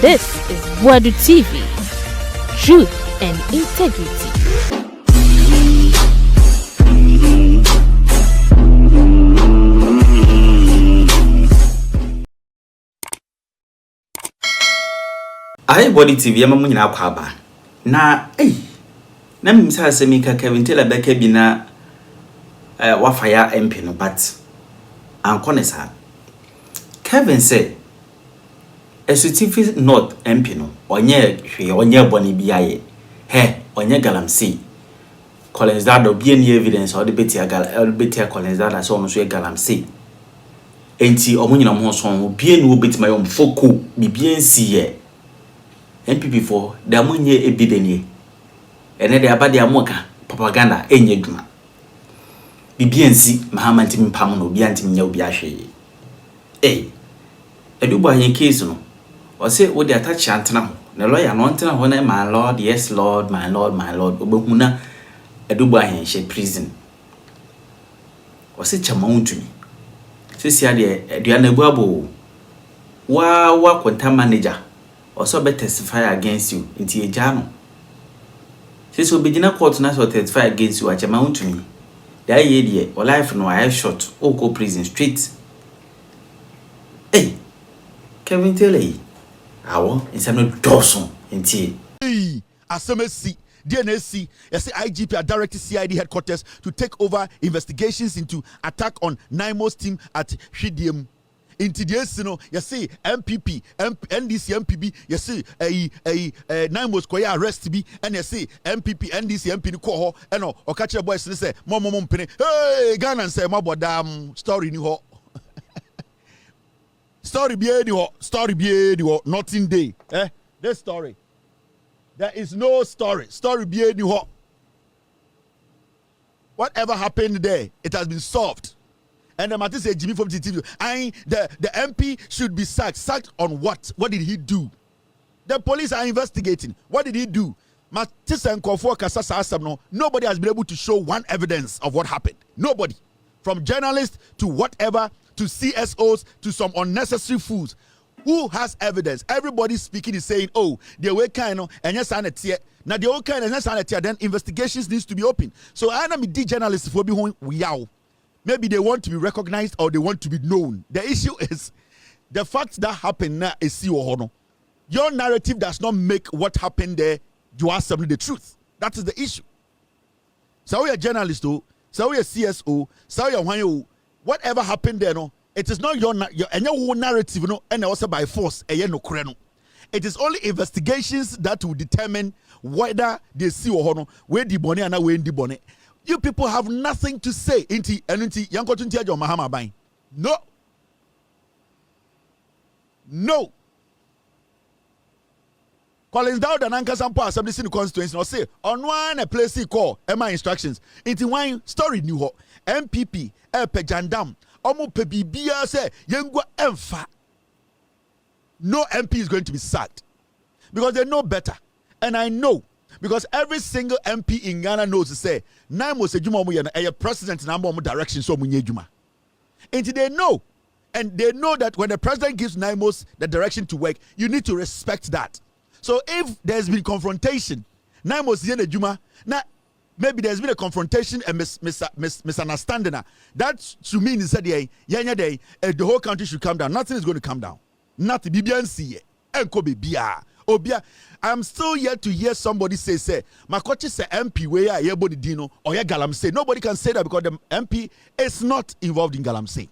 This is Boadu TV. Truth and integrity. Aye, Boadu TV, I'm going to have na na misa semi ka Kevin Taylor beke bi na wafaya MP no but ankonesa Kevin say Esutifi North MP no onye boni biaye onye galamsey Collins Dauda bi any evidence or the betia Collins Dauda so no so galamsey enti omunyina mo so bi enu obetima yom foko bibia nsi ye MPP for the amunye ebidenie ene de abade amoka propaganda enye dwuma bibia nsi mahamanti mpam no obi antim nya obi ahwe edubo ayen case no o say wo dey attach antena ho na lawyer no antena ho na my lord yes lord my lord obehuna edubo ayen she prison o say chama Wontumi sisi ade edua na buabo wa content manager also be testify against you inti ejano sisi obegina court na so testify against you chama Wontumi that ye die o life no I shot o go prison straight Kevin Taylor awo insem no doson inti asemesi DNC yes IGP are directed CID headquarters to take over investigations into attack on Naimo's team at Hwidiem. Into the no you see MPP NDC MPB you see Naimo's koya arrest be and you see MPP NDC MP ko ho eno o ka kire boys say mom mpene hey Ghana say mabodam story ni ho story be any ho nothing day this story there is no story be any ho whatever happened there it has been solved. And the matter say Jimmy from TTV, the MP should be sacked on what? What did he do? The police are investigating. What did he do? Nobody has been able to show one evidence of what happened. Nobody. From journalists to whatever, to CSOs, to some unnecessary fools. Who has evidence? Everybody speaking is saying, oh, the way kind of, and yes, now the old kind of, then investigations needs to be open. So I am a journalist for being we are. Maybe they want to be recognized or they want to be known. The issue is the fact that happened now is your narrative does not make what happened there you are simply the truth. That is the issue. So we are journalists, so we are CSO, so we are whatever happened there, no, it is not your narrative, no, and also by force, it is only investigations that will determine whether they see or where the bonnet and where the bonnet. You people have nothing to say. No. Collins Dauda and Anka Sampo Assembly in the constituency or say on one a place he call my instructions. Into one story new ho MPP Pejandam Omo Pebibia say Yengo Emfa. No MP is going to be sacked because they know better, and I know. Because every single MP in Ghana knows to say, Naimo se juma mu a president number of direction so munye juma. And they know. And they know that when the president gives Naimos the direction to work, you need to respect that. So if there's been confrontation, Naimos yen juma, now maybe there's been a confrontation and misunderstanding. That to me is that the whole country should come down. Nothing is going to come down. Nothing. BBNC. Enko bibia. Obia, I'm still yet to hear somebody say, my coach say MP where ya body dino or ya galamsey. Nobody can say that because the MP is not involved in galamsey.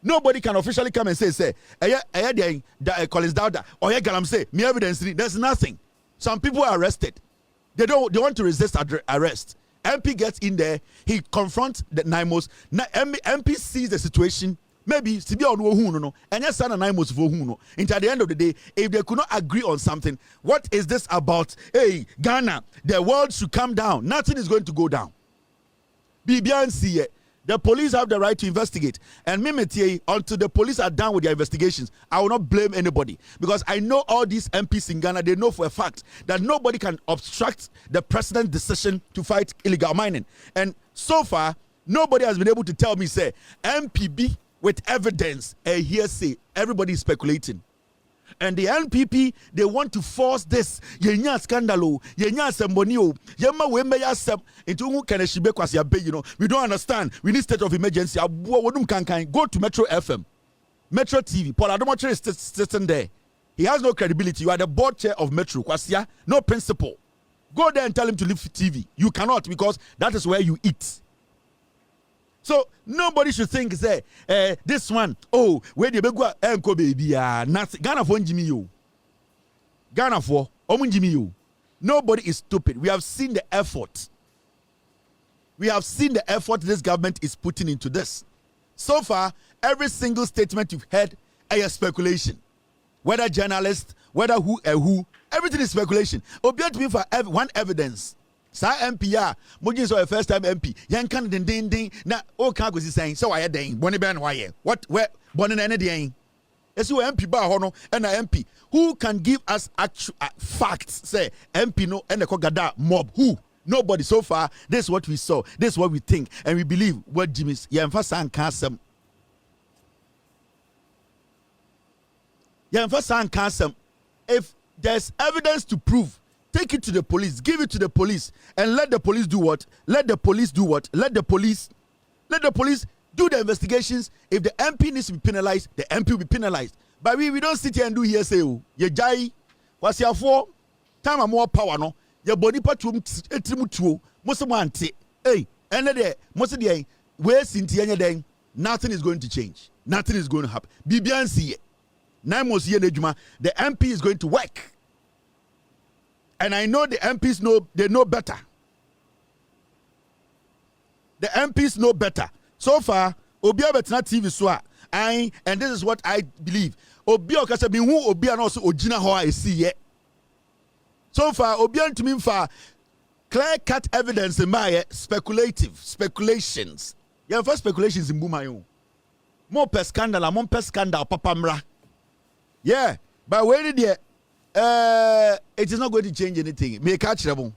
Nobody can officially come and say, Collins Dauda or ya galamsey. Me evidence, there's nothing. Some people are arrested. They want to resist arrest. MP gets in there, he confronts the Naimos. MP sees the situation. Maybe and yes, and I must for who. At the end of the day, if they could not agree on something, what is this about? Hey, Ghana, the world should come down. Nothing is going to go down. BBNC, the police have the right to investigate. And until the police are done with their investigations, I will not blame anybody. Because I know all these MPs in Ghana, they know for a fact that nobody can obstruct the president's decision to fight illegal mining. And so far, nobody has been able to tell me, say, MPB with evidence, a hearsay. Everybody is speculating. And the NPP, they want to force this. Yenya scandalo, yenya sembonio, yema wembe ya sem. Into who can she be kwasi abe, you know. We don't understand. We need state of emergency. Go to Metro FM, Metro TV. Paul Adomotre is sitting there. He has no credibility. You are the board chair of Metro. Kwasia, no principle. Go there and tell him to leave TV. You cannot, because that is where you eat. So nobody should think say this one, oh, where the begwa enko baby nothing. Ghana for Jimmy you. Ghana for Jimmy you. Nobody is stupid. We have seen the effort. We have seen the effort this government is putting into this. So far, every single statement you've heard is speculation. Whether journalists, whether who, everything is speculation. Obey to me for one evidence. Sa MPR, Mojin so a first time MP. Yan kan ding na o kan go saying so why den boni ben why what where boni na ne den. Esu MP ba ho no and MP who can give us actual facts say MP no and the kogada mob who nobody so far. This is what we saw, this is what we think, and we believe what Jimmy's yemfa san kasem. If there's evidence to prove, take it to the police, give it to the police, and let the police do what? Let the police do what? Let the police do the investigations. If the MP needs to be penalized, the MP will be penalized. But we don't sit here and do hearsay. You jai, what's your for? Time and more power, no? Your body part to etrimutuo, most of one hey, and there, most of the where Cynthia day, nothing is going to change. Nothing is going to happen. BBNC. The MP is going to work. And I know the MPs know better. The MPs know better. So far, Obia Betna TV Swa, and this is what I believe. Obia Kasabi who Obia also Ojina Hoa is see. So far, Obia to me for clear-cut evidence in my speculations. Yeah, first speculations in Bumayo. More per scandal, Papa Mra. Yeah, but where did it is not going to change anything. May catch them.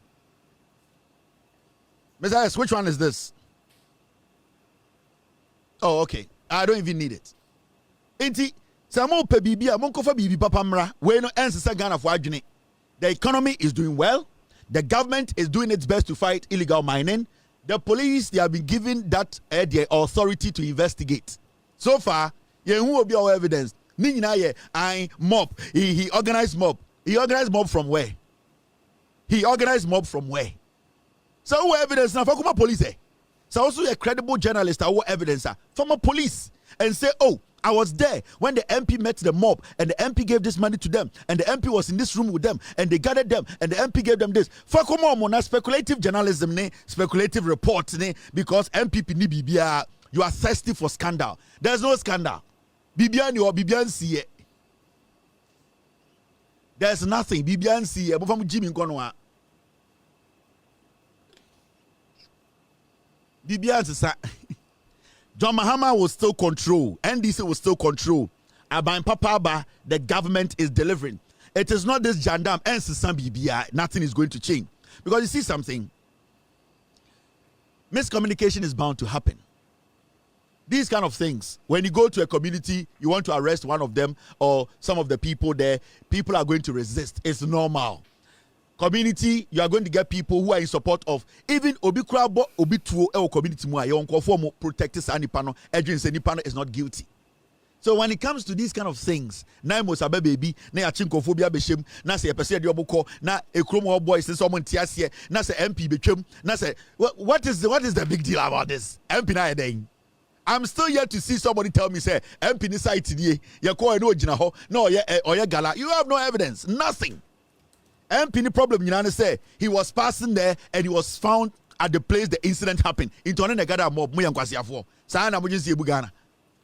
Messiah, which one is this? Oh, okay. I don't even need it. Inti, Samo pe bibi, amonko fa bibi papa mra. We no ensa Ghana for adwene. The economy is doing well. The government is doing its best to fight illegal mining. The police, they have been given that the authority to investigate. So far, who will be our evidence? I mob. He organized mob. He organized mob from where? So what evidence now? For police. So also a credible journalist. What evidence? From a police and say, oh, I was there when the MP met the mob and the MP gave this money to them and the MP was in this room with them and they gathered them and the MP gave them this. For speculative journalism, speculative reports, because MPP ni bibia. You are thirsty for scandal. There's no scandal. Bibian or Bibian see. There's nothing. Bibian see. From Jimmy Konwa. Bibian say John Mahama will still control. NDC will still control. Aban Papa, the government is delivering. It is not this jandam and Sisan Bibia. Nothing is going to change. Because you see something. Miscommunication is bound to happen. These kind of things, when you go to a community, you want to arrest one of them or some of the people there, people are going to resist. It's normal. Community, you are going to get people who are in support of even Obi Krabo, Obi Tuo, community mua, yon conform protect Sanipano, Edwin Sanipano is not guilty. So when it comes to these kind of things, na mo sabe baby, na ya chinkophobia beshem, na se epese de oboko, na ekromo boy se someone tiasie, na se MP betwem, na se what is the big deal about this? MP na edeng. I'm still yet to see somebody tell me, say, MP ni site today, you call no jinaho, no, or gala. You have no evidence, nothing. MP ni problem, you know, say, he was passing there and he was found at the place the incident happened. Into an negada mob, Muyan Kwasiafo. Sana Mujin si Bugana.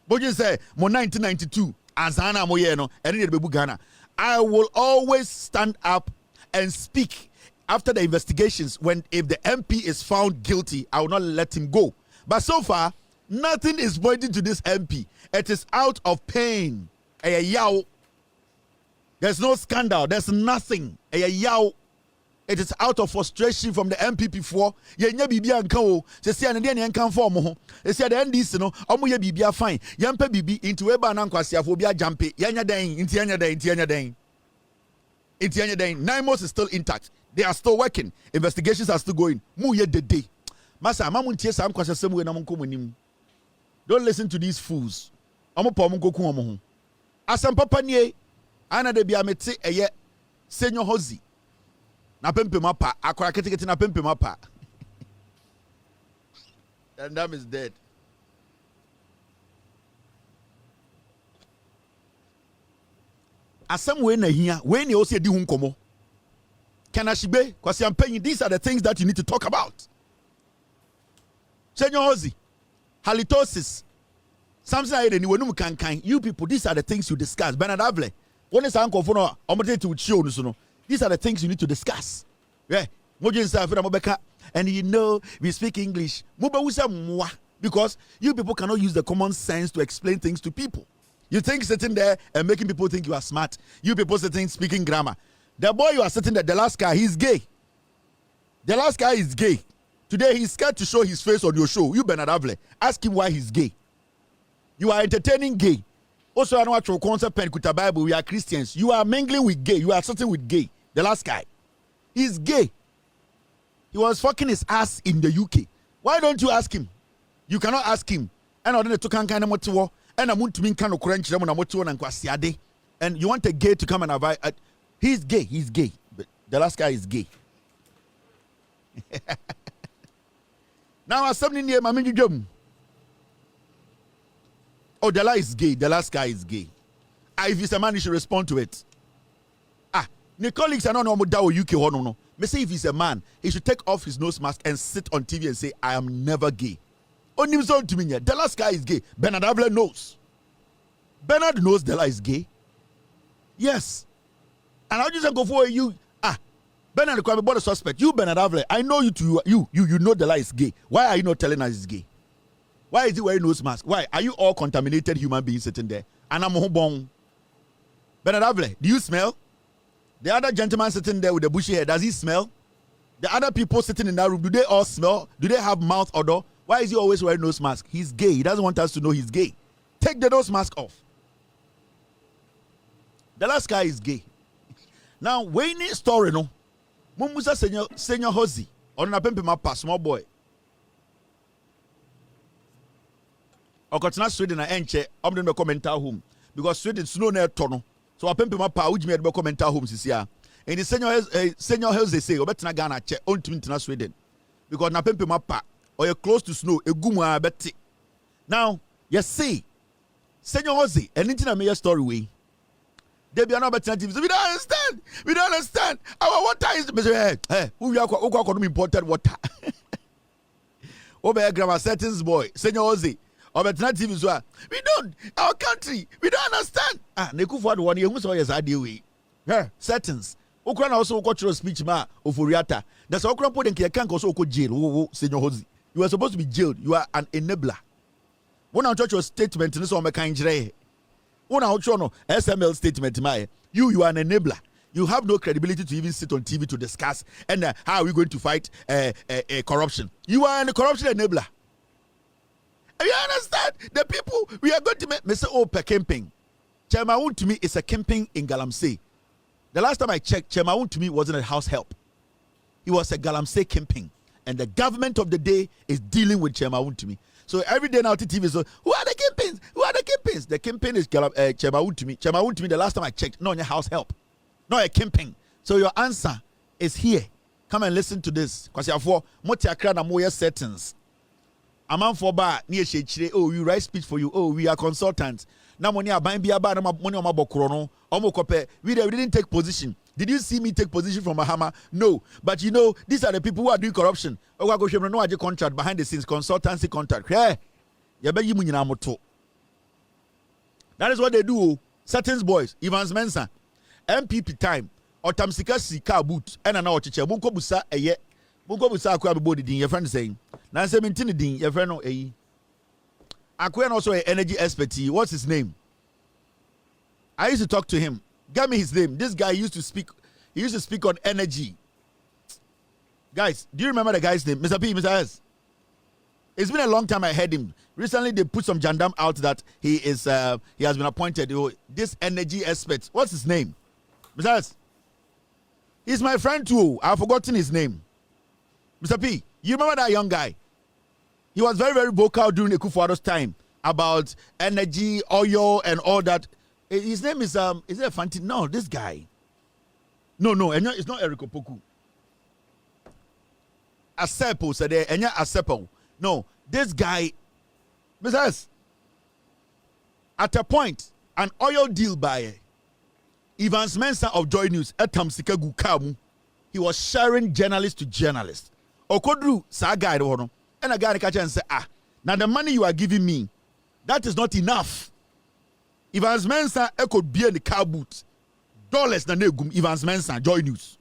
Mujin say, Mo 1992, Azana Moyeno, and in Bugana. I will always stand up and speak after the investigations if the MP is found guilty, I will not let him go. But so far, nothing is pointing to this MP. It is out of pain. There's no scandal. There's nothing. It is out of frustration from the MPP for yenya bibia nka o. Se sia ne de ne nka for mo ho. Se sia the NDC no omo ye bibia fine. Yempa bibi into we ba na nkwasiafo bia jampe. Yenya den, inti yenya den, inti yenya den. Inti yenya den. 9 months is still intact. They are still working. Investigations are still going. Mu ye de day. Masa mamu ntie sam kwasasem we na mo nko monim. Don't listen to these fools. Omo pa mo nkoku omo ho. Asam papa nie ana de bia mete eye Senior Hozi. Na pempe mapa akwara ketekete na pempe mapa. And that is dead. Asam we na hia we ne o se di hu nkomo. Kanashibe kwasi ampenyi, these are the things that you need to talk about. Senior Hozi, halitosis, something like that. You people, these are the things you discuss. Bernard Avle, when it's uncle for no, these are the things you need to discuss. Yeah, and you know we speak English because you people cannot use the common sense to explain things to people. You think sitting there and making people think you are smart. You people sitting speaking grammar. The boy you are sitting there, the last guy, he's gay. The last guy is gay. Today he's scared to show his face on your show. You Bernard Avle, ask him why he's gay. You are entertaining gay. Also, I know what your concept pen kuta Bible. We are Christians. You are mingling with gay. You are sitting with gay. The last guy, he's gay. He was fucking his ass in the UK. Why don't you ask him? You cannot ask him. And I don't to kind of motivo. And I'm to mean kind of crunch them on a motivo and kwasiade. And you want a gay to come and advise? He's gay. He's gay. But the last guy is gay. Now, as something near Mammy Jum. Oh, the lie is gay. The last guy is gay. If he's a man, he should respond to it. The colleagues are not normal down UK or no. Me say if he's a man, he should take off his nose mask and sit on TV and say, I am never gay. Only to me, the last guy is gay. Bernard Avle knows. Bernard knows the lie is gay. Yes. And I'll just go for you. Bernard Kwame bought a suspect. You, Bernard Avle, I know you too. You know the lie is gay. Why are you not telling us it's gay? Why is he wearing nose mask? Why are you all contaminated human beings sitting there? And I'm home. Bernard Avle, do you smell? The other gentleman sitting there with the bushy hair, does he smell? The other people sitting in that room, do they all smell? Do they have mouth odor? Why is he always wearing nose mask? He's gay. He doesn't want us to know he's gay. Take the nose mask off. The last guy is gay. Now, when this story, no, Mumusa Senior Hozi, on a pempe mapa, small boy. Okotina Sweden na enche, omden be commenta home because Sweden snow na tono. So a pempe mapa uji me be commenta home sisia. And the Senior Hozi say obetina Ghana che ontumi tina Sweden because na pempe mapa or you close to snow egumu a beti. Now, you see, Senior Hozi, anything na me story way. They be another alternative. We don't understand. We don't understand. Our water is who are imported water. Over grammar settings boy, Senior Hozi. Alternative is what we don't. Our country, we don't understand. Neku for 1 year. Who saw yes idea we? Settings. Okran also cultural speech ma ofuriata. That's Okran put in can't also go jail. Senior Hozi. You are supposed to be jailed. You are an enabler. One of your statement in this one kind of SML statement, you are an enabler. You have no credibility to even sit on TV to discuss and how are we going to fight corruption. You are a corruption enabler. You understand? The people we are going to make say per camping. Chairman Wontumi is a camping in Galamsey. The last time I checked, Chairman Wontumi wasn't a house help. He was a Galamsey camping, and the government of the day is dealing with Chairman Wontumi. So every day now TV so who are the kingpins? Who are the kingpins? The kingpin is Chairman Wontumi. Chairman Wontumi, the last time I checked, not your house help, not a kingpin. So your answer is here. Come and listen to this. Because you have for Motiakra na moya settings. A man for bar near Shechire. Oh, we write speech for you. Oh, we are consultants. Now money are buying beer bar money on my bokrono. Omo kope. We didn't take position. Did you see me take position from Mahama? No. But you know, these are the people who are doing corruption. No contract behind the scenes, consultancy contract. That is what they do. Certain boys, Evans Mensa, MPP time, or Tamsikasi car boot, and an ouchicha, Bunko Busa, a ye, Bunko Busa, Aquabody, your friend saying, Nancy Mintinidin, your friend, a Aquan also an energy expert. What's his name? I used to talk to him. Give me his name. This guy used to speak. He used to speak on energy. Guys, do you remember the guy's name? Mr. P, Mr. S. It's been a long time I heard him. Recently, they put some jandam out that he has been appointed. This energy expert. What's his name? Mr. S. He's my friend too. I've forgotten his name. Mr. P, you remember that young guy? He was very, very vocal during the Kufuor's time about energy, oil, and all that. His name is it Fanti? No, this guy. No, it's not Eric Opoku. Asepo said Enya Asepo. No, this guy, Mrs. At a point, an oil deal by Evans Mensah of Joy News etam sikagu kamu. He was sharing journalist to journalist. Okodru sa guy no, and a guy catch and say, now the money you are giving me, that is not enough. Evans Mensah could be in the car boot. Dollars na negum Evans Mensah Joy News.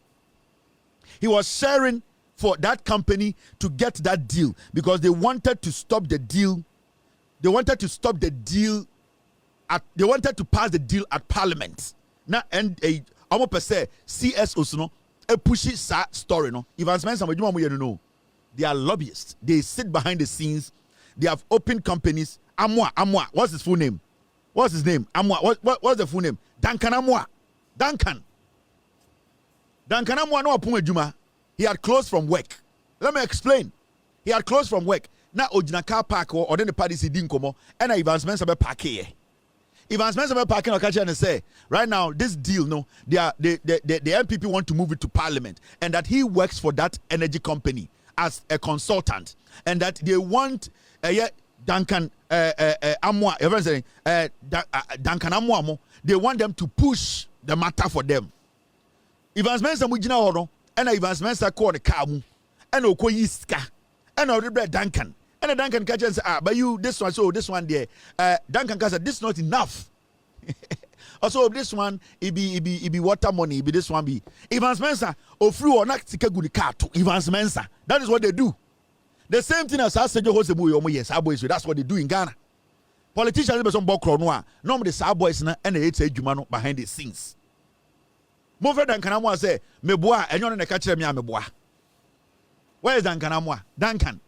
He was sharing for that company to get that deal because they wanted to stop the deal. They wanted to stop the deal they wanted to pass the deal at Parliament. Now, and almost per se CSOs no a pushy story no. Evans Mensah we know. They are lobbyists. They sit behind the scenes. They have open companies. Amwa. What's his full name? What's his name? Amwa. What's the full name? Duncan Amwa. Duncan Amwa no apun adwuma. He had closed from work. Let me explain. He had closed from work. Now ojina car park or then the party si din komo and Evans Mensah be park here. Evans Mensah be parking or catch and say right now this deal no the MPP want to move it to Parliament and that he works for that energy company as a consultant and that they want Duncan Amwa Duncan Amwa they want them to push the matter for them. Evans Mensah mujina horo and Evans Mensah call the car mu and okoyi ska and already Duncan and the Duncan catch and say but you this one so this one there Duncan said this is not enough. Also this one it be water money it be this one be Evans Mensah ofru or not tika good car to Evans Mensah. That is what they do. The same thing as Asejo Hosebu yomo yes boys that's what they do in Ghana. Politicians be some bokro no a no the sa boys na and the say adwuma no behind the scenes. Move Duncan Amwa say meboa enyo no na ka kire me meboa. Where is Duncan Amwa? Duncan.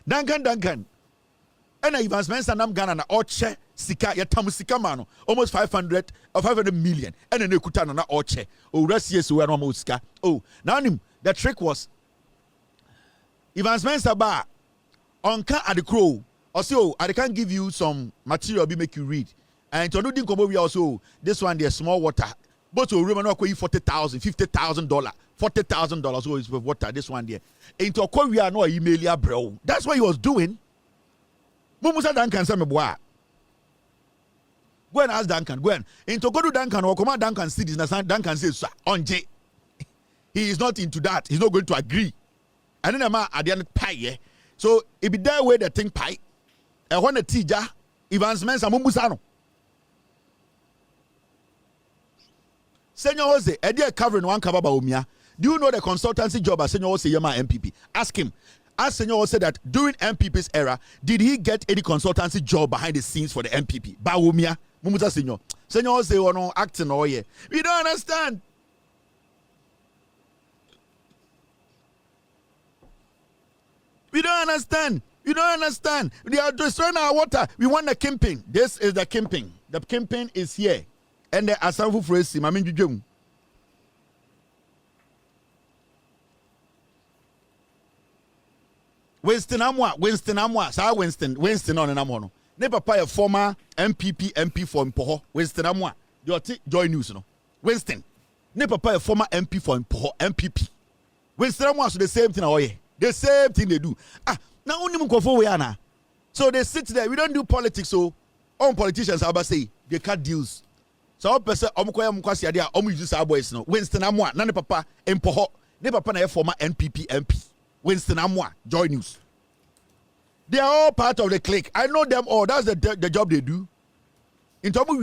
And Evans Mensah nam Ghana na oche sika yatam sika mano almost 500 million and then ekuta na oche. Oh rasie so we no sika. Oh now the trick was Evans Mensah ba onka at the crow or so I can give you some material be make you read and to no din kobo we also this one there's small water. But to remember, $40,000, $50,000, $40,000. So it's with water. This one there. Into a we are no email bro. That's what he was doing. Mumusa Duncan say me boy. Go and ask Duncan. Go and into go to Duncan or come Duncan see this. Duncan says on J. He is not into that. He's not going to agree. And then the man at the end pie. So it be there where the thing pie. And when the teacher Evans Mensah Mumusa no. Senor Jose, Edia covering one cover by Omia. Do you know the consultancy job as Senor Jose Yama MPP? Ask him. Ask Senor Jose that during MPP's era, did he get any consultancy job behind the scenes for the MPP? Ba Omia, Mumuta Senor. Senor Jose no acting all year. We don't understand. We don't understand. You don't understand. They are destroying our water. We want the kingpin. This is the kingpin. The kingpin is here. And the asanfu fresi mami dwedwem Winston Amwa sa Winston on Amwa no ne papa a former MP for Mpoho Winston Amwa you Joy News no Winston ne papa a former MP for Mpoho MPP Winston Amwa so the same thing oye the same thing they do now only mkofo we ana so they sit there we don't do politics so all politicians aba say they cut deals. So person omukoya mkwasi ade a omu use our boys no Winston Amwa na ne papa Mpoho ne papa na former NPP MP Winston Amwa Joy News. They are all part of the clique. I know them all. That's the job they do. In Tomu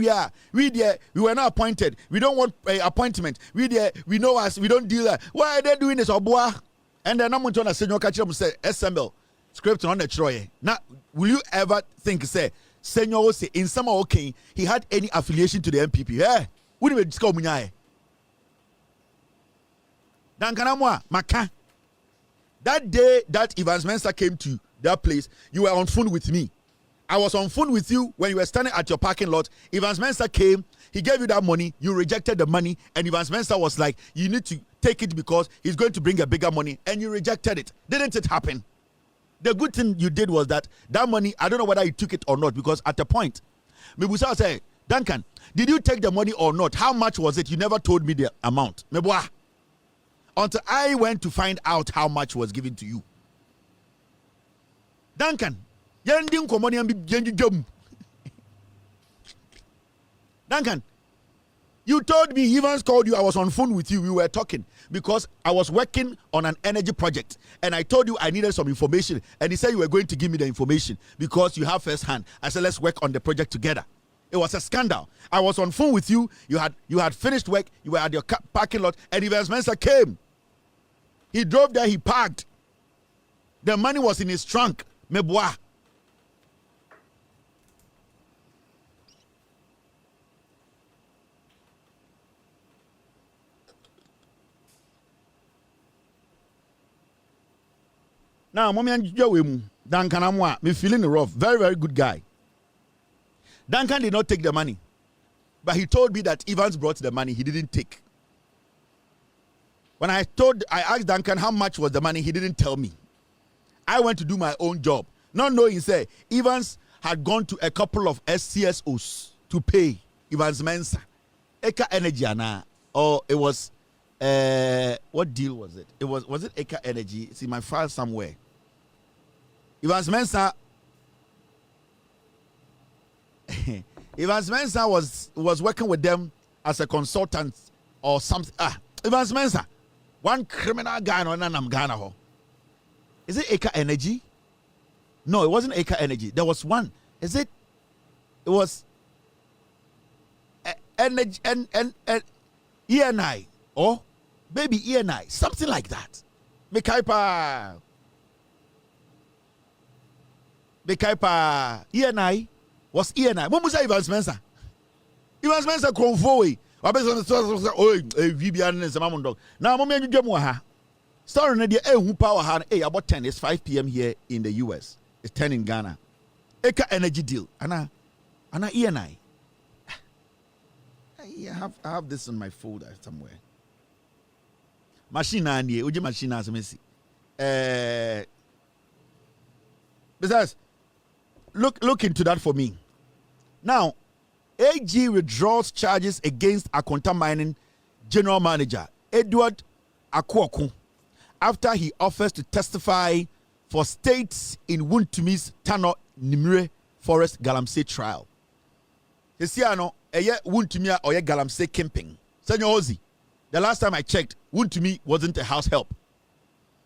we were not appointed. We don't want appointment. We know us. We don't deal that. Why are they doing this? Obua? And then I'm going to say SML script on the Troy. Now, will you ever think say Senor say in summer okay he had any affiliation to the MPP? Eh? Wouldn't we discover Munyae? Duncan Amwa, Maka. That day that Evans Mensah came to that place, you were on phone with me. I was on phone with you when you were standing at your parking lot. Evans Mensah came, he gave you that money, you rejected the money, and Evans Mensah was like, you need to take it because he's going to bring a bigger money, and you rejected it. Didn't it happen? The good thing you did was that money, I don't know whether you took it or not, because at the point, Mebusa said, Duncan, did you take the money or not? How much was it? You never told me the amount. Mebwa. Until I went to find out how much was given to you. Duncan, Duncan, you told me, Evans called you, I was on phone with you, we were talking because I was working on an energy project and I told you I needed some information and he said you were going to give me the information because you have first hand. I said let's work on the project together. It was a scandal. I was on phone with you, you had finished work, you were at your parking lot and Evans Mensah came. He drove there, he parked. The money was in his trunk. Meboa. Now, mommy and Joe, Duncan Amwa, me feeling rough. Very, very good guy. Duncan did not take the money, but he told me that Evans brought the money. He didn't take. When I asked Duncan how much was the money, he didn't tell me. I went to do my own job, not knowing, say, Evans had gone to a couple of SCSOs to pay Evans Mensah. Eka Energy, or it was, what deal was it? Was it Eka Energy? It's in my file somewhere. Evans Mensah, Evans Mensah was working with them as a consultant or something. Evans Mensah, one criminal guy on Nanam Ghana. Is it Eka Energy? No, it wasn't Eka Energy. There was one. Is it? It was Energy and ENI or maybe ENI, something like that. Mekaipa ENI was ENI. What was Evans Mensah? Evans Mensah convoy. Now, moment you ha. Story na dia power ha about 10. It's 5 p.m. here in the US. It's 10 in Ghana. Eka Energy deal. Ana ENI. I have this in my folder somewhere. Machine and ye, uji machine as messi. Besides, look into that for me. Now, AG withdraws charges against Akonta Mining General Manager Edward Akwaku after he offers to testify for states in Wontumi's Tano Nimire Forest Galamsey trial. Hesiano, eye Wontumi or Galamsey camping. Senyor Ozi, the last time I checked, Wontumi wasn't a house help.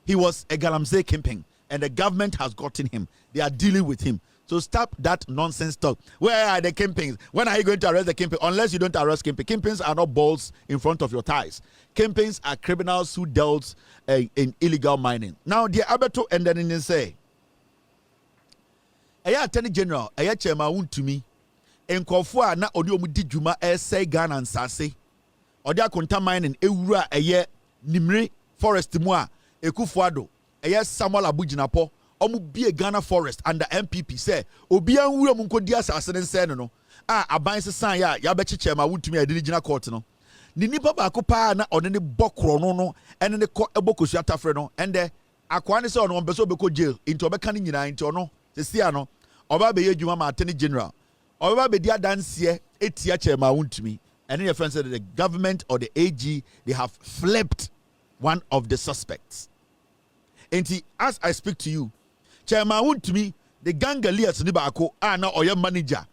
He was a Galamsey camping, and the government has gotten him. They are dealing with him. So stop that nonsense talk. Where are the kingpins? When are you going to arrest the kingpin? Unless you don't arrest kingpins. Kingpins are not balls in front of your thighs. Kingpins are criminals who dealt in illegal mining. Now, the Abeto and then say, Aya Attorney General, Aya Chairman Wontumi, Nkofo na odi omudi djuma say Ghana and Sase. Odi Akonta Mining ewura eye Nimire Forest mu a Ekufuado, eye Samuel Abujinapo. Omu be Ghana Forest under MPP say obi an wura mu nkodi asase ne nse no aban sesan ya be cheche ma Wontumi adinigina court no ni nipa ba ko pa na one ne bokro no ene ne ko ebokosu atafre no ende akwa ne se ono mbeso obeko jail into obeka ne nyina into ono sesia no oba be yedwuma ma Attorney General oba be dia danse etia chema Wontumi and your friend said that the government or the AG they have flipped one of the suspects. And as I speak to you, Chairman Wontumi, the Gangalias Nibako, na oya manager,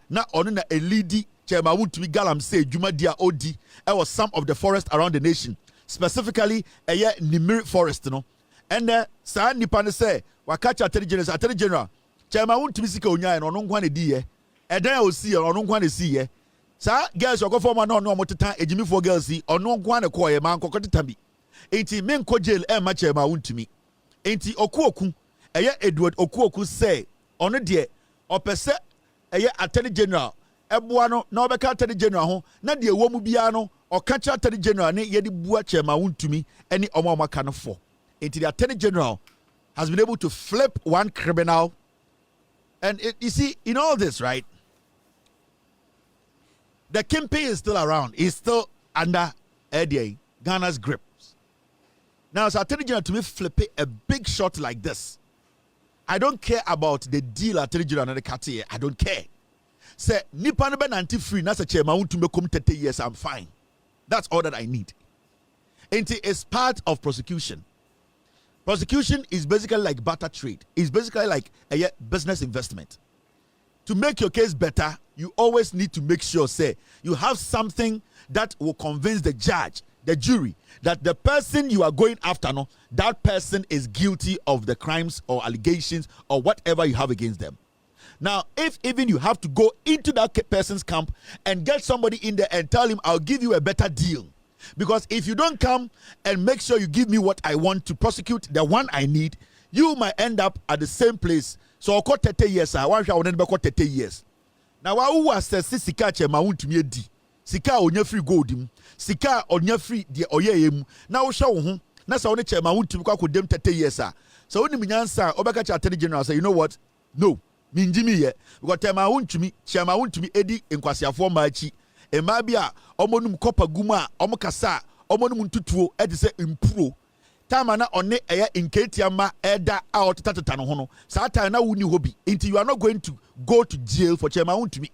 na onina a lady, Chairman Wontumi galamsey Jumadia Odi, was some of the forest around the nation, specifically a Nimire Forest, no. And Sa Nipane say, Wakacha Attorney General, Chairman Wontumi Sika Unya and Onongwane die, and then I will see Onongwane see, Sa girls will go for my no motita, a Jimmy for girls see, Onongwane Koya, man Kokotambi. Ain't he men ko jail and much Chairman Wontumi. Ain't he Okuoku? Edward Okuoku say on a dear or per se Attorney General Ebuano no be Attorney General ho na de womu biano or catch Attorney General ne ye di bua Chairman Wontumi any omama kana for into the Attorney General has been able to flip one criminal. And you see, in all this, right, the kingpin is still around. He's still under Ghana's grips. Now, as Attorney General, to me, flip a big shot like this. I don't care about the deal Attorney General and the Kati. I don't care. Say, Nipa nebe nanti free, nasa chairman to me come 30 years, I'm fine. That's all that I need. And it is part of prosecution. Prosecution is basically like barter trade. It's basically like a business investment. To make your case better, you always need to make sure, say, you have something that will convince the judge, the jury, that the person you are going after, no, that person is guilty of the crimes or allegations or whatever you have against them. Now, if even you have to go into that person's camp and get somebody in there and tell him, I'll give you a better deal. Because if you don't come and make sure you give me what I want to prosecute the one I need, you might end up at the same place. So I'll call 30 years. I want to call 30 years. Now, who was the Sika Chema Wontumi di? Sika onya free gold him. Sika onya free the oyem. Now show him. Now so only Chema Wontumi Kwaku dem 30 years. So when the Minyansa Obaka Attorney General say, you know what? No. Minjimi ye. Because Chema Wontumi edi enkwasiafo machi. Emabia omonum kopa guma omokasa omonum ntutuo e de se impro time na one eye nketiama eda out tatatano ho no saa time na wuni hobi until you are not going to go to jail for Chema Wontumi.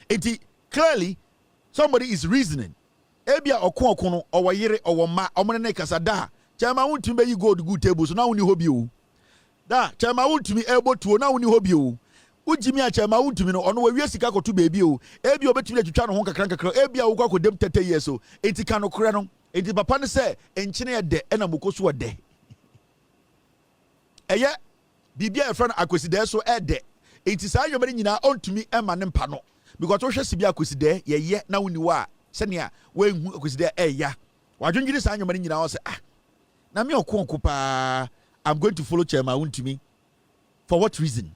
Until clearly somebody is reasoning ebia okon no owoyere owoma omone ne kasada Chema Wontumi be you go to good table so na wuni hobi o da Chema Wontumi ebo tuo na wuni hobi o Ujimi a Chema Wontumi no ono we sika koto baby o ebi obetumi atwitwa no ho kakra ebi a wo kwa kodem 30 years o enti ka no kore no enti papa ne se enkyene ye de na mokoso de eye bibia e fra no akweside so de enti saa yomere nyina ontumi ema ne mpa no because wo hwe sibia akweside ye na woni wa se ne a we hu akweside ya wadwonjiri saa yomere nyina wo se na me okonko pa I'm going to follow Chema Wontumi for what reason?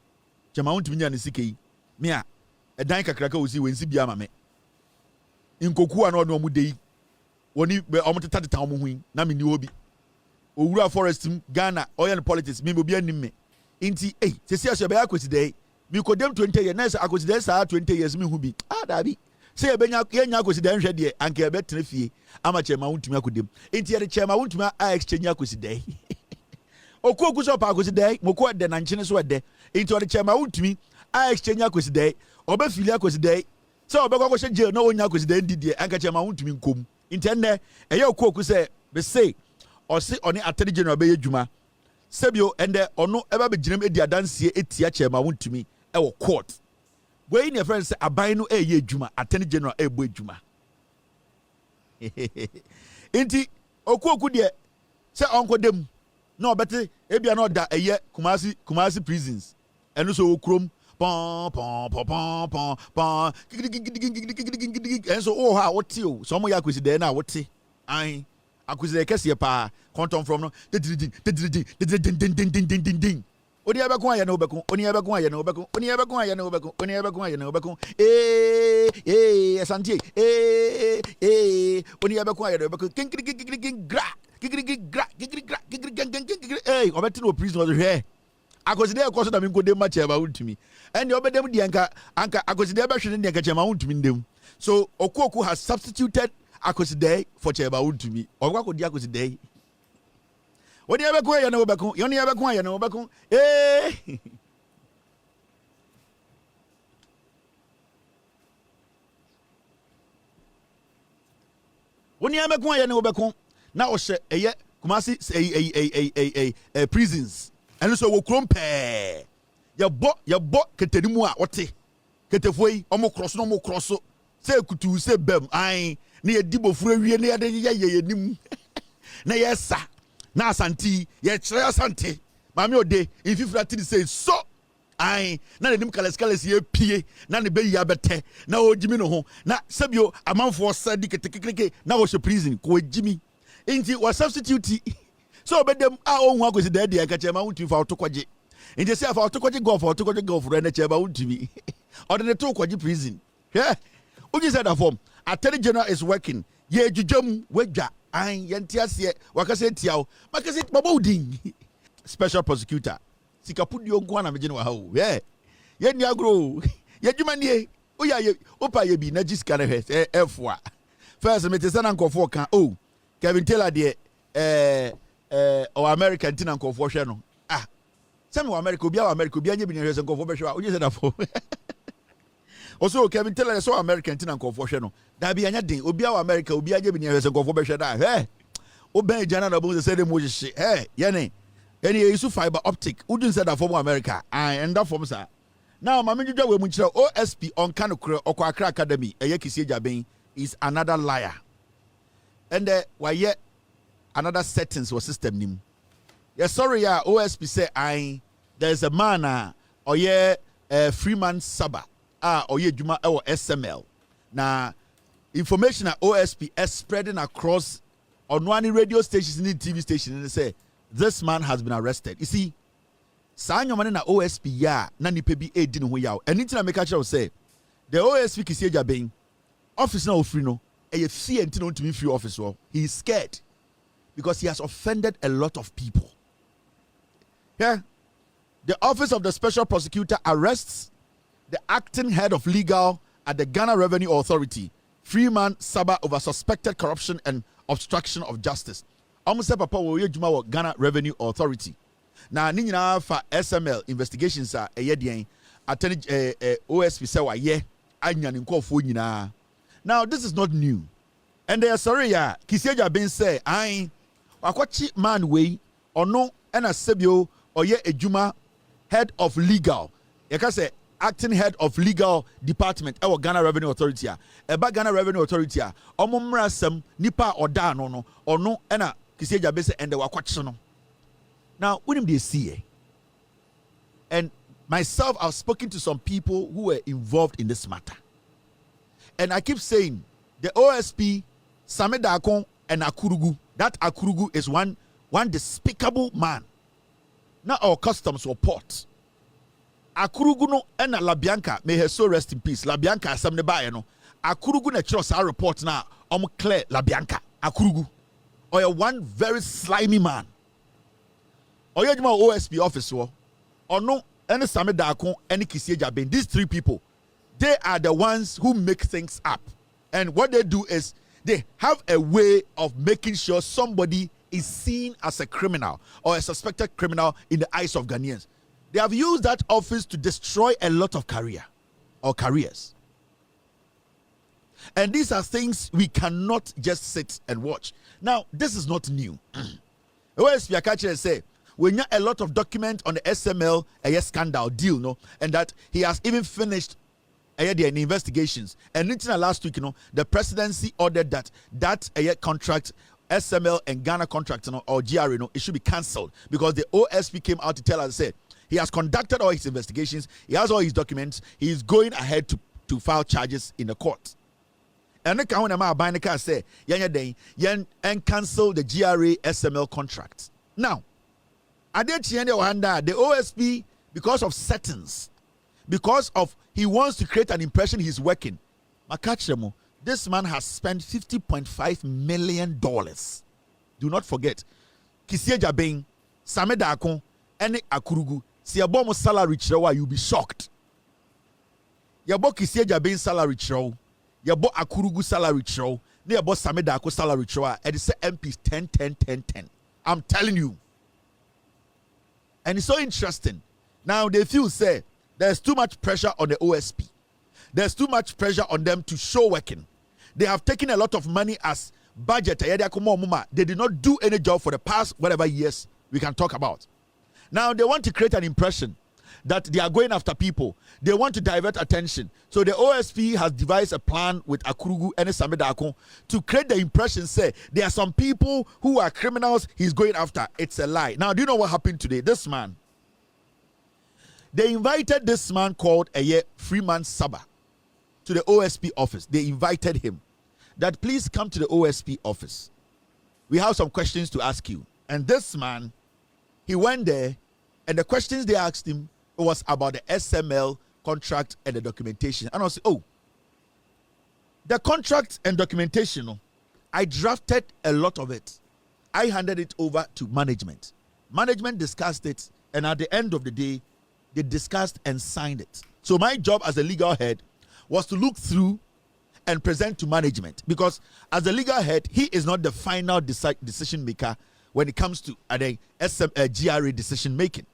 Chema Wontumi nya ne sike me a edan kakraka osi wensi bia ma me nkoku a no no mu dei woni omoteta teta omo hu na me ni obi owura forest Ghana oil politics me obi anim me nti sesi aso be akosidei me kodem 20 years na say akosidei saa 20 years me hu bi da bi say ebenya yenya akosidei nhwe de anka ebe tena fie ama Chema Wontumi akodem nti ye Chema Wontumi a exchange akosidei okuoku so pa akosidei moko de na nkyene so de into the Chema Wontumi a exchange akosidei obefili akosidei so obekwa ko jail no onya akosidei ndidie anka Chema Wontumi nkom intende eye okuoku se be say o se oni Attorney General be yedwuma sebio ende ono eba be ginem edi adanse etia Chema Wontumi e wo court we ne friend say aban no eye edwuma Attorney General e bo edwuma inti okuoku de se onko dem no bete ebia no da eye Kumasi prisons eno so okrom pon enso oh ha wote o so mo ya kwesi na wote an akwesi kese pa conton from no oni abekon aye na obekon oni abekon aye na obekon oni abekon aye na obekon oni abekon aye na obekon asante oni abekon aye na obekon obeti no prison was here akoside e koso da me nkodem ma Chema Wontumi and obedem di anka akoside be hwene ne anka Chema Wontumi ndem so okuoku has substituted akoside for Chema Wontumi ogwa kodi akoside wodi abekon ya na obekon yoni abekon ya na obekon woni abekon ya na obekon na ohye eye Kumasi prisons and so wo krom pe ya bo ketedimu a wote ketefoi omo cross se kutu se bem an na ye dibofuru awie na ye de ye nim na yesa na asanti ye kire asante mami ode infifra ti say so an na nim kales ye pie na ne be ya bete na ojimi no ho na sebio amanfo sadi ketekekeke na wo she prison ko ojimi inti wa substitute so bedem a onhu akosi da dia ka Chema Wontumi fa otokwaje inti se fa otokwaje golf re na Chema Wontumi ordinary to kwaje prison uji said that form Attorney General is working ye jujam wedwa Ay yentiasie wakase tiao makase babodin special prosecutor sikapudi onko na megene wa ha o ye ni agro ye dwuma nie oya ye opa ye bi na jiska na hwe efwa first me te sana nkofo kan o Kevin Taylor de o American tin nkofo hwe no same America obi anye bi ne hwe nkofo be hwe onye se da fo also Kevin Taylor so American tin nkofo hwe no da bi anya den obi America obi anye bi ne hwe nkofo be hwe da oben jana na bo se de mo hye ye isu fiber optic udun se da fo America and that form sir. Now, Mami Juja we munchira OSP on Kanukre Okwa Accra Academy, Kisi Jaben is another liar. And why yet another settings or system nim. Yes, sorry, OSP say there's a man Freeman Saba or Juma or SML. Now information at OSP is spreading across on one radio stations and TV stations and they say this man has been arrested. You see. Sanyo mane na OSP ya na nipa bi edi no ho yaw eni tina make sure say the OSP Kisi Jaben office na ofri no e fie enti no ntumi free office wo he is scared because he has offended a lot of people. Yeah, the office of the special prosecutor arrests the acting head of legal at the Ghana Revenue Authority Freeman Saba over suspected corruption and obstruction of justice. Almost papa wo ye djuma wo Ghana Revenue Authority. Now, Nina for SML investigations are a yedian attending OSP say ye anyan nko fo nyina. Now, this is not new. And they are sorry Kisi Jaben say wakwachi man way or no ena sebio or ye ejuma head of legal. Yeka say acting head of legal department our Ghana Revenue Authority eba Ghana Revenue Authority omo mrasem nipa oda no or no ena Kisi Jaben say and the wakwachi no. Now, when they see, and myself, I've spoken to some people who were involved in this matter, and I keep saying the OSP, Samedakon, and Akurugu. That Akurugu is one despicable man. Now our customs or port. Akurugu no and Labianca, may her soul rest in peace. Labianca, some nearby, no. Akurugu na trust our report now. Clear Labianca, Akurugu, or one very slimy man. Oyejuma OSP officer or no any Samedakon any Kisi Jaben. These three people, they are the ones who make things up, and what they do is they have a way of making sure somebody is seen as a criminal or a suspected criminal in the eyes of Ghanaians. They have used that office to destroy a lot of careers. And these are things we cannot just sit and watch. Now, this is not new. OSP Akache say we need a lot of document on the SML scandal deal, no, and that he has even finished the investigations. And until last week, the presidency ordered that contract, SML and Ghana contract, or GRA, it should be cancelled because the OSP came out to tell us, say he has conducted all his investigations, he has all his documents, he is going ahead to file charges in the court. And the Kawana say and cancel the GRA SML contract. Now, the OSP, because of settings, because of he wants to create an impression he's working. This man has spent $50.5 million. Do not forget, Kisi Jaben, Samedakon, and Akurugu. Si yabo salary chrewa, you'll be shocked. Yabo Kisi Jaben salary chrewa, yabo Akurugu salary chrewa, ne yabo Samedakon salary chrewa. And it's MPs 10. I'm telling you. And it's so interesting. Now they feel say there's too much pressure on the OSP. There's too much pressure on them to show working. They have taken a lot of money as budget. They did not do any job for the past whatever years we can talk about. Now they want to create an impression that they are going after people. They want to divert attention. So the OSP has devised a plan with Akurugu and Samedakon to create the impression, say, there are some people who are criminals he's going after. It's a lie. Now, do you know what happened today? This man, they invited this man called Freeman Saba to the OSP office. They invited him that please come to the OSP office. We have some questions to ask you. And this man, he went there, and the questions they asked him was about the SML contract and the documentation. And I said, oh, the contract and documentation, I drafted a lot of it. I handed it over to management. Management discussed it, and at the end of the day, they discussed and signed it. So my job as a legal head was to look through and present to management, because as a legal head, he is not the final decision maker when it comes to GRA decision making.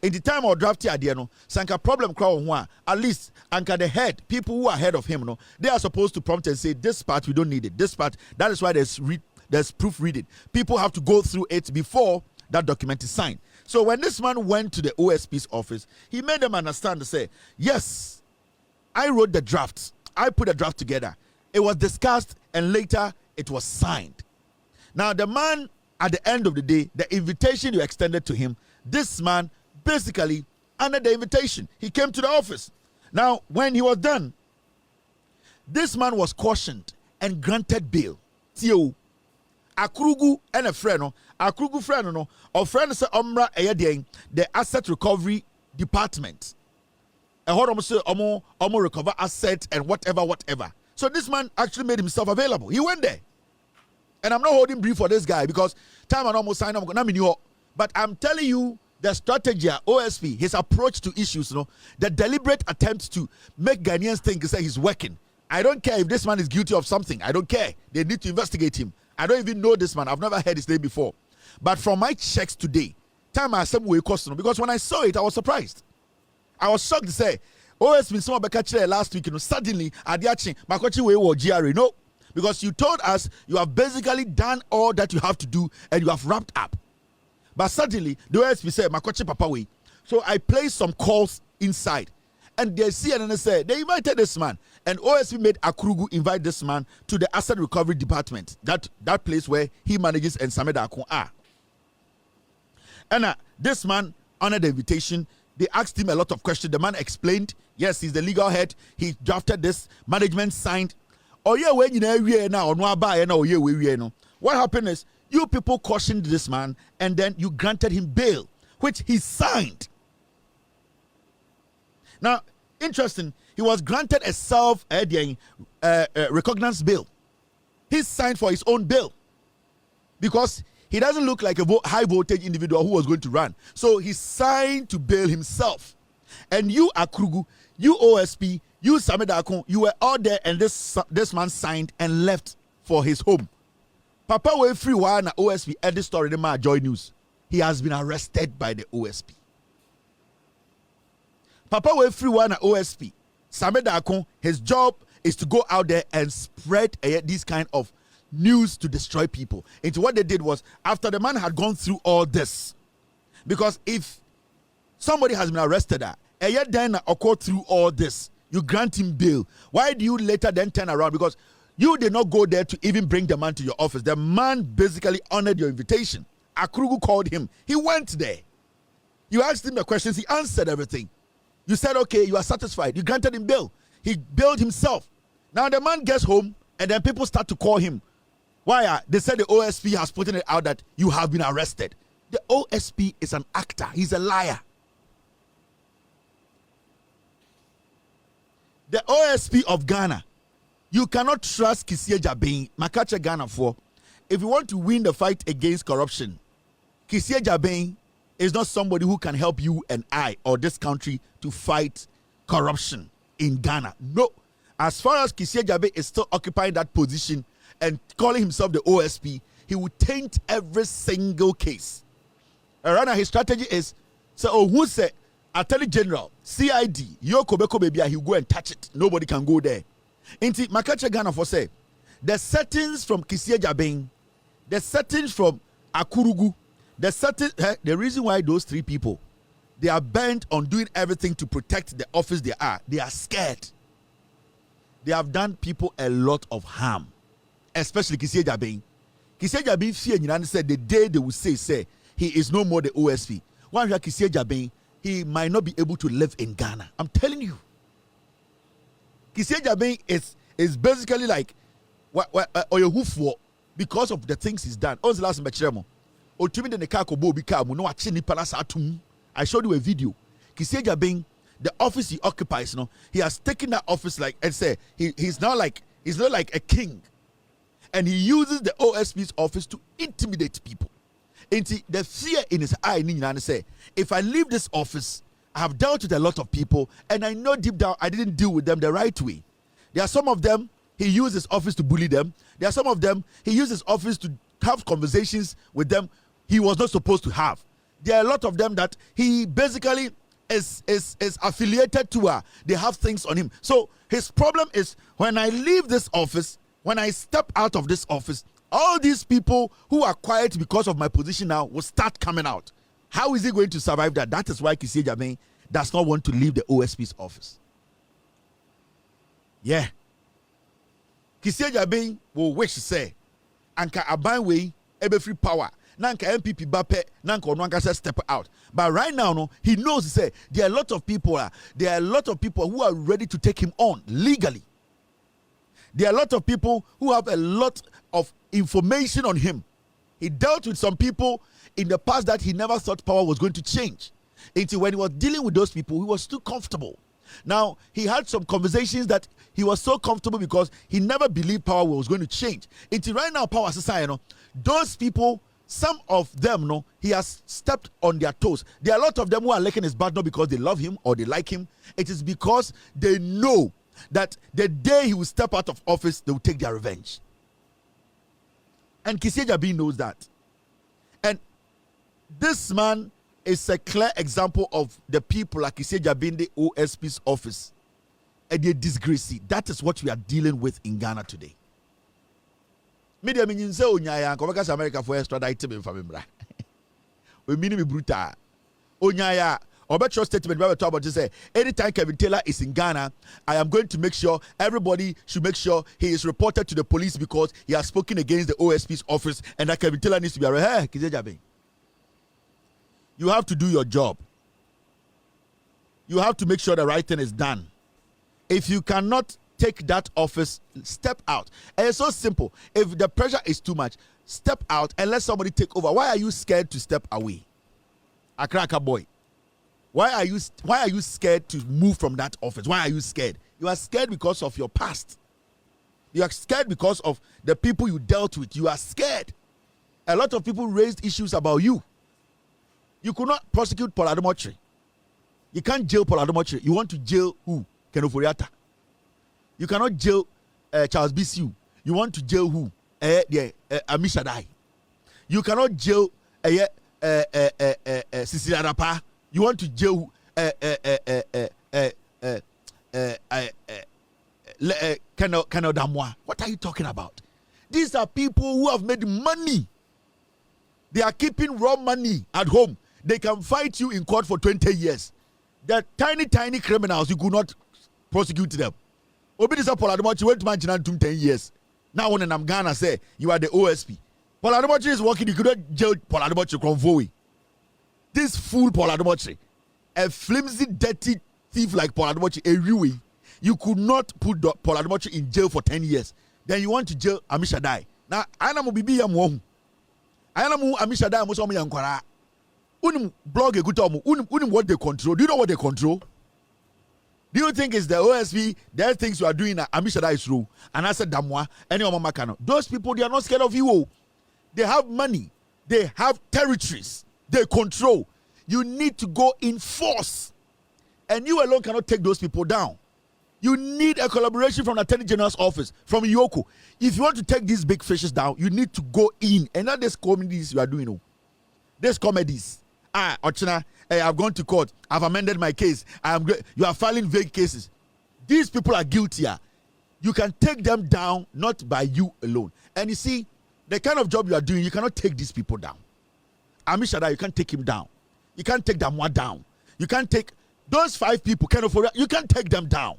In the time of drafting Adiano, Sanka problem crowd one, at least Anka the head, people who are ahead of him, they are supposed to prompt and say, this part we don't need it. This part, that is why there's proofreading. People have to go through it before that document is signed. So when this man went to the OSP's office, he made them understand to say, yes, I wrote the drafts. I put a draft together. It was discussed and later it was signed. Now the man, at the end of the day, the invitation you extended to him, this man basically under the invitation, he came to the office. Now when he was done, this man was cautioned and granted bail. Tio Akrugu and a friend, Akrugu friend, or friend say Omra the asset recovery department. And what say omo recover assets and whatever. So this man actually made himself available. He went there. And I'm not holding brief for this guy because time and almost sign up. But I'm telling you the strategy, OSP, his approach to issues, the deliberate attempt to make Ghanaians think he's working. I don't care if this man is guilty of something. I don't care. They need to investigate him. I don't even know this man. I've never heard his name before. But from my checks today, time I some way cost, because when I saw it, I was surprised. I was shocked to say, OSP someone catch last week, suddenly Adiachi, Makochi way or GRA. No, because you told us you have basically done all that you have to do and you have wrapped up. But suddenly the OSP said, Makochi Papa way. So I placed some calls inside. And they see and they say, they invited this man. And OSP made Akrugu invite this man to the asset recovery department. That place where he manages and Sameda Akon are. And this man honored the invitation. They asked him a lot of questions. The man explained, yes, he's the legal head. He drafted this. Management signed. Oh yeah, when you know now, what happened is you people cautioned this man and then you granted him bail, which he signed. Now, interesting, he was granted a self-recognizance bail. He signed for his own bail because he doesn't look like a high voltage individual who was going to run. So he signed to bail himself. And you, Akrugu, you OSP, you Sameda Akon, you were all there and this man signed and left for his home. Papa will free one OSP at this story, the Joy News. He has been arrested by the OSP. Papa will free one OSP. Sameda Akon, his job is to go out there and spread these kind of news to destroy people. And what they did was, after the man had gone through all this, because if somebody has been arrested, then occurred through all this, you grant him bail. Why do you later then turn around? Because you did not go there to even bring the man to your office. The man basically honored your invitation. Akrugu called him. He went there. You asked him the questions. He answered everything. You said, okay, you are satisfied. You granted him bail. He bailed himself. Now the man gets home and then people start to call him. Why? They said the OSP has put it out that you have been arrested. The OSP is an actor. He's a liar. The OSP of Ghana, you cannot trust Kisie Jabin, Makache Ghana for. If you want to win the fight against corruption, Kisie Jabin is not somebody who can help you and I or this country to fight corruption in Ghana. No. As far as Kisie Jabin is still occupying that position and calling himself the OSP, he will taint every single case. And right now, his strategy is, so who said, Attorney General, CID, Yoko baby, he'll go and touch it. Nobody can go there. Inti Makache Ghana for say, the settings from Kisie Jabin, the settings from Akurugu, the reason why those three people, they are bent on doing everything to protect the office they are scared. They have done people a lot of harm, especially Kisie Jabin. Kisie Jabin fear and said the day they will say he is no more the OSP. One Kisie Jabin, he might not be able to live in Ghana. I'm telling you. Kisie Jabin is basically like or your hoof war because of the things he's done. What's the last Machiremo? I showed you a video. Kisie Jabin, the office he occupies, he has taken that office like and say he's not like a king. And he uses the OSP's office to intimidate people. And the fear in his eye, Nina say, if I leave this office, I have dealt with a lot of people, and I know deep down I didn't deal with them the right way. There are some of them, he used his office to bully them. There are some of them, he used his office to have conversations with them he was not supposed to have. There are a lot of them that he basically is affiliated to. They have things on him. So his problem is, when I leave this office, when I step out of this office, all these people who are quiet because of my position now will start coming out. How is he going to survive that? That is why Kissie Jammeh does not want to leave the OSP's office. Yeah. Kissie Jammeh will wish say, Anka Abanwe ebe free power. Nanka MPP Bape, Nanka Onwankasa step out. But right now, no, he knows, say, there are a lot of people who are ready to take him on legally. There are a lot of people who have a lot of information on him. He dealt with some people in the past that he never thought power was going to change. Until when he was dealing with those people, he was too comfortable. Now, he had some conversations that he was so comfortable because he never believed power was going to change. Until right now, power society, those people, some of them, he has stepped on their toes. There are a lot of them who are licking his butt not because they love him or they like him. It is because they know that the day he will step out of office, they will take their revenge. And Kissie Jammeh knows that. And this man is a clear example of the people like Kissie Jammeh in the OSP's office. And their disgrace. That is what we are dealing with in Ghana today. Media means say onyaya because America for extradite me from Mbra. We mean me brutal. Onyaya Obetro's statement we talk about to say anytime Kevin Taylor is in Ghana, I am going to make sure everybody should make sure he is reported to the police because he has spoken against the OSP's office and that Kevin Taylor needs to be arrested. Hey, Kissie Jammeh, you have to do your job. You have to make sure the right thing is done. If you cannot take that office, step out. And it's so simple. If the pressure is too much, step out and let somebody take over. Why are you scared to step away? Akraka boy. Why are you scared to move from that office? Why are you scared? You are scared because of your past. You are scared because of the people you dealt with. You are scared. A lot of people raised issues about you. You could not prosecute Paul Ademotre. You can't jail Paul Ademotre. You want to jail who? Kenoforiata. You cannot jail Charles Bisiu. You want to jail who? Amisha Dai. You cannot jail Sisi Arapa. You want to jail Kano Damwa. What are you talking about? These are people who have made money. They are keeping raw money at home. They can fight you in court for 20 years. They're tiny criminals. You could not prosecute them. Obi this Paul Ademotre went to Manchina 10 years. Now when I'm Ghana say you are the OSP. Paul Ademotre is working. You could not jail Paul Ademotre Kronvoe. This fool Paul Ademotre, a flimsy, dirty thief like Paul Ademotre, you could not put Paul Ademotre in jail for 10 years. Then you want to jail Amisha Dai. Now I am bibi ya muohu. I am Amisha Dai muso mu yankwara. Unim blog egutomu. Unim what they control. Do you know what they control? Do you think it's the OSP? There are things you are doing that Amisha Dai is through. And I said Damwa, any Mama Kano. Those people, they are not scared of you. They have money. They have territories. They control. You need to go in force. And you alone cannot take those people down. You need a collaboration from the Attorney General's office, from Yoko. If you want to take these big fishes down, you need to go in. And not these comedies you are doing. These comedies. Ochina, I've gone to court. I've amended my case. You are filing vague cases. These people are guilty. You can take them down, not by you alone. And you see, the kind of job you are doing, you cannot take these people down. Amisha Dai, you can't take him down. You can't take Damwa down. You can't take those 5 people. You can't take them down.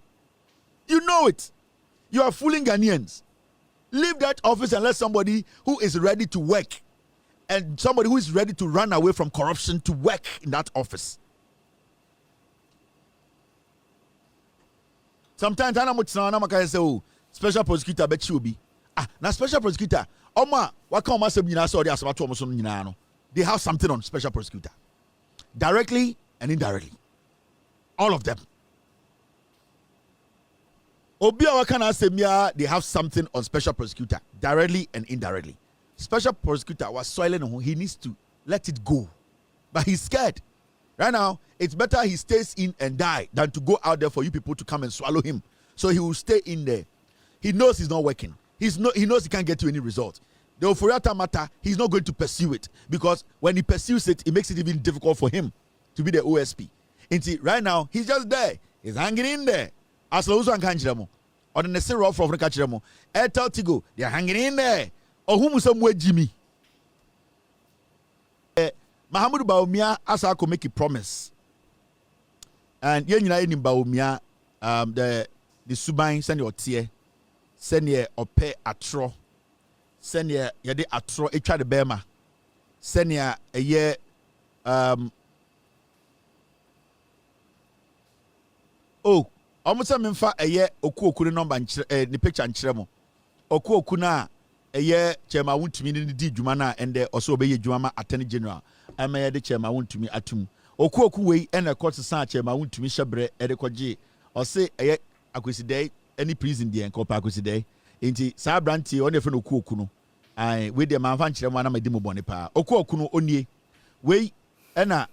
You know it. You are fooling Ghanaians. Leave that office and let somebody who is ready to work and somebody who is ready to run away from corruption to work in that office. Sometimes I say, oh, special prosecutor bet you be. Now special prosecutor, they have something on special prosecutor. Directly and indirectly. All of them. Obi Awakana Semia, they have something on special prosecutor, directly and indirectly. Special prosecutor was soiling on him. He needs to let it go. But he's scared. Right now, it's better he stays in and die than to go out there for you people to come and swallow him. So he will stay in there. He knows he's not working. He knows he can't get to any result. The Oforiata matter, he's not going to pursue it. Because when he pursues it, it makes it even difficult for him to be the OSP. And right now, he's just there. He's hanging in there. As long as one can't jam, or the necessary from the catch them, Airtel Tigo, they're hanging in there. Or whom somewhere Jimmy. Mahamudu Baumia asa ko make a promise. And yen nyina enim Baumia the suban send your tie send ye ope atro send ye de atro etwa de bema send ye eye oh omusa memfa eye okuoku ne number ni picture nkyere mo okuoku na eye Chairman Wontumi ni di dwuma na ende oso obeye dwuma ma Attorney General ama ye de Chairman Wontumi atum okuoku wei ena court san Chairman Wontumi hyebre e de koje ose eye akwesidai any prison dey enko pa akwesidai enti sa branti on efe no okuoku no ai we de manfa nkyere mo na madi mo bone pa okuoku no onie wei ena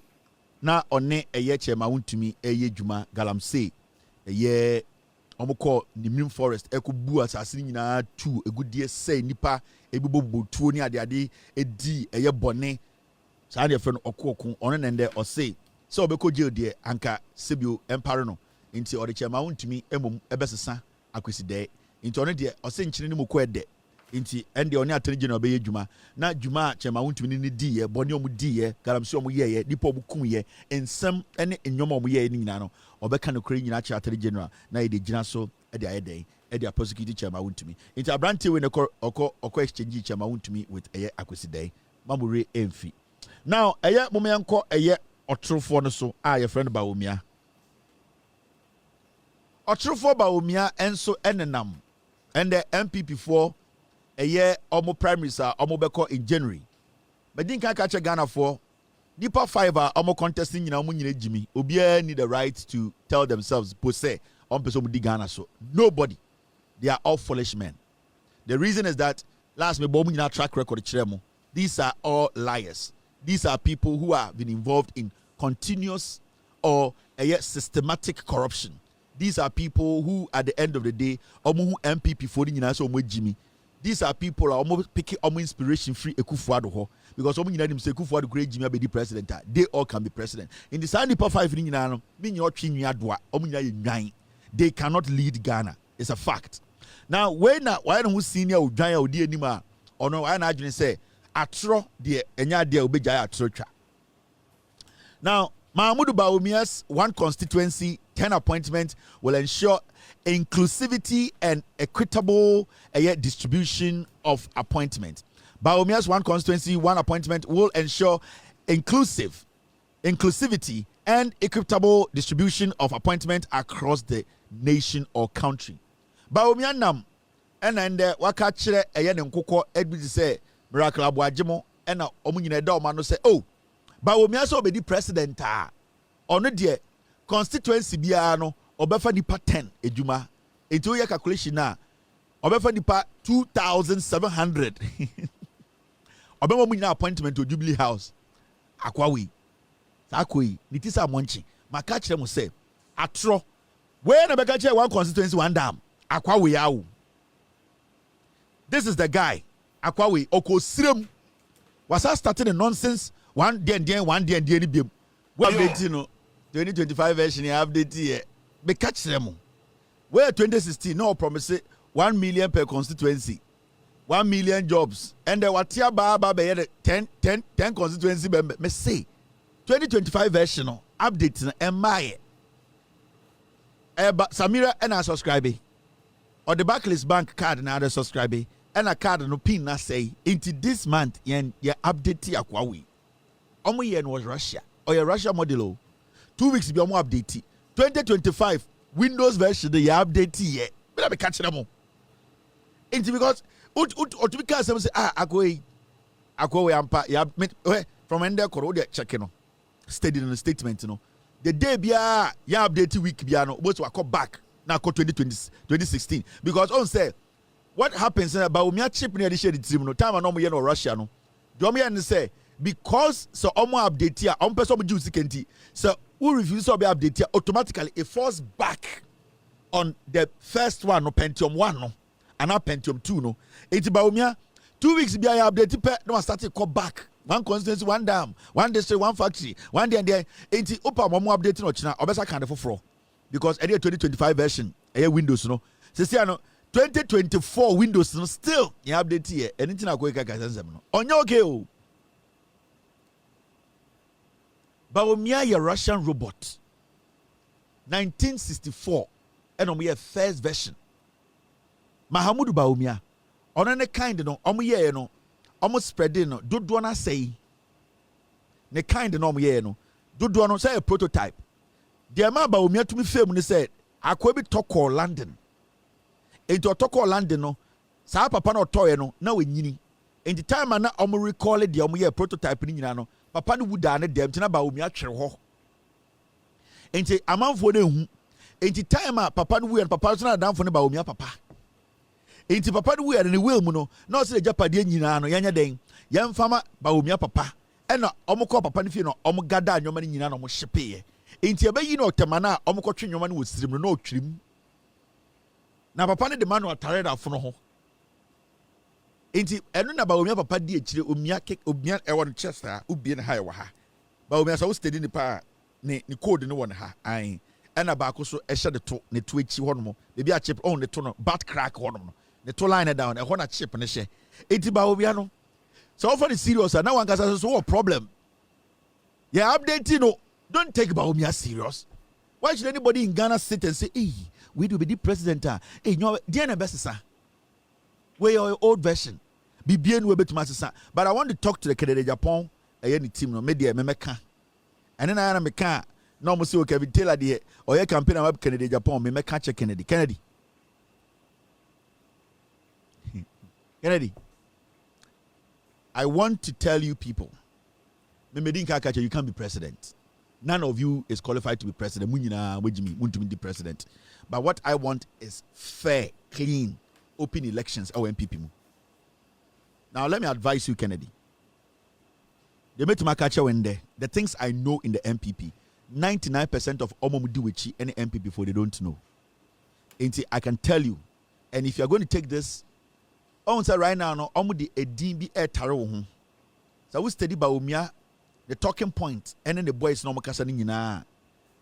na one eye Chairman Wontumi eye dwuma galamsey eye omukọ nimrim forest ekobu asase nyina tu egudie sei nipa ebibobo tuo ni ade edi eye bone saa de fe no okokun ono nende ose se obekọ jail de anka sebio empare no nti ode Chairman Wontumi emom ebesesa akweside nti ono de ose nkyene ni mukọ ede nti ende oni Attorney General obeye dwuma na dwuma Chairman Wontumi ni di ye bone omu di ye galamsey omu ye nipa omu kum ye ensem ene enyoma omu ye ni nyina no obeka no kure nyina cha Attorney General na ye de gina so e de ayeden e de prosecute Chairman Wontumi nti abrante we no oko exchange Chairman Wontumi with eye akweside mamure emfi now eye momenko eye otrofo no so a ye friend Baomia otrofo Baomia enso enenam and the MPP for a year almost primaries are almost beko in January. But didn't catch a Ghana for Deeper 5 are almost contesting in Amunye Jimmy. Obia need the right to tell themselves, Pose, on person with Ghana. So nobody. They are all foolish men. The reason is that last me bomb in track record chiremo. These are all liars. These are people who have been involved in continuous or a yet systematic corruption. These are people who at the end of the day who MPP for the Jimmy. These are people who are almost picking inspiration free Ekufuado ho because some them say Ekufuado great Jimmy be the president. They all can be president. In the Sandy Pa 5 they cannot lead Ghana. It's a fact. Now when why don't senior Udjaya Odi anima or no I imagine say atro de enya de obejaya atrocha. Now Mahamudu Baomia's one constituency 10 appointments will ensure inclusivity and equitable distribution of appointments. Baomia's one constituency, one appointment will ensure inclusivity and equitable distribution of appointments across the nation or country. Baomia nam and then waka chere eye ne nkokọ edbi say miracle aboagemo and na omunyina da o ma no say oh Baomia so be the president ono de constituency biara no obefa nipa 10 ejuma eto ye calculation na obefa nipa 2700 obema mu nyina appointment to Jubilee House akwawe sakoi nitisa monchi maka kire mo say atro we na beka kire one constituency one dam akwawe yawo. This is the guy akwawe okosirem was starting a nonsense one day ni biem we update no 2025 version update here be catch them where 2016 no promise 1 million per constituency 1 million jobs and the watia ba be 10 constituency me say 2025 version no update na emaye Samira and I subscribe or the Barclays Bank card na other subscribe and a card no pin na say into this month yen ya update akwawi omo yen was Russia or your Russia model 2 weeks be omo update 2025 Windows version the update here but I catch them into because utubika say akwawi ampa ya from ende koro de check no steady in the statement no the day bia ya update week bia no both wako back Now 2016 because on say what happens about Umia chip near the shade team no time no no Russia no. Do me and say because so omo update here on person juice kenti so who refuse to be update here automatically it falls back on the first one no Pentium 1 no and now Pentium 2 no. It's about Umia 2 weeks be I update pe no start to come back. One constituency, one dam, one district, one factory, one day and there. Ain't it open more updating or China? Obesa kind of for because any 2025 version, Windows no. So see, 2024 Windows no still you update here. Anything I go no. On your okay. Baumia a Russian robot. 1964, and we have first version. Mahamudu Baumia. On any kind no, no. Almost spreading no do na say ne kind no ye no do no say a prototype the man ba omi atumi fam ni say akwa bi toko London enti toko London no sa papa no toye no na wenyini enti time na omo recall the omo ye prototype ni nyina no papa no wuda ne dem tina ba omi atwere ho enti amanfo na hu enti time papa no wu and papa so na danfo ne ba omi papa enti papa no we ne will mu no na se japade nyina no yanya den yemfama baomia papa ena omukọ papa no fie no omugada anyoma ne nyina no mo hyepe enti abayi no temana omukọ twe nyoma no wosirim no na otwirim na papa ne de ma no atare da fono ho enti eno na baomia papa di akire omia ewo no chester ubie ne ha ewo ha baomia so steady ni pa ne code ne won ha an ena ba ko so ehye de to ne to achi ho no bebi a chip on ne to no bat crack ho no the two line down and a chip and a share. Etiba so often it's serious and now one has so a problem. Yeah, updating no. Don't take Baumia serious. Why should anybody in Ghana sit and say, hey, we do be the president? Hey, you know, Diana Bessa. Where your old version. Be bien we bet master. But I want to talk to the Canada Japan, any team no media memeka. And then I am a car. No more so Kevin Taylor the or your campaign up Canada Japan, me catch Kennedy. Kennedy, I want to tell you people, you can't be president. None of you is qualified to be president. Wontumi be president. But what I want is fair, clean, open elections. MPP. Now let me advise you, Kennedy. The things I know in the MPP, 99% of Omomudiwichi any MPP before they don't know. I can tell you, and if you are going to take this. On say right now no omudi edin bi etare wo ho so we study Baumia the talking point and then the boys no makasa ni nyina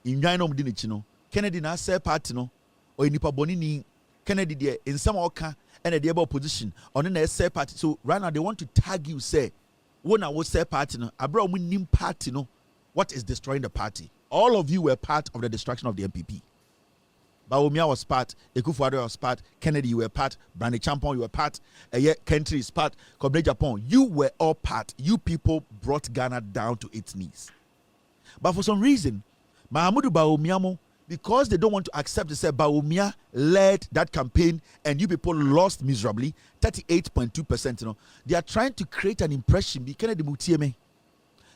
inwan no mudi nechi no Kennedy na say party no o nipa boni ni Kennedy there in some oka and the able opposition on na say party so right now they want to tag you say wona wo say party no abra omu nim party no what is destroying the party all of you were part of the destruction of the MPP. Baumia was part, Ekufuado was part, Kennedy you were part, Brandy Champon you were part, Country is part, Kobre Japan, you were all part. You people brought Ghana down to its knees. But for some reason, Mahamudu Baumia, because they don't want to accept to say Baumia led that campaign and you people lost miserably, 38.2%. You know, they are trying to create an impression. Kennedy Mutieme.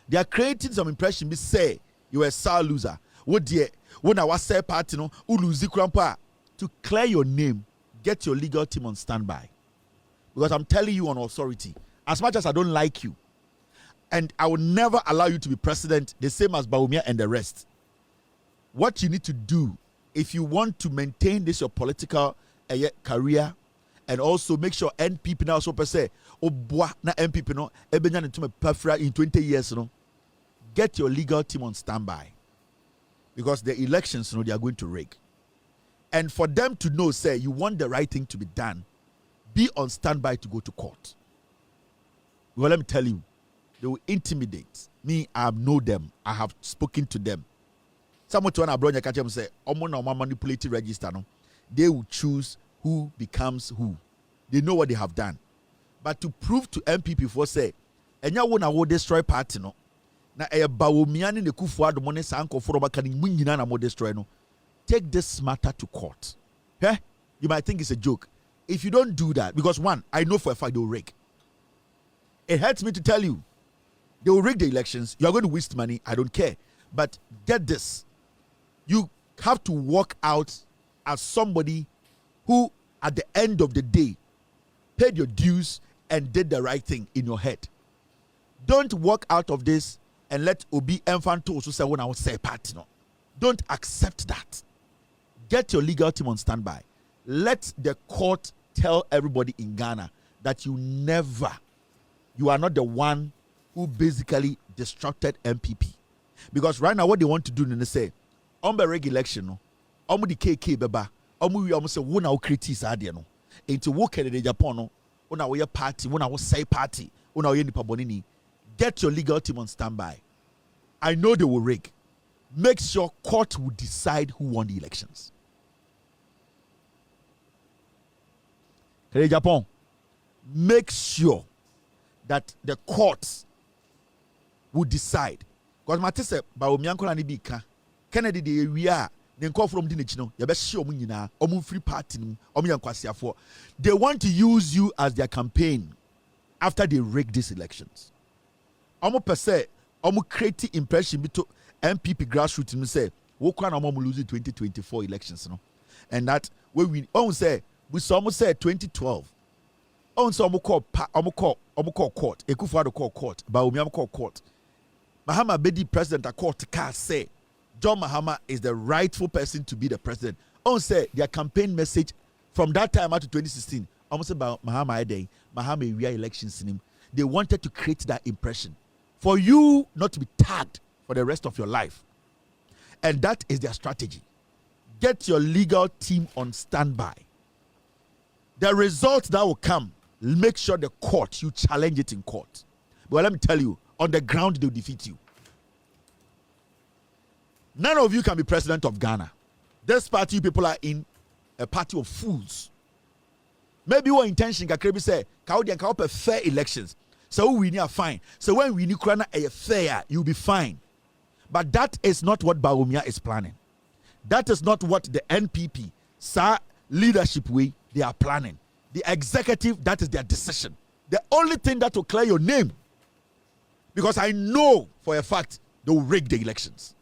They are creating some impression. They say you were a sour loser. What dear? When I was say party no uluzi krampa to clear your name, get your legal team on standby. Because I'm telling you on authority, as much as I don't like you, and I will never allow you to be president, the same as Baumia and the rest. What you need to do, if you want to maintain this your political career, and also make sure NPP now so per se, obwa na NPP no ebenya into me perfra in 20 years no, get your legal team on standby. Because the elections, they are going to rig. And for them to know, say, you want the right thing to be done, be on standby to go to court. Well, let me tell you, they will intimidate me. I know them. I have spoken to them. Someone to an abroad catch them say, "Omo manipulated register." No, they will choose who becomes who. They know what they have done. But to prove to MPP for say, and you will destroy party no. Na Baumia ni Kufuado money sanko for bakani munyina na mo destroy no. Take this matter to court. Eh? You might think it's a joke. If you don't do that, because one, I know for a fact they will rig. It hurts me to tell you, they will rig the elections. You are going to waste money. I don't care. But get this. You have to walk out as somebody who, at the end of the day, paid your dues and did the right thing in your head. Don't walk out of this and let Obi Enfanto also say when I will say party. No. Don't accept that. Get your legal team on standby. Let the court tell everybody in Ghana that you are not the one who basically destructed MPP. Because right now what they want to do is they say, on the reg election, no, on the KK beba, we almost say one our critics are there no. Into work at the Japan, no, on our party, when I say party, on our Bonini. Get your legal team on standby. I know they will rig. Make sure court will decide who won the elections. Hey Japan, make sure that the courts will decide. Because Matisse, Baomianko and Ibika, Kennedy, we are. Then call from the national. You best show me now. Free party. They want to use you as their campaign after they rig these elections. Per se, create impression between MPP grassroots and say, we can lose the 2024 elections, no? And that when we say we almost say 2012. On some call court. Ekufuado call court. Baumia call court. Mahama Bedi president of court can say John Mahama is the rightful person to be the president. On say their campaign message from that time out to 2016. Almost about Mahama Day, Mahama we are elections in him. They wanted to create that impression for you not to be tagged for the rest of your life. And that is their strategy. Get your legal team on standby. The results that will come, make sure the court, you challenge it in court. But let me tell you, on the ground, they'll defeat you. None of you can be president of Ghana. This party, people are in a party of fools. Maybe your intention can say, "Kaudian fair elections." So we need a fine. So when we need a fair, you'll be fine. But that is not what Bawumia is planning. That is not what the NPP, leadership way, they are planning. The executive, that is their decision. The only thing that will clear your name, because I know for a fact they will rig the elections.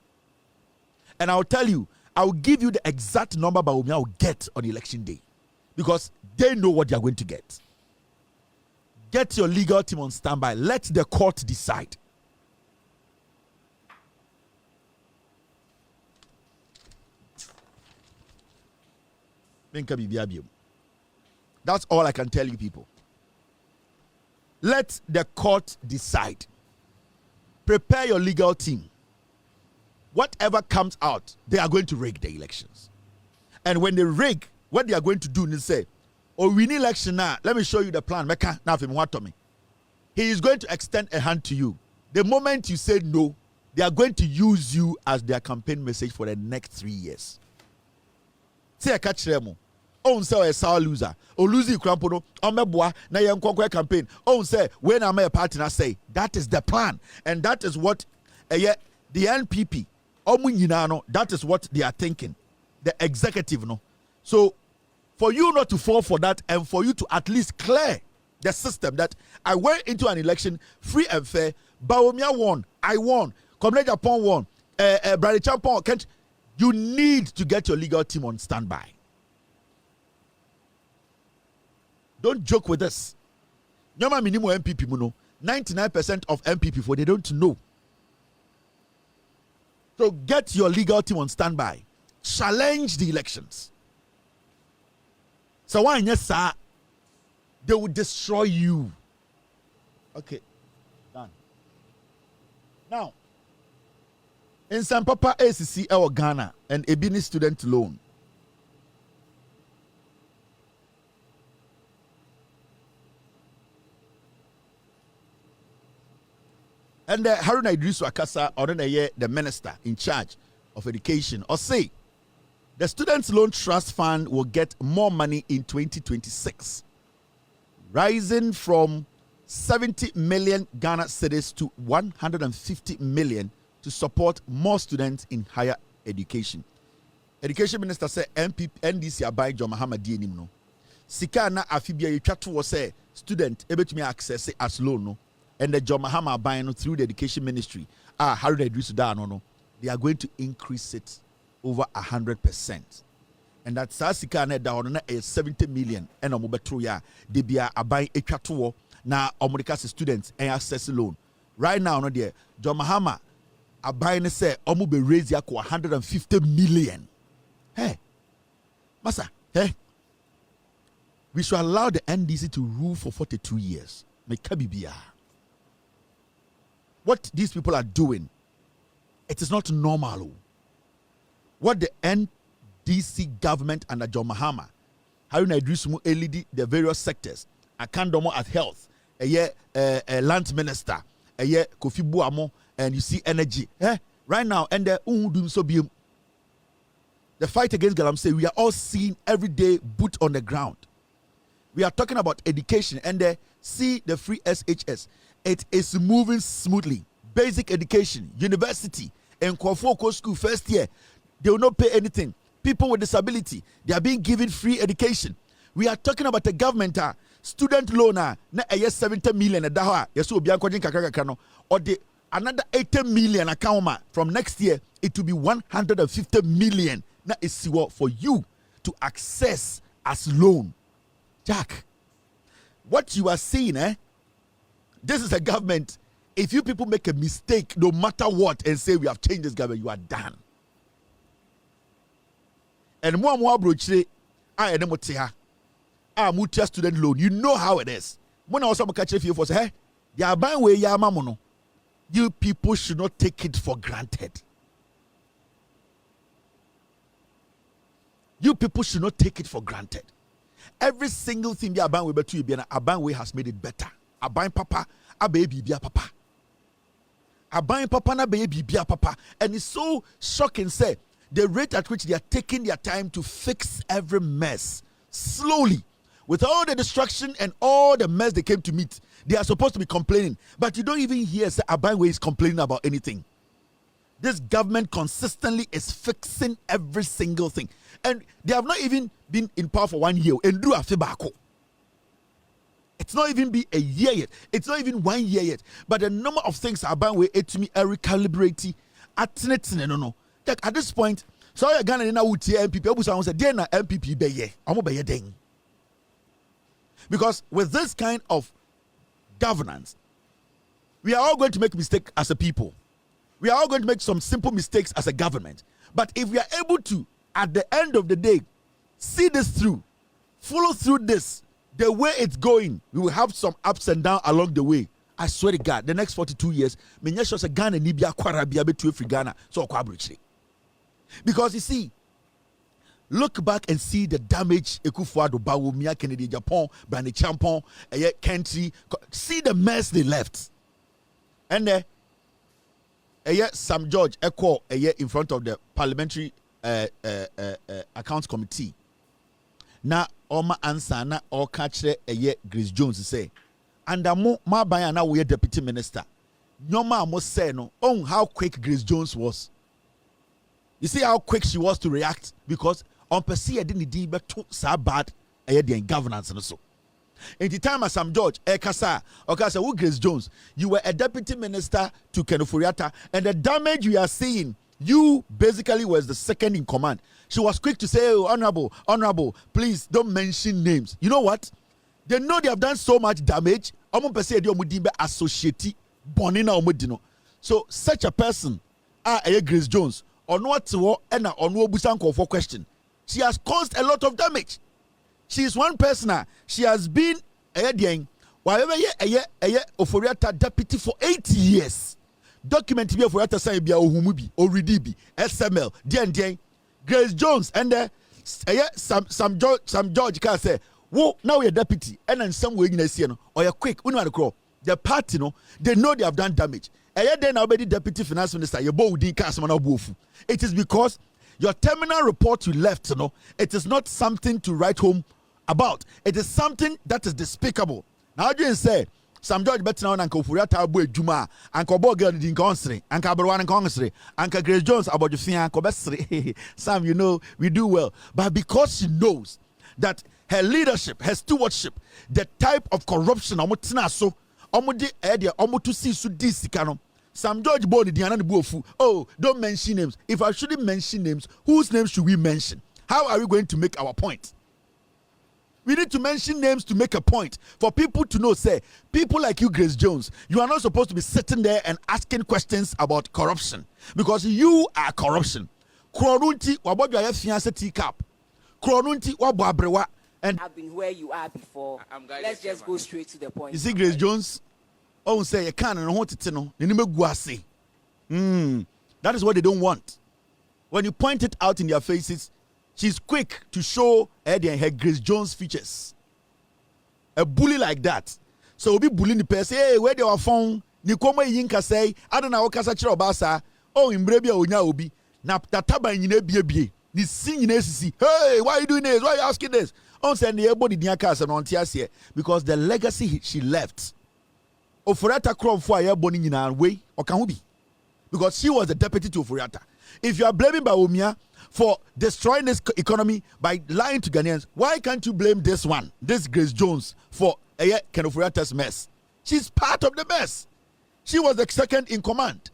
And I'll tell you, I'll give you the exact number Bawumia will get on election day, because they know what they are going to get. Get your legal team on standby. Let the court decide. That's all I can tell you, people. Let the court decide. Prepare your legal team. Whatever comes out, they are going to rig the elections. And when they rig, what they are going to do is say, "Oh, we need election now. Let me show you the plan." He is going to extend a hand to you. The moment you say no, they are going to use you as their campaign message for the next 3 years. Say a catch them. On say a sour loser. Or losing crampono. On me boy na yen conquer campaign. On say when am I a partner say that is the plan. And that is what the NPP that is what they are thinking. The executive no. So for you not to fall for that and for you to at least clear the system that I went into an election free and fair, Bawumia won, I won, Comrade Japan won, Brother Champon, you need to get your legal team on standby. Don't joke with this. Nyama minimum MPP muno. 99% of MPP for they don't know. So get your legal team on standby. Challenge the elections. So why yes, sir? They will destroy you. Okay, done. Now, in San Papa ACC or Ghana and Abena student loan. And Haruna Idrisu Akasa, or the minister in charge of education, or say the Students' Loan Trust Fund will get more money in 2026, rising from 70 million Ghana cedis to 150 million to support more students in higher education. Education Minister said NDC Abai John Mahama Dienim no. Sika na afibia yetwa to say student ebetumi access as loan no. And the John Mahama buying through the education ministry, Haruna Idrisu no, they are going to increase it over 100%. and that sasika na down na 70 million and omo betro ya de bia aban etwato na omodika students and access loan right now no there John Mahama aban ne say omo be raise ya 150 million. Hey massa, hey, we should allow the NDC to rule for 42 years. What these people are doing, it is not normal. What the NDC government under John Mahama, Haruna Idrisumu lead the various sectors, Akandomo at health, land minister, Kofi Buamo, and you see energy. Right now, and the fight against galamsey, we are all seeing every day boot on the ground. We are talking about education, and see the free SHS. It is moving smoothly. Basic education, university, and Kwafoko school first year, they will not pay anything. People with disability, they are being given free education. We are talking about the government student loan na 70 million or the another 80 million account from next year. It will be 150 million na is for you to access as loan. Jack, what you are seeing, this is a government. If you people make a mistake, no matter what, and say we have changed this government, you are done. And more brochire, I am mutual student loan. You know how it is. When I was catch you for say, ya buying way ya mamono. You people should not take it for granted. You people should not take it for granted. Every single thing you are better you be Aban has made it better. Aban papa, a baby be a papa. Aban papa na baby be a papa. And it's so shocking, say, the rate at which they are taking their time to fix every mess slowly. With all the destruction and all the mess they came to meet, they are supposed to be complaining. But you don't even hear say Aban is complaining about anything. This government consistently is fixing every single thing. And they have not even been in power for 1 year. And do a fibako. It's not even be a year yet. It's not even 1 year yet. But the number of things are bound way to me recalibrate at no. At this point, so you're gonna now with MPP. I say, "Dear na MPP beye, I'm beye ding." Because with this kind of governance, we are all going to make mistakes as a people. We are all going to make some simple mistakes as a government. But if we are able to, at the end of the day, see this through, follow through this, the way it's going, we will have some ups and downs along the way. I swear to God, the next 42 years, Ghana Nibia Kwarabia between Ghana, so because you see, look back and see the damage Ekufuado, Bawumia, Kennedy, Japan, Brandy Champon, country, see the mess they left. And Sam George Echo in front of the parliamentary accounts committee. Na Oma answer na or catch Grace Jones say. And ma baya na we deputy minister. Nyoma must say no. Oh, how quick Grace Jones was. You see how quick she was to react because on per se didn't need but too so bad governance and so. In the time of Sam George, Ekasa, who Grace Jones, you were a deputy minister to Kenofuriata, and the damage you are seeing, you basically was the second in command. She was quick to say, oh, honorable, please don't mention names. You know what? They know they have done so much damage. So such a person, Grace Jones, on what and on what for question. She has caused a lot of damage. She is one person. She has been Oforiata deputy for 8 years. Document be Oforiata say be Ohumubi, Oridibi, SML, DN. Grace Jones and Sam George can say, "Whoa, now you're deputy." And then some way you see or you're quick. The party, they know they have done damage. Then already deputy finance minister, your Boadu Kwaku. It is because your terminal report you left, it is not something to write home about. It is something that is despicable. Now you say Sam George better now Uncle Furiata Abu Juma, Uncle Bogel in Consre, Uncle Barwan Consre, Uncle Grace Jones about the Fian Cobestre. Sam, we do well. But because she knows that her leadership, her stewardship, the type of corruption, so to see Sudisi Sam George Boni Diana Buofu. Oh, don't mention names. If I shouldn't mention names, whose names should we mention? How are we going to make our point? We need to mention names to make a point for people to know, say, people like you, Grace Jones, you are not supposed to be sitting there and asking questions about corruption because you are corruption. Kronunti wabodwa ya fiancé teacup. Kronunti wabwabrewa. And I've been where you are before. Let's just go straight to the point. You see, Grace Jones, oh, say you can't and want to know. That is what they don't want. When you point it out in their faces, she's quick to show Eddie and her Grace Jones features. A bully like that. So we'll be bullying the person. Hey, where they were found? Nikoma yinka say, I don't know what kasa chiro basa. Oh, imbrebia onya obi. Na tataba nyine bie. Ni sin nyine sisi. Hey, why are you doing this? Why are you asking this? On send the everybody diaka se no ntiase because the legacy she left. Oforiata krom for everybody nyina way oka ho bi. Because she was the deputy to Oforiata. If you are blaming Bawumia for destroying this economy by lying to Ghanaians, why can't you blame this one, this Grace Jones, for Ken Oforiata's mess? She's part of the mess. She was the second in command.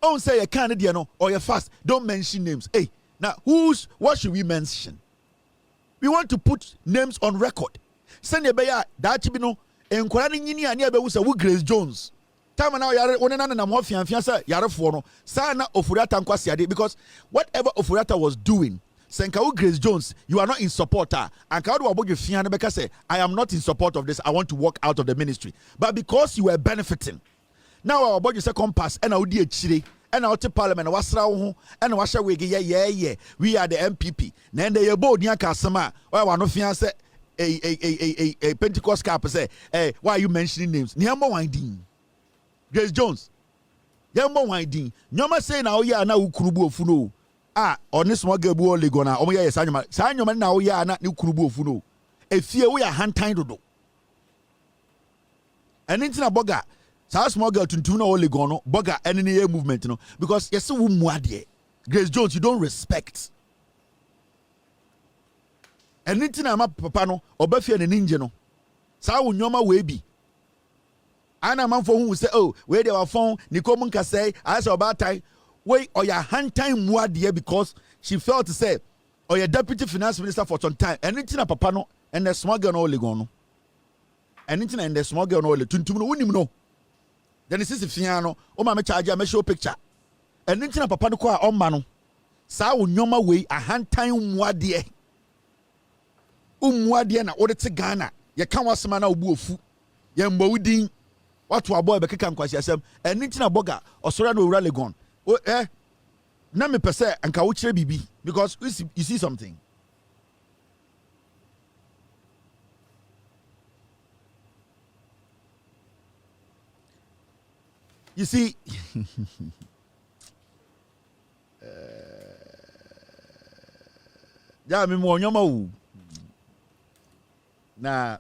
Don't say a Canadian or you're fast. Don't mention names. Hey, now what should we mention? We want to put names on record. Send a beya that chibino enquiring in here near Grace Jones. Time now yare onena na mo fianfiansa yare fo no sa na Oforiata nkwasiade because whatever Oforiata was doing senka Grace Jones you are not in support and ka do aboge fian be say I am not in support of this, I want to walk out of the ministry, but because you were benefiting now our aboge say compass and odi achire and out parliament wasra wo ho and wa hye wege ye we are the MPP na ende ye bo odian ka asema wa no fian say a Pentecost cap say why are you mentioning names niambo winding Grace Jones, yambo winding. Nyoma say na oya na ukurubu ofuno. Oni small girl bu olegona. Omo ya sanyoma. Sanyoma na oya na ukurubu ofuno. Efie we ya hantan dodo. Eni ntina boga. Sa small girl tuntum na olegono. Boga eni ne movement no. Because yesi wu muade. Grace Jones, you don't respect. Eni ntina ma papa no. Obafie ne ninje no. Sa wu nyoma we bi. Ana man for who say, oh, where they were found, Nikomun can say, I saw about time, wait, or your hand time more dear because she felt to say, or your deputy finance minister for some time, and it's in a papano, and the small girl only gone. And it's in the small girl only, Tuntum, then it is a fiano, oh, my charge, I may show picture. And it's in a papano qua on mano. Sa nyoma way, a hand time more dear. More dear, na order to Ghana, ya can't was man out boofu, yambo ding. What to a boy Bekaka and Kwasiasem, and Nitina Boga, or Sorano Ralegon. Oh, na me pese and Kauche Bibi, because you see something. You see, yeah, me more nyoma na.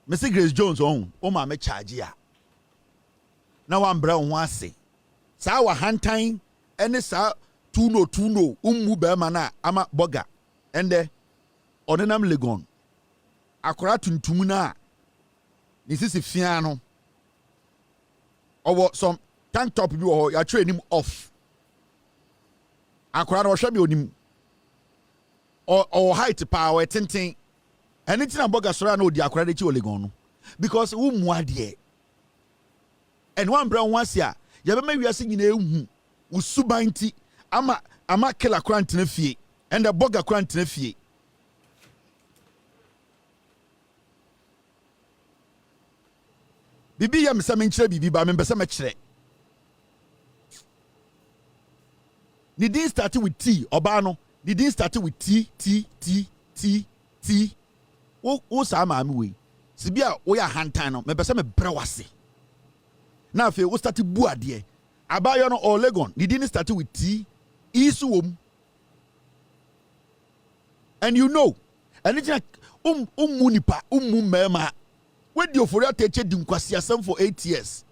Mr. Grace Jones o ma me charge ya. Na wan bra ho ase. Sa wa hantan ene sa tuno ummu be ma na ama boga. Ende onenam legon. Akora tuntum na ni sisi fia no. Owo some tank top bi wo ya train him off. Akora no hwe bi onim. O height power tintin. And it's not boga sora no di akora de chi olegon no because wo muade and one brown once ya be ma wiase nyina ehu wo subanti ama killer kwant na fie and the boga kwant na fie bibi ya mesa menkyere bibi ba me pese me kyere ni din start with T oba no ni din start with T wo sa maami we sibia wo ya hantan no me pese me brewase na afi wo start Boadu abayo no Olegon the didn't start with T isuom and you know and it's like munipa mema we di Oforiata eche di nkwasiasem for 8 years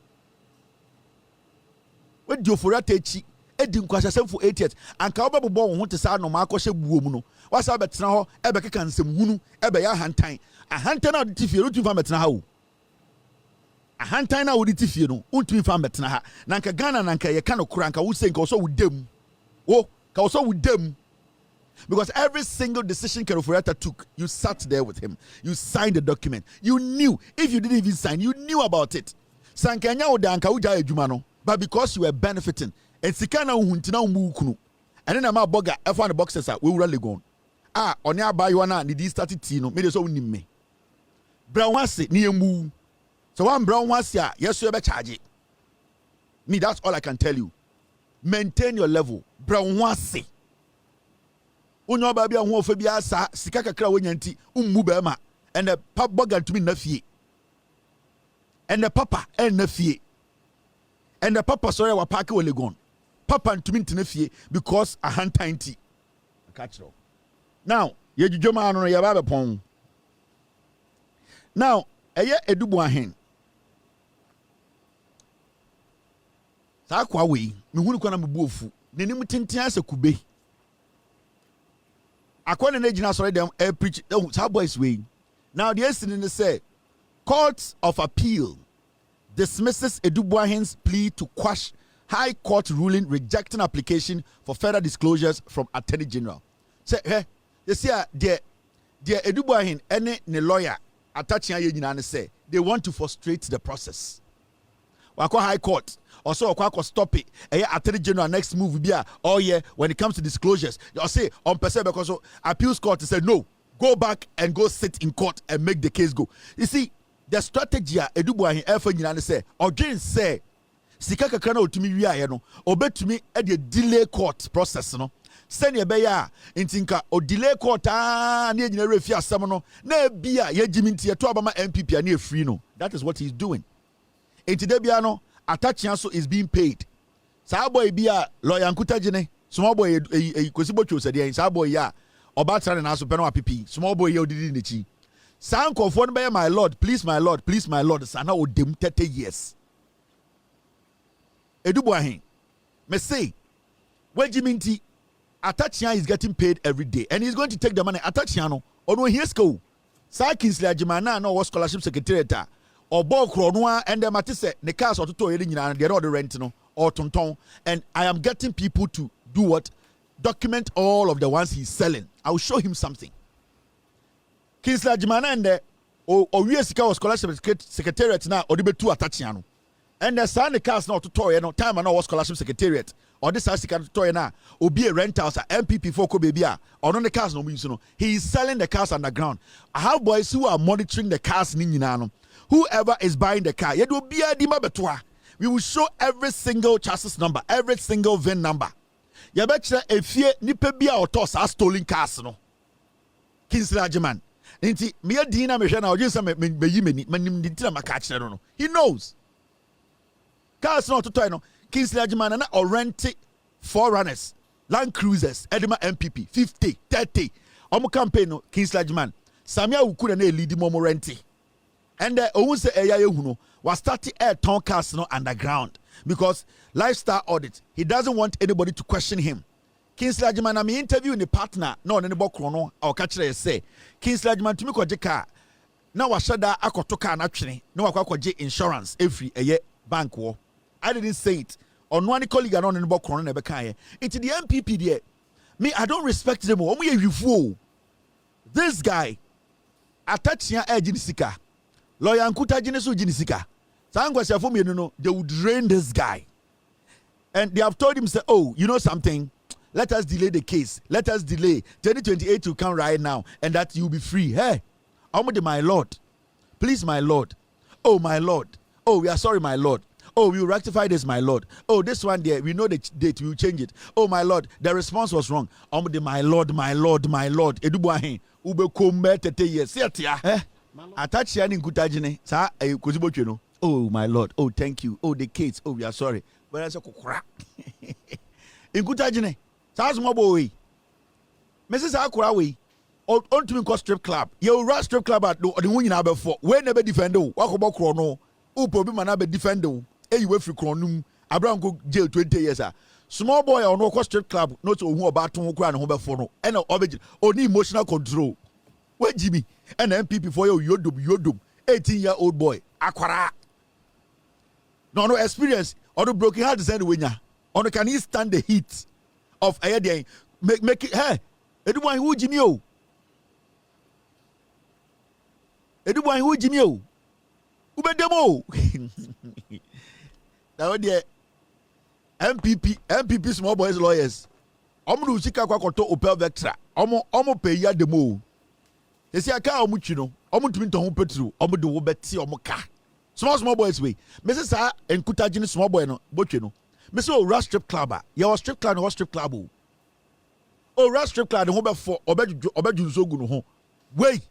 we di Oforiata echi edi nkwasiasem for 8 years anka obebo wo ho te sa no ma akɔhye buom no wasa betena ho ebe keka nsem hunu ebe ya hantan a hantan na de tifie rutu fa betena ha o ahantan na wodi tifie no untumi fa metena ha nanka Ghana nanka ye ka no kranka wo say nka so wudem ka so wudem because every single decision Kerofureta took, you sat there with him, you signed the document, you knew. If you didn't even sign, you knew about it. Sankanya odanka uja ejuma no, but because you were benefiting and sikana uhuntina umukunu and then ama boga F1 boxes are we will legon on ya buy one and the started tino made so me brown was near mu so one brown was ya yes you ever charge it me. That's all I can tell you. Maintain your level. Brown was unyo baby a ho fa bia sa sika kakra wonyanti ummu ba ma and the pap boga to me na fie and the papa and na fie and the papa sorry wa park we legon papa ntumi ntena fie because a hand tiny catch it. Now ye dwodwoma no ye ba be pon now eye edubu ahen sa kwa we me hunu kwa na me buofu nenim tenten asa kube according to Gina, sorry, them preach. Oh, how boys way. Now the incident say, Court of Appeal dismisses Edubuahen's plea to quash High Court ruling rejecting application for further disclosures from Attorney General. Say, hey, you see, the Edubuahen any lawyer attaching a say they want to frustrate the process. Wako High Court. Also, Kwako stop it. Attorney General next move will be when it comes to disclosures. They'll say on person because appeals court said no, go back and go sit in court and make the case go. You see, the strategy Edubuahen ever say or Jane say sika kakra na otumi wi no obetumi e de delay court process no send be ya ntinka o delay court na e nyina refi asem no na bia ye giminti to abama MPP na e free no. That is what he's doing. Enti bia no Atachianso is being paid. Sa boy bia lawyer Nkutajine, small boy Kosibocho said the sa boy ya Obatra na so peno apipi, small boy ye odidi nechi. Sa nkofo no my lord, please my lord, sana odem 30 years. Edubuahen, me say, when Jiminti Atachian is getting paid every day and he's going to take the money. Atachiano, or no here's go. Sa Kingsley Ajimana no was scholarship secretary. Or ball chronoa and the matisse the cars or to toy and get all the rent no or tonton and I am getting people to do what? Document all of the ones he's selling. I will show him something. Kingsley Ajimana and the or USK scholarship secretariat now or the betu Atachiano. And the sign the cars now to toy no time and no scholarship secretariat or this house to toy now or be a rent house at MPP for Kobebia or on the cars no means no. He is selling the cars underground. I have boys who are monitoring the cars ninjinano. Whoever is buying the car, we will show every single chassis number, every single VIN number. You betcha if you nipebia or toss are stolen cars, no. Kingsley Ajiman. Inti me dina me shana or just me he knows. Cars not to toy no. Kingsley Ajiman or rent forerunners, Land Cruisers, Edema MPP, 50, 30. Omo campaign no Kingsley Ajiman. Samia ukura ne lead momo renti. And almost say was starting air town cars no underground because lifestyle audit. He doesn't want anybody to question him. Kingsley Ajiman, I'm interviewing the partner. No, anybody chrono. I'll catch it. Say Kingsley Ajiman to me ko car. Now I shada akotoka na actually. No akwaje insurance every a year bank war. I didn't say it. On one colleague and on anybody chrono never can. Into the MPP there. Me, I don't respect them. You fool. This guy, Atachia Ejinisika. Lawyer Nkutajine so jinisika. Sangwa for me, no, they would drain this guy. And they have told him, say, oh, you know something? Let us delay the case. Let us delay. 2028 will come right now. And that you'll be free. Hey, my lord. Please, my lord. Oh, my lord. Oh, we are sorry, my lord. Oh, we will rectify this, my lord. Oh, this one there, we know the date, we will change it. Oh, my lord, the response was wrong. My lord. Edubuahen, ube kombe 30 years. See it, yeah. Atachia ni Nkutajine, sa Kosibocho no. Oh my lord, oh thank you, oh the kids, oh we are sorry. But I say kokra. Nkutajine, sa small boy. Mrs. Akura we. On to me strip club. You run strip club at the winning number 4. When never defend o. Wakobo chrono. O problem man be defend o. E you free chronum. Abraham go jail 20 years. Small boy or no strip club. Not to who about to kura and home for no. And only emotional control. Where Jimmy and MPP for you yodum 18-year-old boy Akwara No experience. Or the broken heart is anyway. Or can he stand the heat of a day? Make it. Hey, anyone who Jimmy O. Anyone who Jimmy O. Ubedemo. Now the MPP small boys lawyers. Omu chika kwa koto Opel Vectra. Omu pay ya demo. Esi aka omu chino. Omu tumi to ho petru. Omu de wo beti omu ka. Small boys way. Mrs. Sa enkuta jini small boy no botwe no. Mrs. O rush strip club. Ya was strip club no strip club. O rush strip club no be for obeju so gu no ho. Wey.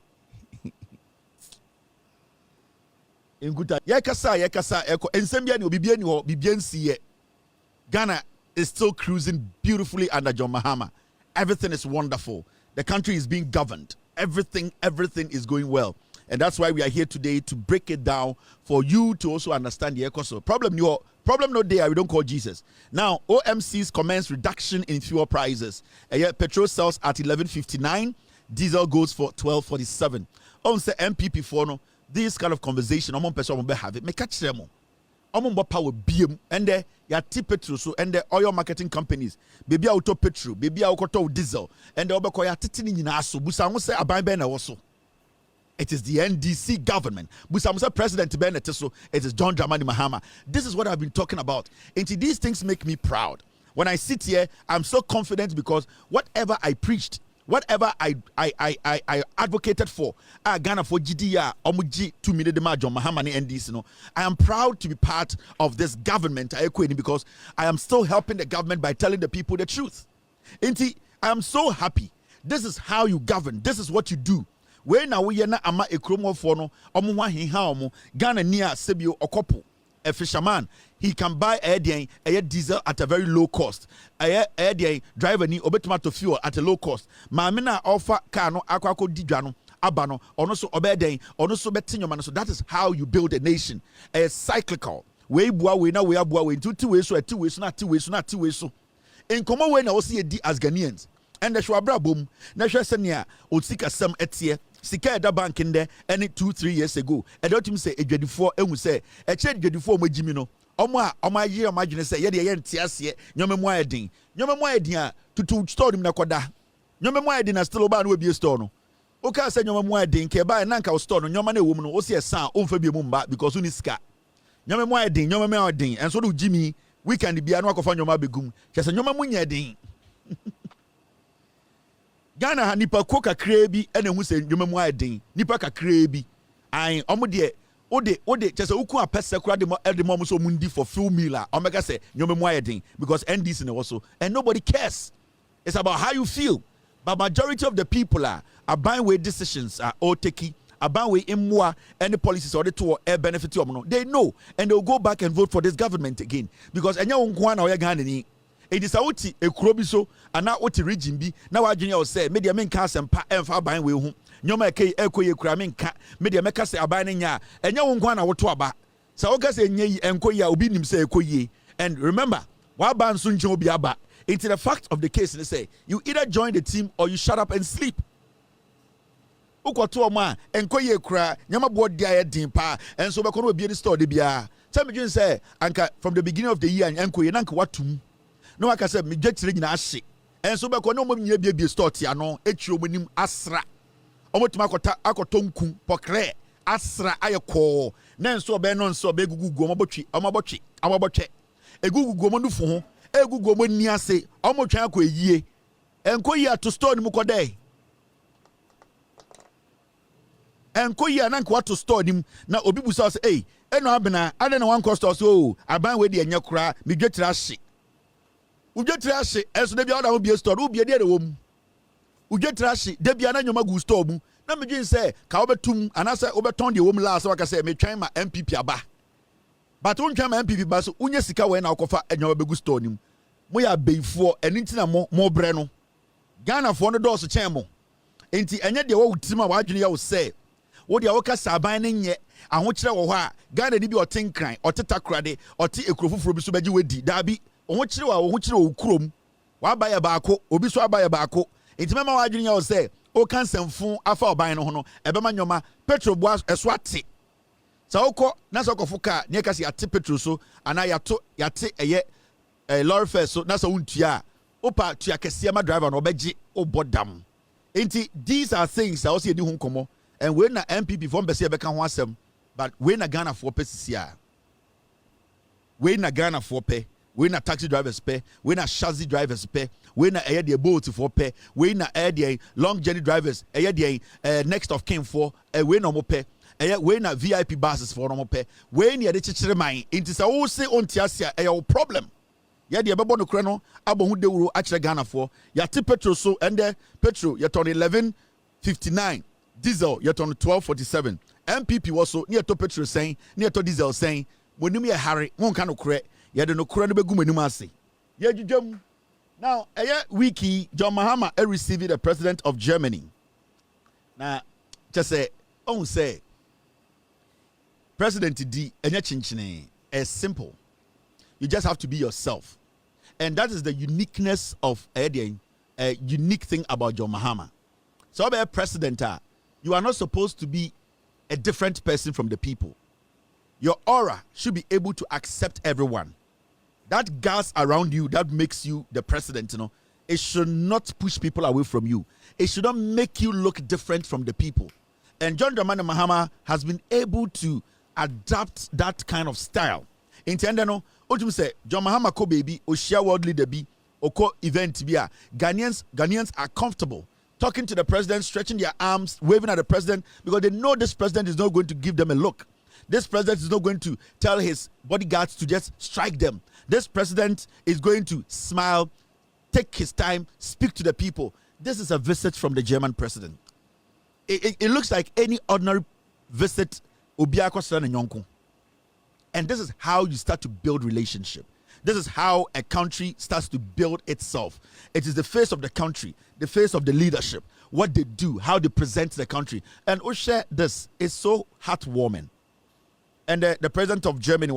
Enkuta yakasa eko ensem bia ni obibia ni ho bibia nsiye. Ghana is still cruising beautifully under John Mahama. Everything is wonderful. The country is being governed. Everything is going well. And that's why we are here today to break it down for you to also understand the economy. Problem no there, we don't call Jesus. Now, OMC's commence reduction in fuel prices. Petrol sells at 11.59, diesel goes for 12.47. On say MPP for no, this kind of conversation, I'm person will have it. Me catch them. I'm power BM and there ya petrol so and the oil marketing companies. Baby auto petrol, baby auto diesel, and the obekoya titini nyina so. Busa mo say aban ben na woso. It is the NDC government. Busamusa President Bennett, so it is John Dramani Mahama. This is what I've been talking about. And these things make me proud. When I sit here, I'm so confident because whatever I preached, whatever I advocated for, Ghana for GDR, Omuji 2 million John Mahama and NDC. No, I am proud to be part of this government because I am still helping the government by telling the people the truth. And I am so happy. This is how you govern. This is what you do. When now we na ama ekromo for no omo wa hiha omo Ghana near Sebio Okopo a fisherman he can buy a diesel at a very low cost a driver ni obetuma to fuel at a low cost maame na offer car no akwako didwa no aba no ono so obeden ono so betinyoma no. So that is how you build a nation. A cyclical we bua we na we abua we two ways so two ways so in common way na we see as Ghanaians and the shwabra boom na hwe senia otsika sam etie sika eda bank in there any 2-3 years ago and don't him say edwadifo ehun say e che edwadifo omagimi no omo aye omagine say ye de ye ntiase nyomemu ayedin a tutu store nim na koda nyomemu ayedin na still oba na we bi store no o ka say nyomemu ayedin ke ba na nka o store no nyoma na ewom no o se san o mfa bi mu mba because uni sika nyomemu ayedin and so do Jimmy weekend bia na akofa nyoma begum che say nyomemu nyedin Ghana ha nipa ko kakra bi ena hu se ndwuma mu adin nipa kakra bi an omo de ode chese uku apese kura de mo so mundi for full meal omega say ndwuma mu adin because NDC ne was so and nobody cares. It's about how you feel. But majority of the people are buying way decisions are all taking about way imwa any policies or the to air benefit no. They know and they'll go back and vote for this government again because enya unkwa na oya Ghana ni. It is a wuti a krobiso and now what region be now I junior say media men cast and far buying we home. Nyoma ke eko ye kramin ka media meka say abane nya enya wonkwa na woto aba. Sa oga say nye enko ya obi nim say eko ye. And remember, wa ban so nche obi aba. Into the fact of the case they say you either join the team or you shut up and sleep. Ukwato ma enko ye kra nyama bo dia ye din pa and so be kono obi the store de bia. Tell me say anka from the beginning of the year enko ye nanka watum. No, I can say, me get ring na ashe. And so, because no more be store tiano, etio minim asra. Omotimakota akotonku pokre asra ayako. Nen so be non so be gugu amabochi. E gugu gomo nu fu ho. E gugu gomo ni ase. Omotwan akọ eyie. Enko yi to store ni mu kodai. Enko yi na nko to store nim na obi busa say, "Hey, eno abena, ade na wan store so, aban we de enya kura, me dwetira ashe." Ujetrashi eso de bia na be store u bia de wom ujetrashi de bia na nyoma gu store mu na me dwen say ka obetum anase obeton de wom la so waka say me twan ma MPP aba but un twan ma MPP ba so unye sika we na okofa nyoma be gu store nim mo ya beifo eni ntina mo bre no Ghana fo no do so chen mo enti enye de wo wutima wa adwene ya wo say wo de woka saban ne nye aho kire wo ho a Ghana ni bi otenkran otetakrade ote ekrofufuro bi so beji wedi dabi oho kire wo kurom wa abaye baako obi so abaye baako entimema wa adwene ya wo say o kansamfu afa oban no ho no ebema nyoma petrol boas eso ate Saoko na soko fuka ne kasi ate petrol so ana yate lorry fare so na so untua opa tua kese ma driver no obeji obodam. Enti these are things that also edi ho nkomo and when na MPP from bese be kan ho asem but when na Ghana for pesisia when na Ghana for pay when na taxi drivers pay when na chassis drivers pay when na the boat for pay when na the long journey drivers the next of kin for when no mo pay when na VIP buses for no mo pay when ya de chichire man into say wo say on tiasia your problem ya de bebo no kre no abo hu de wuro a kire Ghana for ya te petrol so and the petrol ya turn 11.59 diesel ya turn 12.47 MPP also near to petrol saying near to diesel saying monim ye hare won ka no kre ya de no kre no begum anim ase ya dwudwam. Now wiki John Mahama received the president of Germany. Now just say on say President D enya chinchine is simple. You just have to be yourself. And that is the uniqueness of a unique thing about John Mahama. So be a president, you are not supposed to be a different person from the people. Your aura should be able to accept everyone. That gas around you that makes you the president, it should not push people away from you. It should not make you look different from the people. And John Dramani Mahama has been able to adapt that kind of style. Intendeno, Otum say John Mahama ko baby, o share world leader be, o ko event bia. Ghanaians are comfortable talking to the president, stretching their arms, waving at the president because they know this president is not going to give them a look. This president is not going to tell his bodyguards to just strike them. This president is going to smile, take his time, speak to the people. This is a visit from the German president. It looks like any ordinary visit. And this is how you start to build relationship. This is how a country starts to build itself. It is the face of the country, the face of the leadership, what they do, how they present the country. And Oshe, this is so heartwarming. And the president of Germany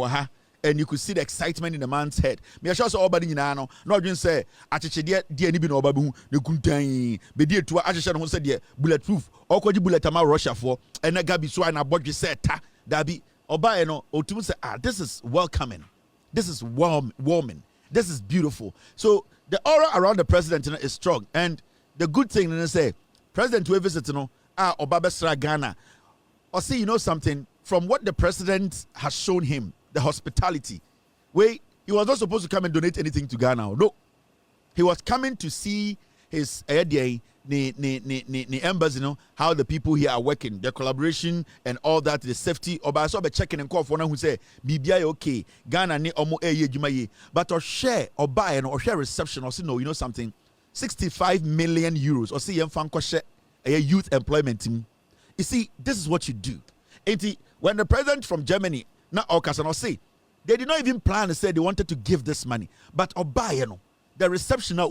and you could see the excitement in the man's head. Me assure so obadi nyina no. No dwen say acheche de ni bi no obabu ne kuntan. Be die to acheche no say de bulletproof. Okoji bullet ama Russia for and na gabi so na bodwe say ta. Dabi oba no otum say this is welcoming. This is warming. This is beautiful. So the aura around the president is strong and the good thing is say president we visit oba besra Ghana. Or see, you know something, from what the president has shown him, the hospitality, where he was not supposed to come and donate anything to Ghana. No. He was coming to see his embassy, how the people here are working, the collaboration and all that, the safety. Or I saw the checking and call for one who say, BBI okay, Ghana ni omo jumaye. But or share or buy and or share reception or see no, you know something, 65 million euros or see a youth employment team. You see, this is what you do. When the president from Germany, now Okasan say, they did not even plan to say they wanted to give this money. But Obayano, the reception now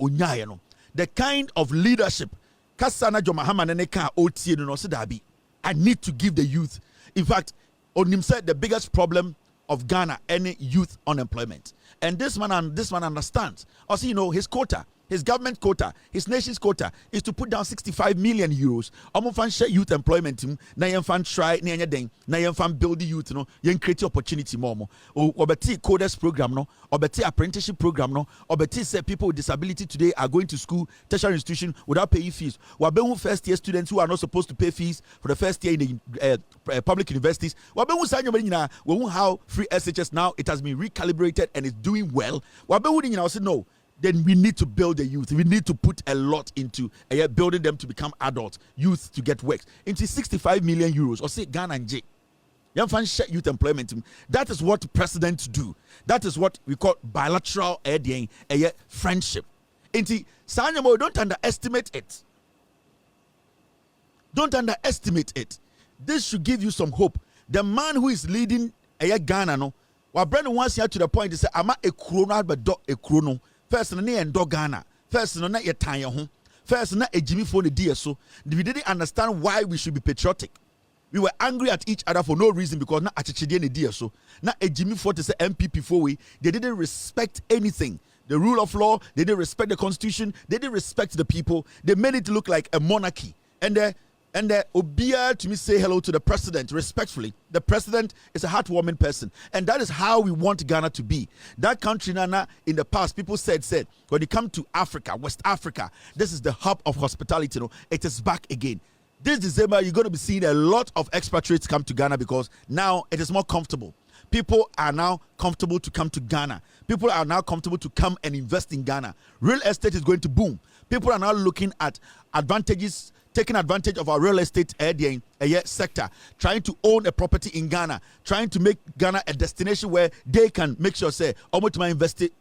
the kind of leadership, Kasana Jomahama Neneka OT no Dabi. I need to give the youth. In fact, Onim said the biggest problem of Ghana, any youth unemployment. And this man understands. Also, you know, his quota, his government quota, his nation's quota is to put down 65 million euros. Fan share youth employment team. Na yen fan try na yen na yen fan build the youth no. Yen create opportunity more. Obeti coders program no. Obeti apprenticeship program no. Obeti say people with disability today are going to school, tertiary institution without paying fees. Wabehu first year students who are not supposed to pay fees for the first year in the public universities. Wabehu sanyo nyina. Wabehu how free SHS now it has been recalibrated and is doing well. Wabehu nyina say no. Then we need to build the youth. We need to put a lot into building them to become adults, youth to get work. Into 65 million euros or say Ghana and J. Youth employment. That is what presidents do. That is what we call bilateral friendship. Into Sanyamo, don't underestimate it. Don't underestimate it. This should give you some hope. The man who is leading Ghana, no, what Brandon wants here to the point is say, "Ama a chrono, but do a chrono." First, na endo Ghana. First, na yetanya ho. First, na ejimi for the DSO. We didn't understand why we should be patriotic. We were angry at each other for no reason because na achichide ne DSO. Na ejimi for to say MPP for we. They didn't respect anything. The rule of law. They didn't respect the constitution. They didn't respect the people. They made it look like a monarchy. And And Obia to me say hello to the president respectfully. The president is a heartwarming person. And that is how we want Ghana to be. That country, Nana, in the past, people said, when you come to Africa, West Africa, this is the hub of hospitality. It is back again. This December, you're going to be seeing a lot of expatriates come to Ghana because now it is more comfortable. People are now comfortable to come to Ghana. People are now comfortable to come and invest in Ghana. Real estate is going to boom. People are now looking at advantages, taking advantage of our real estate sector, trying to own a property in Ghana, trying to make Ghana a destination where they can make sure, say, invest it.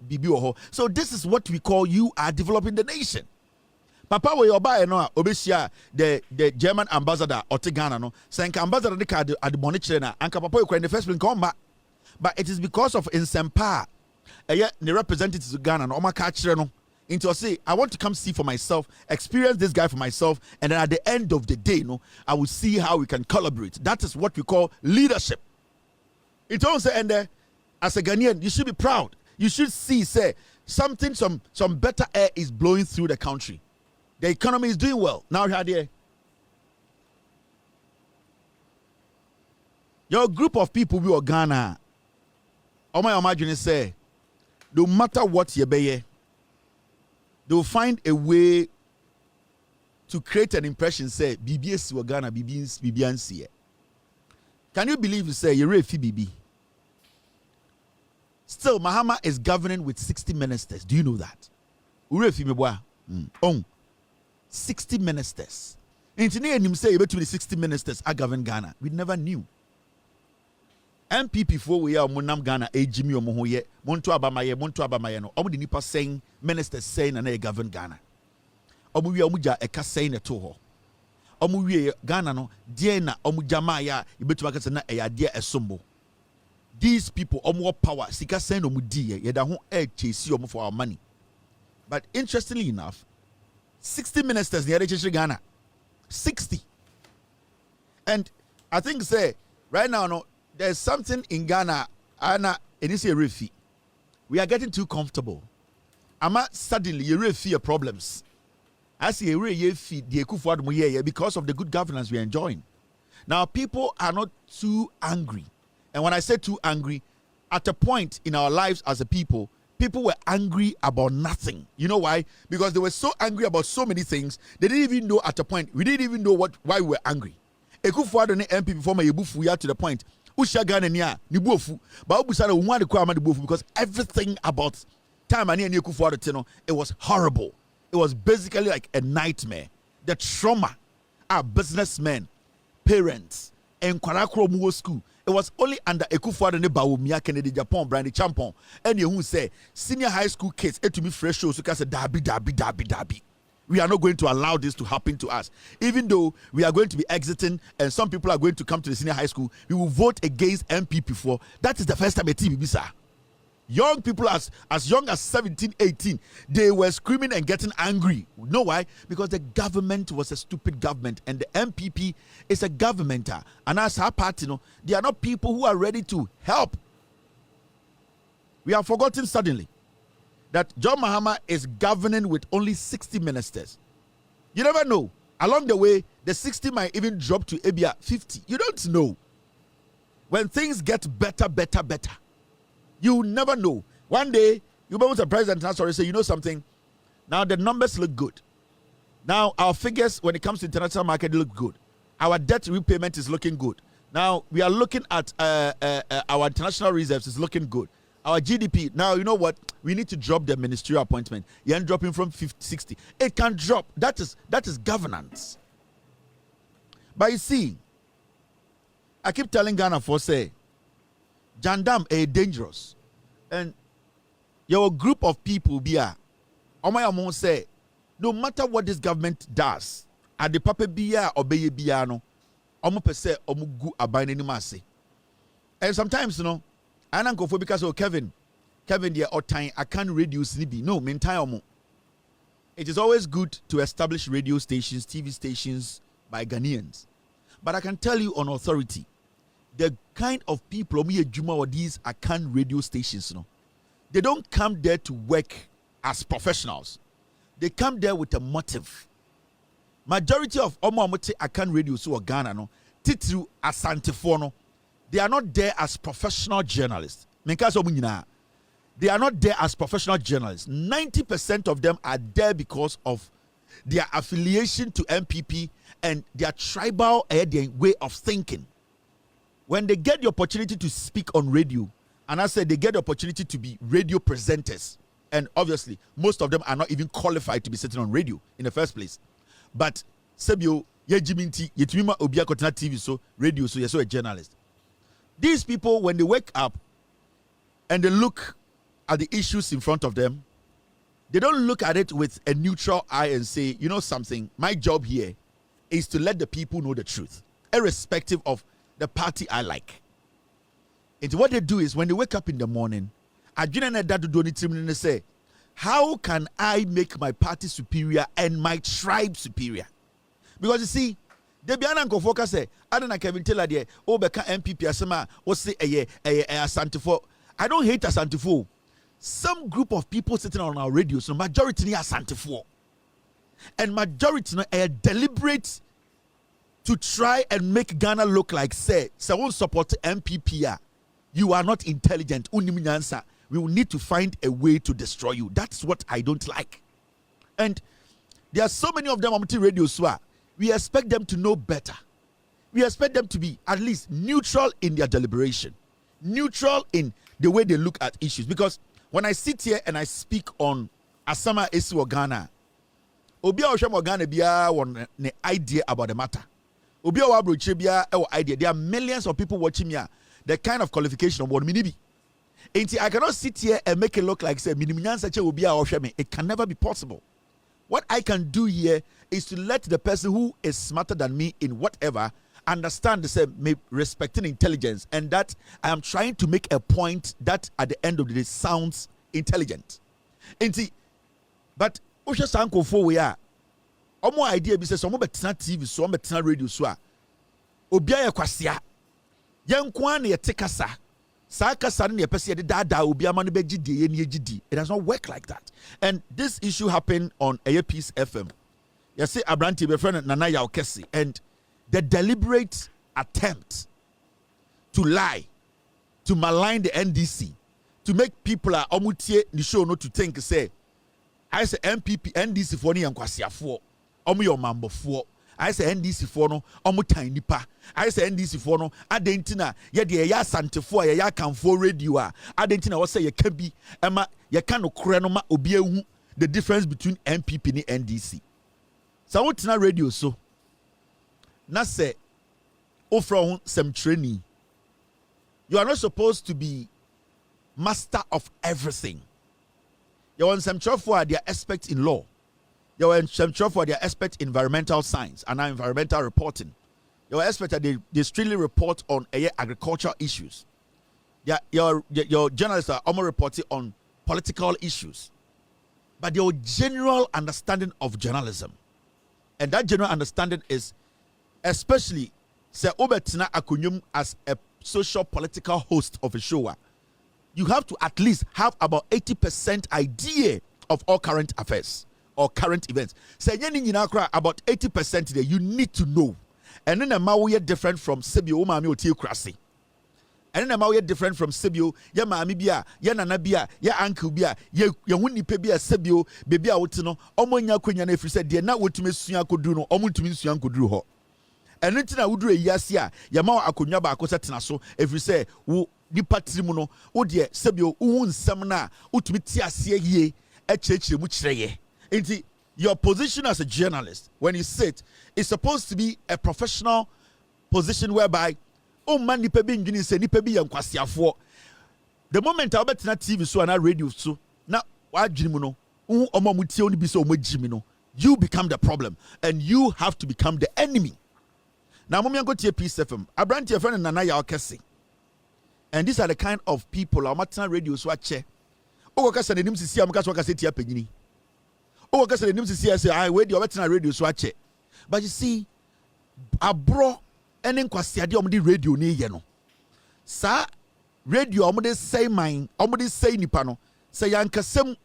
So this is what we call you are developing the nation. Papa, we oba no obesia the German ambassador ote Ghana no. Senka ambassador de card at the money na anka papa you in the first place come back. But it is because of insempa. The representatives of Ghana no catch no. Into say I want to come see for myself, experience this guy for myself, and then at the end of the day, I will see how we can collaborate. That is what we call leadership. It also and as a Ghanaian, you should be proud. You should see, say, something, some better air is blowing through the country. The economy is doing well. Now here, your group of people we are Ghana. Oh my imagine say, no matter what you be, they will find a way to create an impression. Say, BBS we Ghana, BBNC. Can you believe you say you're a BB? Still, Mahama is governing with 60 ministers. Do you know that? Oh. 60 ministers. Engineer him say between 60 ministers are govern Ghana. We never knew. MPP for we are Munam Ghana, Jimmy or Mohoye, Monto Abamaye no. Omu di nipa saying ministers saying and they govern Ghana. Omu we omuja eka saying a toho. Omu we Ghana no, diena omu jamaya, ibetu wakasa na eya dia esombo. These people omu power, sika saying omu diye, yeda hon chase omu for our money. But interestingly enough, 60 ministers near Ghana. 60. And I think say right now no, there's something in Ghana and it's a refi. We are getting too comfortable. Ama suddenly you refi problems. I see a refi the ekufuad moye because of the good governance we are enjoying. Now people are not too angry. And when I say too angry, at a point in our lives as a people were angry about nothing. You know why? Because they were so angry about so many things. They didn't even know at a point. We didn't even know why we were angry. Ekufuado ne MP before my yebufu ya to the point. Ushagana niya ni buofu. But ubusara umwa de kwa ama de buofu because everything about time ani Ekufuado teno, it was horrible. It was basically like a nightmare. The trauma. Our businessmen, parents, and kwarakro muwo school. It was only under Ekufuado ne Bawumia Kennedy Japan Brandy Champon. And you who say senior high school kids to be fresh shows because dabi. We are not going to allow this to happen to us. Even though we are going to be exiting and some people are going to come to the senior high school, we will vote against MPP for. That is the first time a TV sir. Young people as young as 17, 18, they were screaming and getting angry. You know why? Because the government was a stupid government and the MPP is a governmental. And as our party, they are not people who are ready to help. We have forgotten suddenly that John Mahama is governing with only 60 ministers. You never know. Along the way, the 60 might even drop to Abia 50. You don't know. When things get better. You never know. One day, you go to the president and say, you know something? Now the numbers look good. Now our figures when it comes to international market look good. Our debt repayment is looking good. Now we are looking at our international reserves is looking good. Our GDP, now you know what? We need to drop the ministerial appointment. You're dropping from 50, 60. It can drop. That is governance. But you see, I keep telling Ghana for say, Jandam is dangerous. And your group of people be say, no matter what this government does, at the papa biya or beye biano, pese gu abine ni mase. And sometimes, I don't go for because of Kevin dear or time I can't reduce nibi. No, meantime. It is always good to establish radio stations, TV stations by Ghanaians. But I can tell you on authority, the kind of people or these Akan radio stations, they don't come there to work as professionals. They come there with a motive. majority of omo akan radio so Ghana no titru asantefo no, they are not there as professional journalists. They are not there as professional journalists. 90% of them are there because of their affiliation to MPP and their tribal way of thinking. When they get the opportunity to speak on radio, and I said they get the opportunity to be radio presenters, and obviously most of them are not even qualified to be sitting on radio in the first place. But Sebio, Yejiminti, Yetumima Obia Kotana TV, so radio, so you're so a journalist. These people, when they wake up and they look at the issues in front of them, they don't look at it with a neutral eye and say, you know something, my job here is to let the people know the truth, irrespective of the party I like. And what they do is when they wake up in the morning, they say, how can I make my party superior and my tribe superior? Because you see, they be an focus say, I don't know Kevin Taylor there, Beka MPP asema, what's say Asantefo. I don't hate Asantefo. Some group of people sitting on our radio, so majority ni Asantefo. And majority no deliberate to try and make Ghana look like say won't support MPP. You are not intelligent. We will need to find a way to destroy you. That's what I don't like. And there are so many of them on radio swa. We expect them to know better. We expect them to be at least neutral in their deliberation, neutral in the way they look at issues. Because when I sit here and I speak on Asama Esi Ghana, Obia Osham Ghana biya one idea about the matter. Obia Wabroche biya idea. There are millions of people watching me. The kind of qualification of what minibi. I cannot sit here and make it look like say it can never be possible. What I can do here is to let the person who is smarter than me in whatever understand the same, respecting intelligence, and that I am trying to make a point that at the end of the day sounds intelligent. But Osha Sanko for we are. Omo idea be say some betina TV, some betina radio so a obia ya kwasia. Yankwa na yetekasa. It does not work like that. And this issue happened on Peace FM. You see, Abranti, my friend Nana Yaokesi, and the deliberate attempt to lie, to malign the NDC, to make people omutie the show not to think, say, I say MPP, NDC for ni yankwasiya for, omu yo mambo for. I say NDC for no, omu tiny pa. I say NDC for no, adentina, ya sante for ya can for radio. Adentina was say ya can be, Emma, ya can no krenoma obie the difference between MPP and NDC. So what's na radio so? Na say, from some training. You are not supposed to be master of everything. You want some trouble for their expert in law. You are some trouble for their expert in environmental science and environmental reporting. You are expert that they strictly report on agricultural issues. Your journalists are almost reporting on political issues. But your general understanding of journalism, and that general understanding is especially Sir Obetina Akunyum as a social political host of a show. You have to at least have about 80% idea of all current affairs or current events. Say about 80% there you need to know. And then the Maui different from Sibio Mami Oti Krasi. And then Maui different from Sibio, ya Mami Bia, ya Nana Bia, ya Uncle Bia, ya Wuni Pebia Sibio, Bebia Otino, Omonya Quenya if you said they're not what to miss Yanko Duno, Omutumis Yanko Drew. And then I would do a yasia, Yama Akunyaba Akosatinaso, if you say, who ni patrimuno, oh dear, Sabio, un samana, utmitia ye, a church muchre. Into your position as a journalist, when you sit, is supposed to be a professional position whereby, oh man, ni pebi ngini se, ni pebi yang kwasia for. The moment I bet na TV so and radio so, now, why Jimino, omamutio ni biso omejimino, you become the problem, and you have to become the enemy. Now, Mummy, go to Peace FM. I brand your friend Nana Yaokesi. And these are the kind of people our maternal radio swatche. Oh, because the names see, I'm going to say to Penny. Oh, because the names see, I say, I wait your maternal radio swatche. But you see, I brought any quasiadi on the radio near you. Sir, radio, omode say mine, omode say nipano, say Yankasem,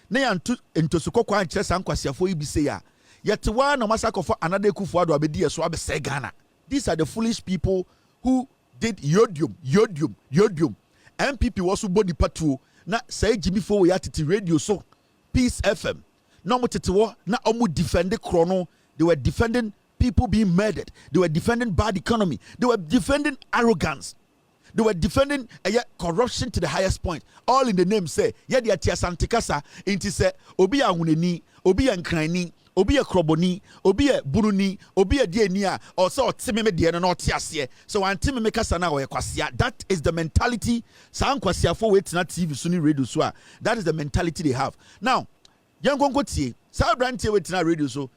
Nayan to Sukoko and Chess and Quasia for you be say ya. Yet one no massacre for another Kufuado Abedi so Abe Ghana. These are the foolish people who did yodium. MPP was body patu na say Jimmy for yatiti radio so Peace FM. No mo tetewo na omu defend chrono. They were defending people being murdered. They were defending bad economy. They were defending arrogance. They were defending corruption to the highest point. All in the name say, yeah, the Atia Santikasa, inti say, obi a uneni, obi a nkrani, obi a kroboni, obi a buruni, obi a dienia, or so timime diana no tiasie. So anti me kasana or kwasia. That is the mentality. San kwasia for wait na TV suni radio so. That is the mentality they have. Now, young gongo tie, sa brand wait na radio so.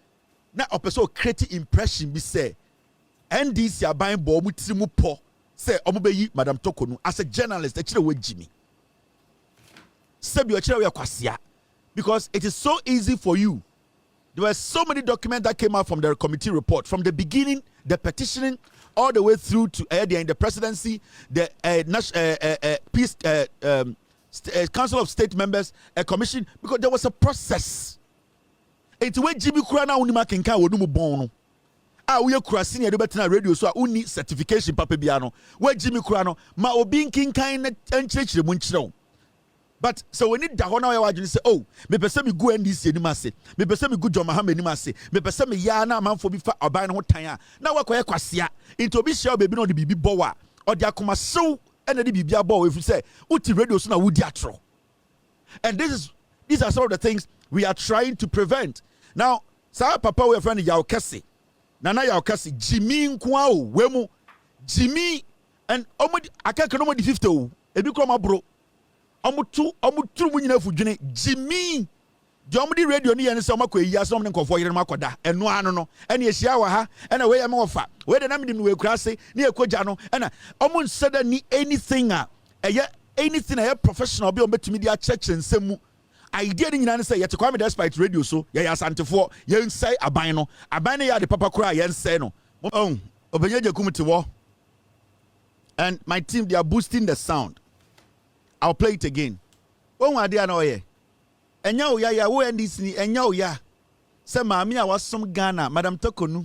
Na opeso create impression be say, NDC are buying bo mutimu po. Say omubeyi Madam Tokonu as a journalist we Jimmy. Because it is so easy for you. There were so many documents that came out from the committee report from the beginning, the petitioning, all the way through to in the presidency, the peace Council of State Members, a commission, because there was a process. It's where Jimmy Kurana Unima Kenka Wodumu Bono. We are crossing a better radio so uni certification papa biano where Jimmy Kurano ma obi kinkan and church the munchro. But so we need the honor you say, oh, me person me go NDC ni mase, me person me go John Mahame ni mase, me person me ya na man for bi fa oban ho tan na wakoye kwasia into bi share baby no the bibi bowa or the akoma so and the bibi abo if you say uti radio so na wudi atro. And these are some of the things we are trying to prevent. Now, sa papa we friend Yaw Kese Nana Yaokasi, Jimmy Nkwao, Wemu, Jimmy, and Omud, I can't come on the 50. Ebi Kroma bro. Omutu Munina Fujine, Jimmy. The Omudi radio ni and some Yasom and Kofoy and Makoda, and no, no, and yes, Yawaha, and away a mofa. Where the name will cross near Kojano, and Omun said anything, anything I have professional be on media church and Semu. I didn't answer yet to come despite radio so ya sante for yen say abano ya the papa cry yen say no obenye kumiti and my team they are boosting the sound. I'll play it again. Won ade ana oye enya o ya wo NDC ni enya o ya se maami a wasom Ghana Madam Tokonu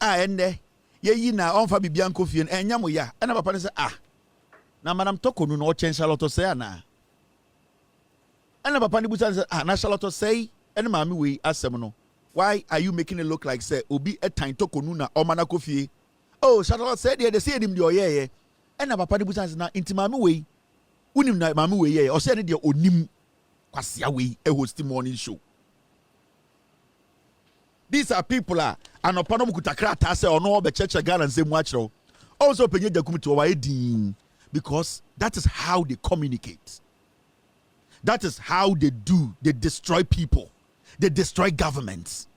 ende ye yi na onfa bibia nkofie enya mo ya na papa ne say na Madam Tokonu no change a lot to say ana. And Papa Nibusan said, National say, and Mammy we ask them no. Why are you making it look like say Obi a time tokonuna or manakofi? Oh, Charlotte said they say him the yeah. And Papa Nibusan said, into Mammy way. Unim na Mammy way, or said the onim kwasia way a hosting morning show. These are people and Opanom Kutakrata say or no the church Ghana and same watch. Also penye de kum to our because that is how they communicate. That is how they do. They destroy people. They destroy governments.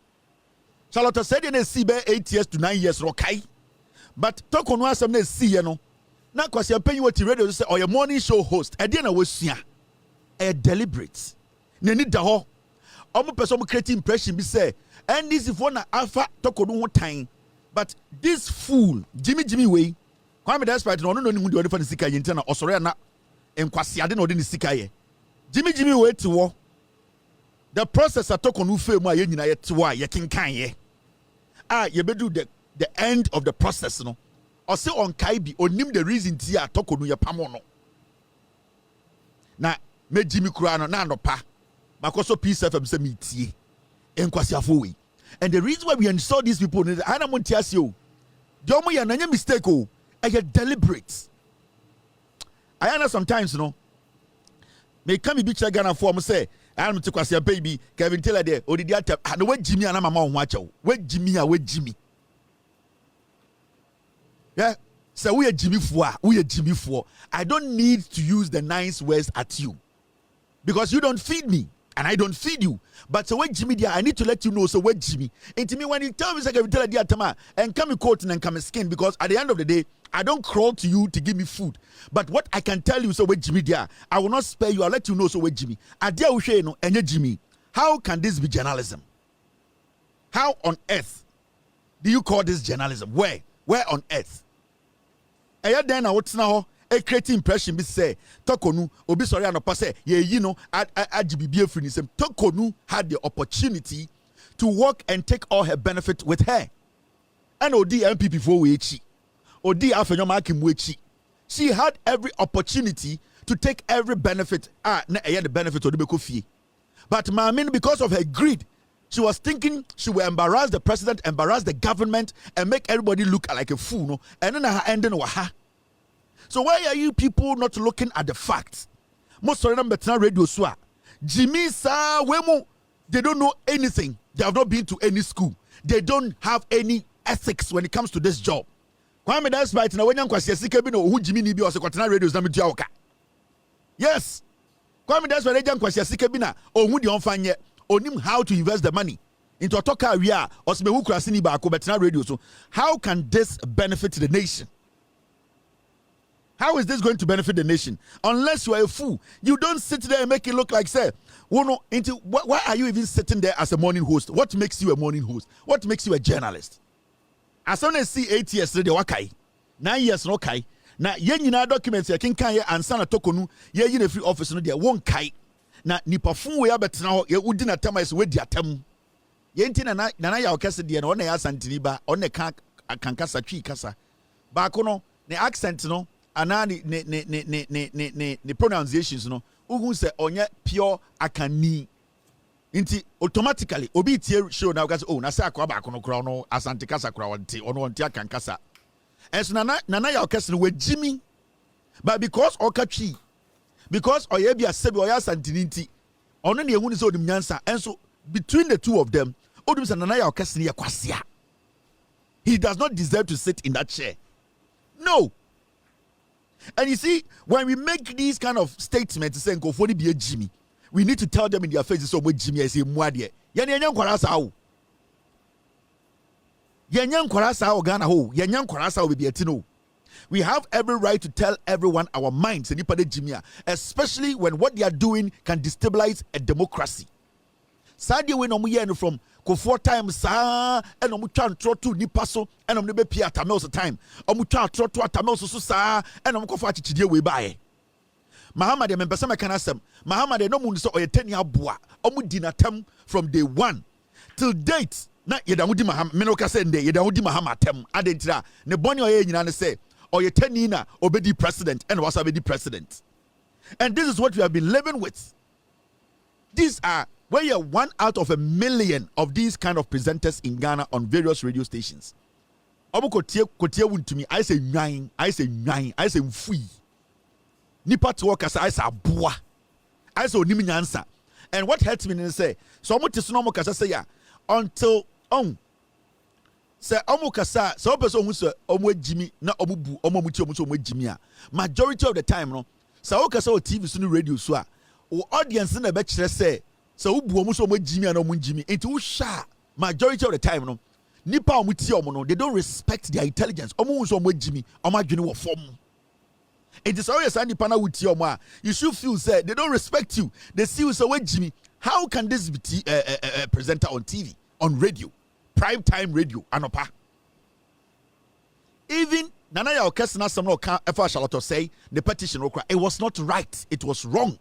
Charlotte said in a CB 8 years to 9 years, okay? But talk on what some see, you know. Now, because you're paying what the radio say, or your morning show host, I didn't know a deliberate. You need the whole. I'm a person creating impression, be say, and this is one alpha talk on one time. But this fool, Jimmy Way, Kwame Despite, no, the other for the Sika Yentana, or sorry, not in Kwasi, I didn't know the Sika. Jimmy wait to war. The process at Tokonu fame my yen yet to why ye king can ye. You better do the end of the process, no. Or say on Kaibi or name the reason tia Tokonu ya pamono. Na me Jimmy Kurano na no pa. Makoso Peace FM se me tie. Enkwasi afowi. And the reason why we install these people is ana montiasio. Domo ya nanya mistake o. I get deliberate. I know sometimes, you know. May come be Ghana for say, I'm to Kwasia baby, Kevin Taylor there, or the other, and where Jimmy and Mama watch out. Where Jimmy? Yeah, so we are Jimmy for. I don't need to use the nice words at you because you don't feed me and I don't feed you. But so where Jimmy there, I need to let you know. So where Jimmy? And to me, when you tell me, say Kevin Taylor there, Tama, and come in court and come in skin because at the end of the day, I don't crawl to you to give me food. But what I can tell you, so with Jimmy there, I will not spare you. I'll let you know, so with Jimmy. Adia Ushe no, and Jimmy. How can this be journalism? How on earth do you call this journalism? Where on earth? And then I would now a creative impression be say, Tokonu, Obi sorry, and say, yeah, you know, at GBB Finism. Tokonu had the opportunity to work and take all her benefit with her. And Odi MPP for Wechi. Odi Afenyoma Wechi. She had every opportunity to take every benefit. The benefit of the Bekofi. But Mamin, because of her greed, she was thinking she will embarrass the president, embarrass the government, and make everybody look like a fool. No? And then her ending was her. So why are you people not looking at the facts? Most of them better radio swa. Jimmy sa wemo. They don't know anything. They have not been to any school. They don't have any ethics when it comes to this job. Kwame that's right. Now when you kwasi sika bi no hu Jimmy ni bi o se kwatena radios na metua oka. Yes. Kwame that's why they kwasi sika bi na ohu de onfanye onim how to invest the money into a talk area or se mehu krasi ni ba ko betena radio. So how can this benefit the nation? How is this going to benefit the nation? Unless you are a fool. You don't sit there and make it look like, say, why are you even sitting there as a morning host? What makes you a morning host? What makes you a journalist? As soon as see 8 years, they wakai. 9 years, no kai. Now, yen documents, you can and sana tokonu, ye in a free office, no, there won't kai. Now, nipafu, we are better now, ye wouldn't attempt is with the attempt. Yentin and I, ya okasi, and on the asantiniba, on the kankasa tree kasa. Bakono, the accent, no. Anani ne pronunciations no ugu se onye pure akani inti automatically obi tie show na ukase oh na say akwa ba kono kra no asante kasa kra wonte ono wonte akankasa enso nana ya okese no wajimi but because okatwi because oye bia sebi oya asante nti ono ne ehunu se odim nyansa enso between the two of them odim se nana ya okese ne yakwasea. He does not deserve to sit in that chair. No. And you see, when we make these kind of statements saying go for the be a Jimmy, we need to tell them in their faces so much Jimmy I say muadie. Yanyan kwarasa o. Yanyan kwarasa o Ghana ho. Yanyan kwarasa o be etino. We have every right to tell everyone our minds and Jimmy, especially when what they are doing can destabilize a democracy. Sadie we no mu from ko 4 times sa and omu twa ntroto nipa so and omu be pia atamel so time omu twa ntroto atamel so sa and omu ko fa chichidie we bae Muhammad me pesa me kan asem Muhammad no mu so oyetani aboa omu di natam from day 1 till date na yeda wudi Muhammad me no ka say nde yeda wudi Muhammad tem adentira ne boni oye nyina ne say oyetani na obedi president and was obedi president. And this is what we have been living with. These are where you're 1 out of a million of these kind of presenters in Ghana on various radio stations. Obu kotie Wontumi, I say nine, I say mfui. Nipa to work as I say aboa. I say onimi nyansa. And what hurts me is say, so omu tisono mo kasa say ya until say omu kasa so person who say omu ejimi na omu bu omu muti omu so omu ejimi a majority of the time no so o kasa o TV so no radio so a o audience na be kire say so ubu omu so omu Jimmy and omu Jimmy into usha majority of the time no nipa omu ti omu no they don't respect their intelligence omu so omu Jimmy omu adwene wo form. It is always a nipa na wuti omu a you should feel say they don't respect you. They see you so omu Jimmy. How can this be presenter on TV, on radio, prime time radio anopa? Even Nana ya okesina some no can ever Charlotte say the petition it was not right, it was wrong.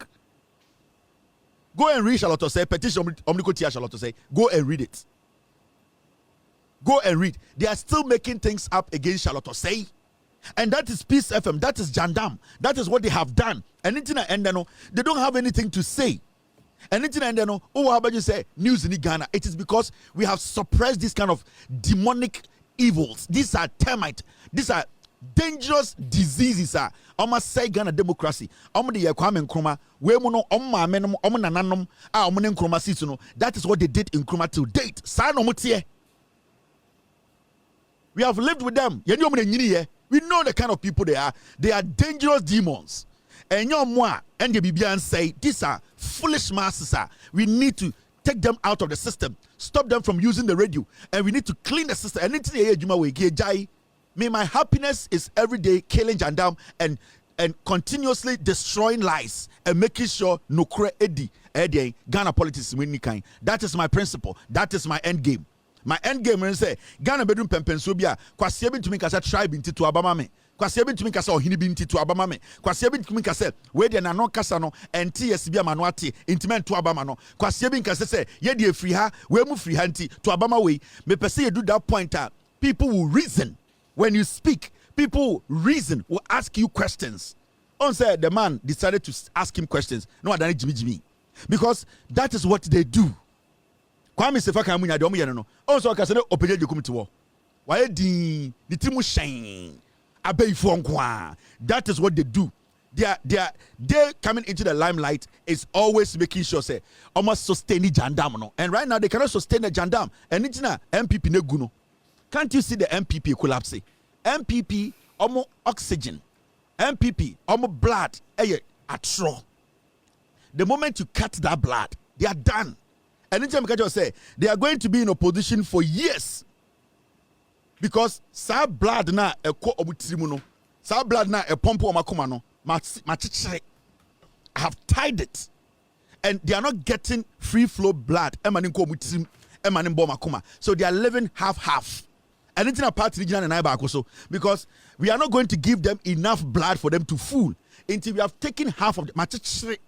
Go and read Charlotte say petition omnikotia Charlotte say. Go and read it. Go and read. They are still making things up against Charlotte say. And that is Peace FM. That is Jandam. That is what they have done. And they don't have anything to say. And how about you say news in Ghana? It is because we have suppressed this kind of demonic evils. These are termite. These are dangerous diseases. Almost say Ghana democracy. That is what they did in Nkrumah till date. We have lived with them. We know the kind of people they are. They are dangerous demons. And and the Bibian say these are foolish masses. We need to take them out of the system, stop them from using the radio, and we need to clean the system. And may my happiness is every day killing Jandam and continuously destroying lies and making sure no Eddie Ghana politics win kind. That is my principle. That is my end game. My end game is say Ghana bedroom pempensobia kwasiebe to make as a tribe into to abamame Kwasi ebintumi kasa ohini bi nti to abama me. Kwasi ebintumi kasa we de na no kasa no enti yesibia ma no ate intimen to abama no. Kwasi ebin kasa say ye de free ha we mu free ha nti to abama we. Me pese you do that point people will reason when you speak. People will reason, will ask you questions. On said the man decided to ask him questions. No, I don't Jimmy. Because that is what they do. Kwame Sefaka Munya de omo no. Also ka say opede de kum to wo. Why the timu shine. Abey fo nko. That is what they do. They coming into the limelight is always making sure say almost sustain the jandam no. And right now they cannot sustain the jandam. And it's na MPP ne gu no. Can't you see the MPP collapse? MPP omo oxygen. MPP omo blood atro. The moment you cut that blood, they are done. And anytime I just say they are going to be in opposition for years. Because sa blood na eko obutirimu no. Sa blood na epompo omakoma no. I have tied it. And they are not getting free flow blood. So they are living half. And it's in a part region and I so because we are not going to give them enough blood for them to full until we have taken half of the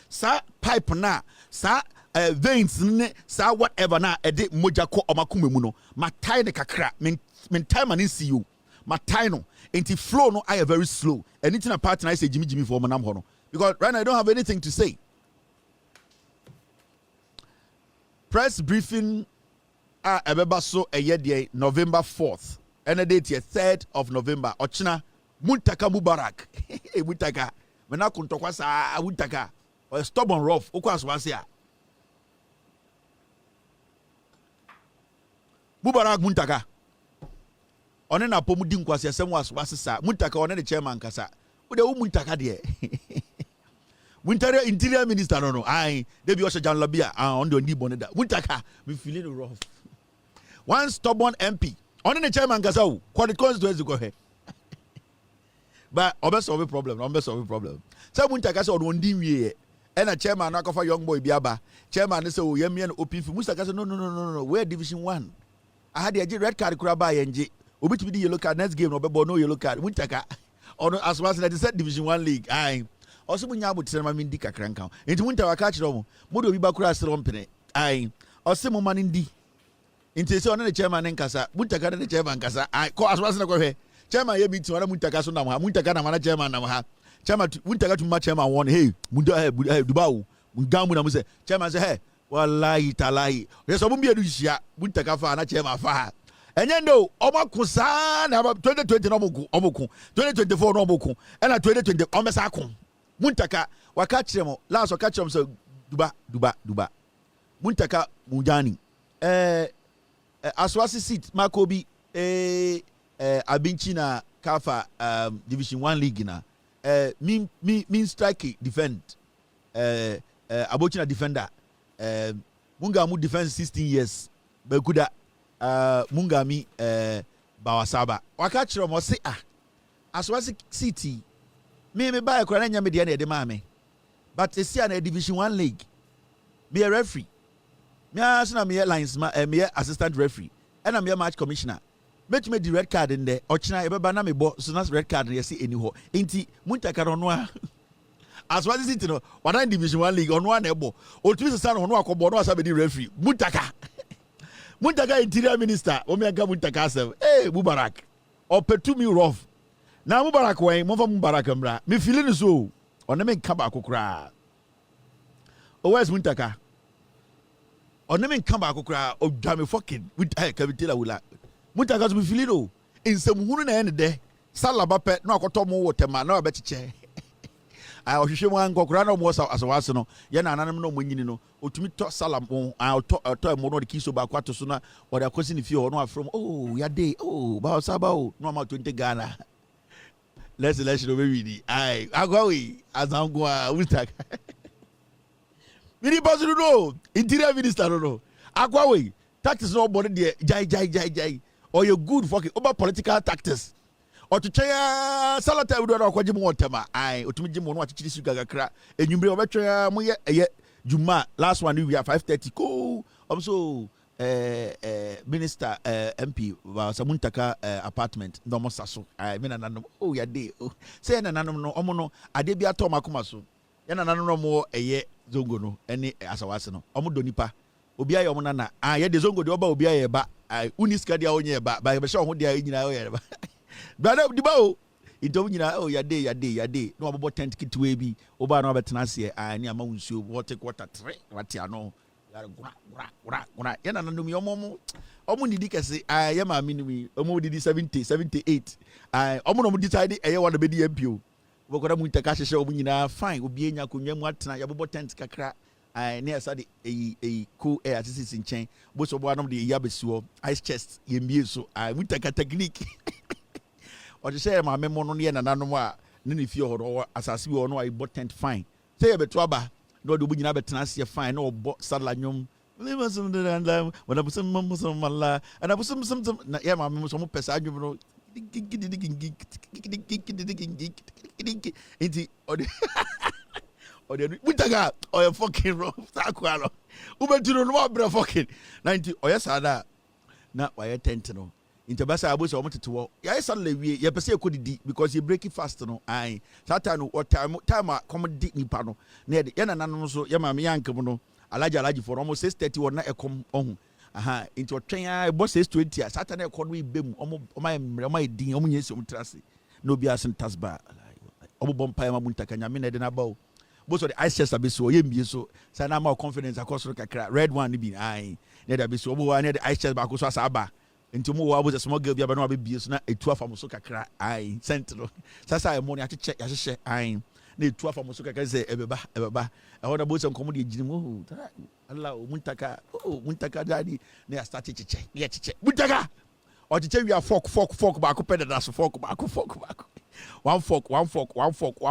sa pipe na sa veins sa whatever na ede moja ko omakume mu no matai ne kakra men time an see you matai no until flow no I very slow and it's in a part na I say Jimmy for manam ho no because right now I don't have anything to say. Press briefing ebeba so eye November 4th and the date 3rd of November ochina Muntaka Mubarak Muntaka mena kuntokwa sa Muntaka or stubborn rough okwa so ase a Mubarak Muntaka one na pomu di nkwase asem was sa Muntaka one the chairman kasa wo de Muntaka de Muntaka interior minister no ai dey be Osha Jan Labia on the boneda Muntaka we feeling rough. One stubborn MP. Only the chairman kasa o. Kwa the constituency go here. But obe solve problem. Say Muntaka say on di wie. And a chairman na kofa young boy biaba. Chairman say o yemi and open for Muntaka say no. We're division 1. I had the red card kura ba yenje. Obi to be the yellow card next game no be no yellow card. Muntaka on as well as that said division 1 league. Aye. Also munya bo tsema mi ndi kakran kan. Enti Muntaka ka kire mo. Mo do obi ba kura asere ompene. Aye. Ose mo man ndi. Inti se the chairman nkasa Muntaka the chairman nkasa I ko aswase na ko hwe chairman ye meeting wala Muntaka so na mo ha Muntaka na mana chairman na mo ha chairman Muntaka to match chairman one hey dubawo mungamu na mo say chairman say hey wallahi talahi yes obo bi edu hia Muntaka fa na chairman fa enye no omakusa na 2020 no omoku 2024 no omoku and 2020 omesa ko Muntaka waka kire mo last waka kire mo say duba Muntaka mujani Aswasi seat Makobi Abinchi na Kafa Division 1 league na mean strike defend Abochina defender Mungamu defense 16 years Bekuda Mungami Bawasaba Wakachiro mo say Aswasi City me buy kwa nya me de na de mame but esi na Division 1 league be a referee me asna me lines me assistant referee and I'm match commissioner make me the red card in there ochina e beba na me bo so na red card ye see any ho enti Muntaka no a as what is it no one Division 1 league on one ebo otumi sesa no akobo no asabe di referee Muntaka interior minister o me aga Muntaka asem Mubarak opetu me rough na Mubarak wen mo fa Mubarak mra me feeling so on me nka ba kokora o where's Muntaka on them come back o dame fucking with Kavitela wula Muntaka be feeling o in some hunu na end there salaba pe no akoto mo wotema na obechiche I ohwehwe mo ankokora na mo asawase no ye na ananam no mo nyini no otumi to salam on to mo no de kiso ba kwato so na o da kosi ni fie o no afrom ya dey ba saba o no ma 20 Ghana let's election we win ai agwawi azangwa Muntaka Mini Basu no interior minister no Akwawe tactics no body there jai or you good fucking over political tactics or to try salata we do akwaje mo tema ai otumi mo no achichiri sugar kakra enwumre obetwa mo ye juma last one we are 5:30 ko so minister MP was a Muntaka apartment no mo saso I mean nanom oh ya dey oh say na nanom no omo no ade bia to makoma so ya na nanom no mo eye zongo no ene asawase no omo do nipa obi aye omo na ye de zongo de oba obi aye ba uniska dia onye ba ba be sha ho dia nyina oye ba brother di ba o itom nyina oh ya dey no obo tent kitwe bi oba na obetena se ani ama wunsuo water quarter 3 wati ano gura yana nanum yomo omo nidi kese ya ma minimi omo didi 70 78 omo no decide eye one be di MPO bokoda Muntaka hyehyɛ omo nyina fine obi enya konwa mu atena ya bobo tent kakra ne asa de cool air asisi nchen bo so bo anom de ya besuo ice chest yembie so Muntaka technique o de hyehyɛ ma memo no ne nananom a ne ne fie horo asase bi ho no ai bo tent fine say ya beto aba no do bunyina betena se fine no bo salanyom lemasum de andam wana busum malla ana busum na ya ma me so mo pesa adwum no enti ode Muntaka oya fucking wrong sakwalo ubetiro no bra fucking 90 oya sada na waya tent no intebasa abo so mo tetewo ya isa lewie ye pese ekodidi because you break it fast no ai satan no time come di nipa no na ye na nanom so ye ma me yankem no alaji for almost 6:30 wona ekom ohun into otwen ya bo 6:20 satan e kono ibem omo din omo nyesi omo trase no bi asen tasba omo bompa ma Muntaka nyame na de na bawo bo so the ice chest abeso ye mbie so say na ma confidence akosoro kakra red one ni bi ai na da abeso obo wa na the ice chest ba akoso asaba nti mo wa bo small girl bia ba na abie so na etu afam so kakra ai centro sasa e mo ne acheche yahyehe ai na etu afam so kakra say ebeba e hoda bo se nkomo de ginim oh Allah Muntaka daddy na start cheche ye cheche Muntaka o cheche wi a fork ba ko pede da so fork ba one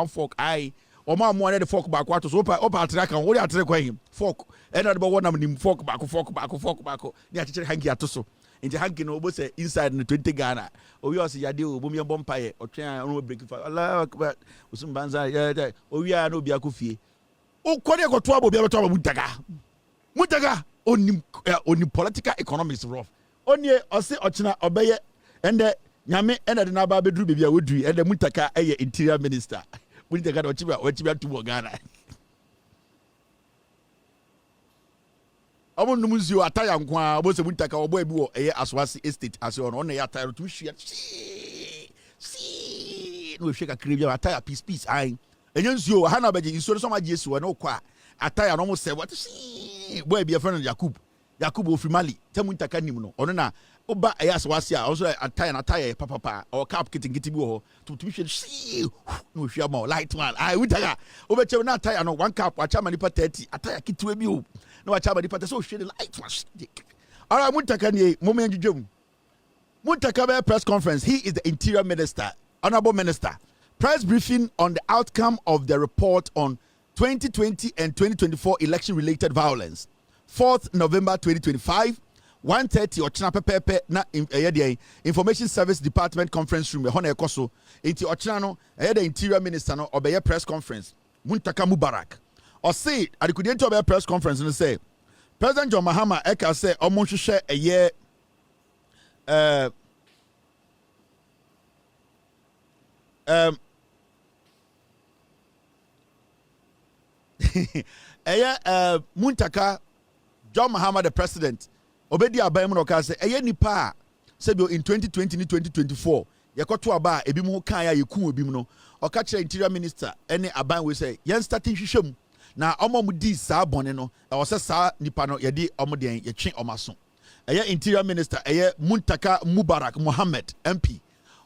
fork ai o ma mo na de fork ba ko ato so opa atre kan wo de atre kwa him fork e na de bo wonam nim fork ba ko ni acheche hangi ato so nti hangi no obo say inside no 20 Ghana owi o se yade obo mi bompa ye otwen on break fa Allah akbar usum banza ya owi a no bia ko fie o ko de ko to abo bia beto abo Muntaka oni political economics rough oni o se ochina obeye ende nyame ende de na ba beduru bia a wodui ende Muntaka eye interior minister Muntaka do ochibia to Ghana omo numuzio ataya nkwa obo se Muntaka obo ebi wo eye Aswasi estate ase ono na ya ataya to hwia no hwia kakra bia ataya peace ai enye nsuo ha na beje nsuo so ma je esi wo na okwa ataya no mo se what boy be a friend Yakub of Mali te Muntaka nim no ono na oba eye Aswasi a also ataya papa or cap kitingiti bi ho to hwia no hwia ma light man ai Muntaka obeche na ataya no one cap acha ma nipa 30 ataya kitwe bi o no acha ma nipa so hwia light man ara Muntaka ni moment djum Muntaka be press conference he is the interior minister honorable minister press briefing on the outcome of the report on 2020 and 2024 election-related violence. 4th November 2025, 1:30 Ochina Pepepe na Information Service Department conference room. Hone ekoso. Inti Ochina no the Interior Minister no obeye press conference. Muntaka Mubarak. Or say adikudenti obeye press conference and say President John Mahama eka say omo hwehwe eye Muntaka John Mahama the president obedi aban mu no ka say eye nipa sebio in 2020 and 2024 yekoto aba ebi mu kan ya yeku obi mu no o ka kire interior minister ene aban we say yen starting hwehwem na omo mu di saa bone no e wo say saa nipa no ye di omo den ye twe omaso eye interior minister eye Muntaka Mubarak Mohammed MP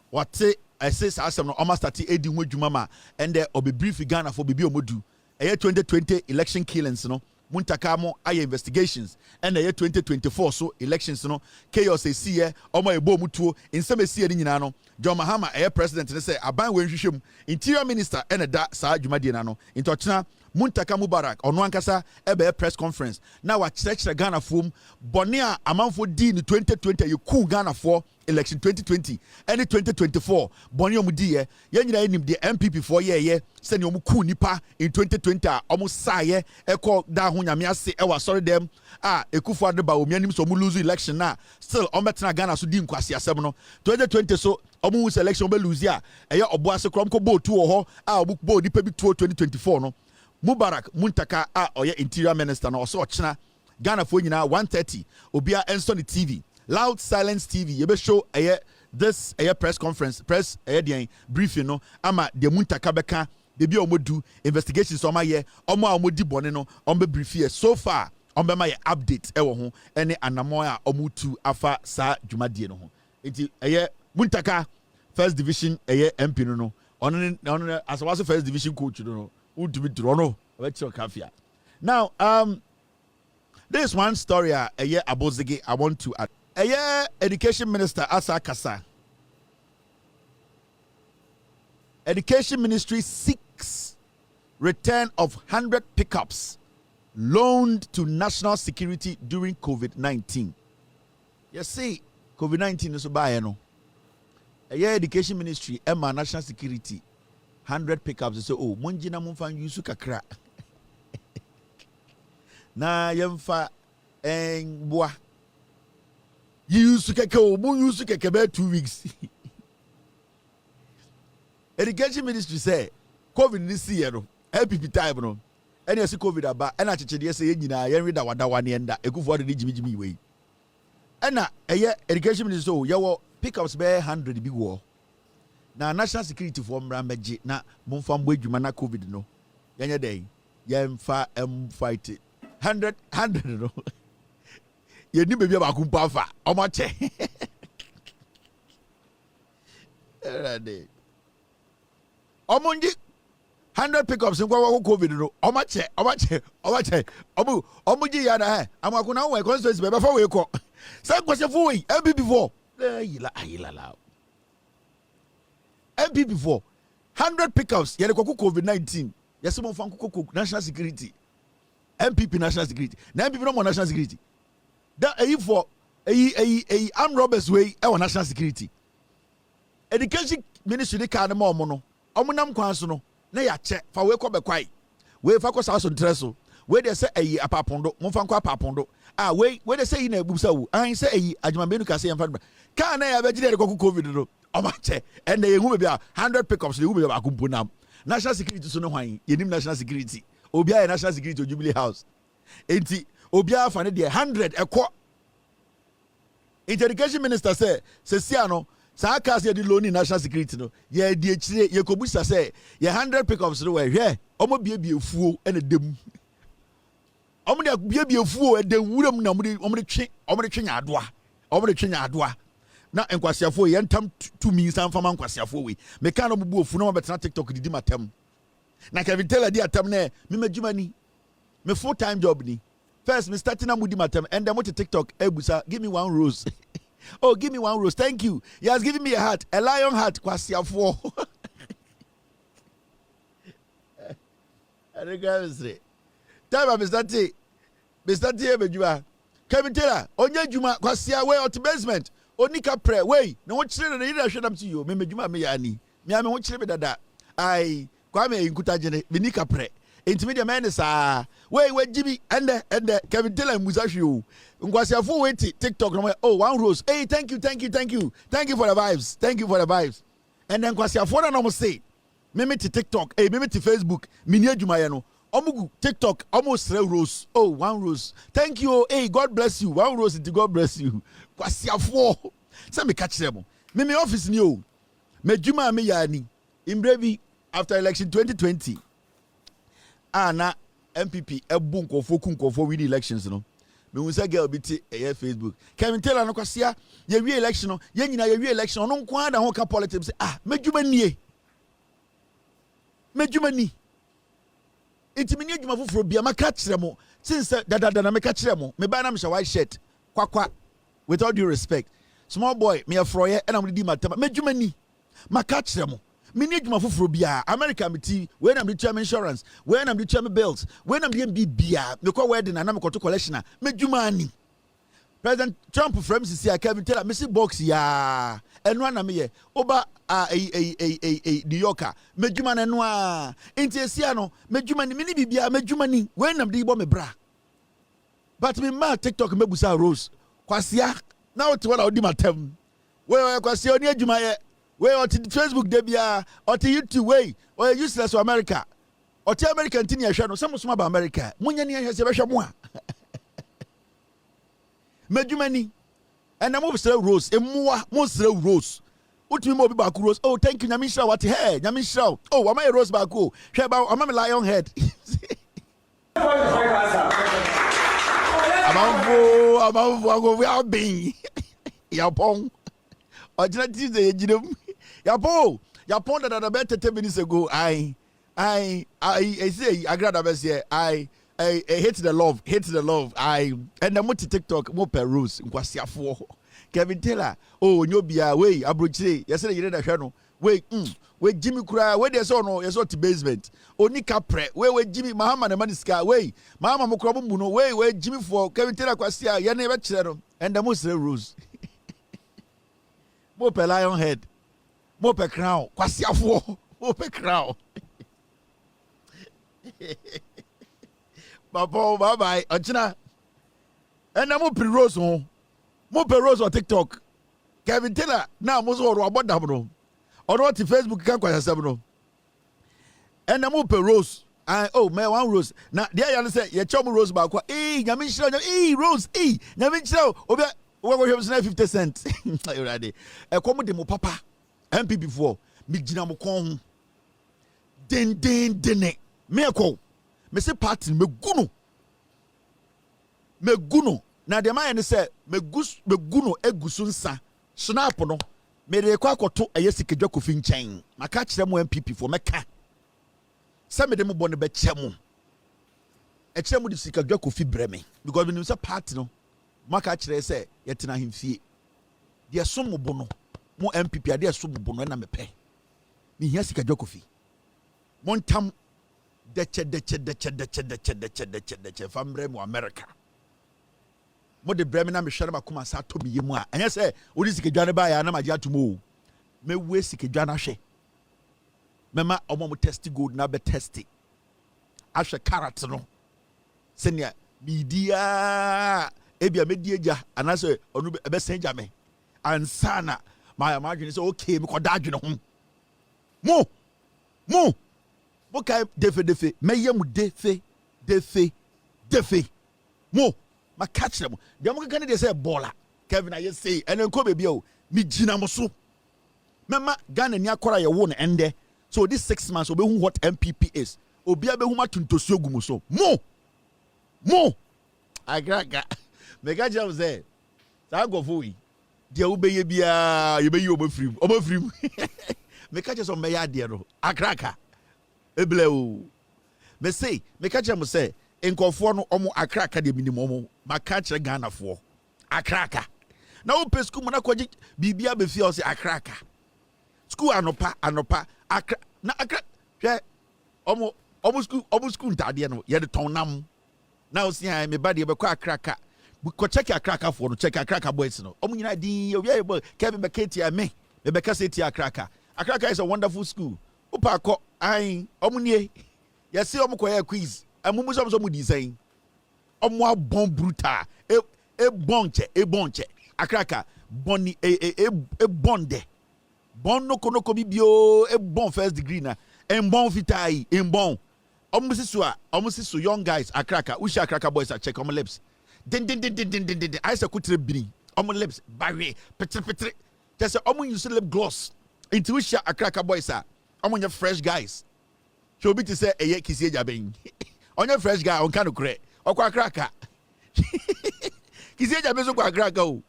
what I say saa asem no omo start edi ho adwuma ma ende obe brief Ghana for bibi omodu 2020 election killings no Muntaka mo aye investigations and 2024 so elections no chaos e see omo ebo mutuo insem esi ni nyina no John Mahama president ne say aban we nhwehwem interior minister and da saa adwumade na no intochena Muntaka Mubarak ono ankasa ebe press conference na wa kyerɛkyerɛ Ghana fom bɔne a amanfo di in 2020 you cool Ghana for election 2020 and 2024 bɔne omu di ye nyina enim de MPP for ye sɛ ne omu cool nipa in 2020 a omu saye ɛkɔ da ho nyame ase ɛwa sorry dem a Ekufu Adeba omu anim so omu lose election na still ombetena Ghana so di nkwasi asɛm no 2020 so omu selection be lose a ɛyɛ ɔbo ase krom ko bo tu ho a omu bo nipa bi tu 2024 no Mubarak Muntaka a oye interior minister na also ochina Ghana for nyina 1:30 obia enso ni TV loud silence TV yebe show this press conference press briefing no ama de Muntaka beka bebi omodu investigation so ma ye omo a omodi bone no ombe brief here so far ombe ma ye update ewo ho ene anamo a omutu afa sa dwumadie no ho enti Muntaka first division MP no ono asawaso first division coach no now this one story Abozigi I want to add education minister Asa Kasa education ministry seeks return of 100 pickups loaned to national security during COVID-19. You see COVID-19 is by no education ministry Emma national security 100 pickups so oh monjina mumfa yusu kakra na yemfa boa yusu keke o mu yusu keke be 2 weeks education ministry say covid this year no MPP time no ene say covid aba ena chechede say nyina yen reda wadawa ne enda Ekufu de jimijimi we ena education ministry so yewo pickups be 100 bi wo na national security for mrambeji na mumfa mbo adwuma na covid no yenye dey yemfa fight 100 no yeni bebi abakumpa fa omoche erade omonji 100 pickups nkwa covid no omoche omuji ya na amakuna we constituency be fa we ko say kwese fu we MPP for ayila MPP for 100 pickups yele koku COVID-19 yesi mo fan koku national security MPP national security na MPP no more national security that for armed robbers way e national security education ministry de ka na mo no omunam kwan so no na ya che fa we ko be kwai we fa ko saso ntreso we de say apapondo mo fa ko apapondo we de say na ebusa wo an say adwumabenu ka say yemfa ka na ya be gide de koku covid no omache and they who be 100 pickups they who be akumpunam national security so no hwan yenim national security obia national security Jubilee House enti obia fa ne de 100 ekọ education minister say sia no sa aka say the loan national security no ye di echire ye kobusa say ye 100 pickups no we hwe omo biebie fuo ene dem omo de biebie fuo e de wuram na omo de twe adoa na enkwasiafo yentam tumi san fama enkwasiafo we me kan no bubu ofu no betena TikTok didi matam na Kevin Taylor di atam na me majuma ni me full time job ni first me starting na mudi matam and then to TikTok ebusa give me 1 rose oh give me 1 rose thank you he has given me a heart a lion heart kwasiafo aregamsre time me start e majuma Kevin Taylor onye juma kwasia we out basement onika pre wey na wo kire na yira hwedam ti yo me medwuma me yani me ame wo kire me dada ai kwa me nkuta gene me nika pre enti de man sa wey gibi ende Kevin Taylor musa hwe o nkwasiafo we TikTok no oh 1 rose hey thank you for the vibes and then nkwasiafo na no say me TikTok hey me Facebook me ni adwuma ye no omugu TikTok almost 3 rose oh 1 rose thank you hey God bless you 1 rose to God bless you kwasiafo say me catch them me office ni o medwuma me yani imbrevi after election 2020 na MPP ebu nkofo win elections no me hu say girl biti Facebook Kevin Taylor no kwasia ye wi election no ye nyina ye wi election no nko ada ho ka politics say medwuma ni itimini adwuma foforo bia maka kire mo since dada na meka kire mo me ba na me white shirt kwakwa with all due respect small boy me afroye and am di matama medwuma ni maka kire mo Mini adwuma foforo bia America meti when am the chairman insurance when am the chairman bills when am the bia me call wedding na me to collection me dwuma ani President Trump from CC Kevin Taylor me see box ya eno na me ye oba New Yorker me dwuma na no a enti esia no me dwuma ni mini bibia me dwuma ni when am the bo me bra but me ma TikTok me busa Rose kwasia na what one odi matem we kwasia oni adwuma ye we on Facebook debia or to YouTube way or useless to America or to American tin ya hwe no some small about America munya ne hwe se be hwe mo a medumani and am obsere Rose emwa mo sere Rose utumi mo bi ba ku Rose oh thank you nyame shira what hey nyame shira oh am I Rose ba ku hwe ba am I lion head amamfo we are being yapon ojina Tuesday ejidem Yapon that about 30 minutes ago, I say, I grab a say, I hate the love, and I'm to TikTok, more per rules, Kwasiafo. Kevin Taylor, oh, no be way, Abruche, yesterday you read a channel, wait, Jimmy Cry, where there's no, there's not basement, only Capre, where Jimmy Mahama and Maniska, way, Mama Mokrabuno, where Jimmy for Kevin Taylor Kwasia, Yaneva Channel, and the most rules. More per lion head. Mo pe crown kwasiafo mo pe crown bye bye ochina ena mo pe Rose on TikTok Kevin Taylor na mo so ro abodam no ono ti Facebook kan kwasasem no ena mo pe Rose oh man one Rose na dia ya say ye chom Rose ba kwa nyame nhira Rose nyame nhira obi wo hwem na 50 cents you ready e kom de mo papa MPP for me gina mo kon den me ko me se party me guno na de man ne se me guno egusu nsa snap no me de kwa akoto eyesikadwa kofi nchen maka kire mo MPP for meka se me de mo bone be chemu e kire mo de sikadwa kofi breme because me se party no maka kire se yetena himfie de so mo bono mo MPP ade so bubu no na mepe me hia sika dwakofi montam deche famre mo America mo de breme na me hwere makoma sa to biye mu a anya se odi sika dwane ba ya na maje atomo me we sika dwane ahwe mema omo mo test gold na be test ahwe carrot no senia media ebia medieja anase onu be senja me ansana my imagine say okay me kodadwe no mo kai defe meye mu defe mo ma catch them dem mo kan dey say baller Kevin I say enen ko be o mi gina mo so mema Ghana ni akora ye wo no ende so this 6 months obe hu what MPP is obi abehu matuntosu ogumu so mo agraga mega jam say sa go fo wi dia ubeye bia yebeyi obafrim me catch some meya de no akraka eble o me say me catch am say enkofo no omo akraka de minimum omo maka kire Ghana fo akraka na o pe school na kwaji bibia be fi o say akraka school anopa akra na akra hwe omo school ntade no ye de ton nam na o say me ba de be kwa akraka ko check akraka for no check akraka boys no omunyina din obi aye boy Kevin Beketi me Beka say ti akraka is a wonderful school upa ko ai omunie ye say omukoye quiz amumu so mu design omu abon brutal e bonche akraka boni e bonde bon no konoko bibio e bon first degree na en bon fitai en bon omusisu young guys akraka ushi akraka boys check on lips din I say kutre bini on lips barry petre just say use lip gloss into which akraka boys are your fresh guys show be to say eye kisi ejaben on your fresh guy on kanu kre okwa akraka kisi ejaben so kwa akraka o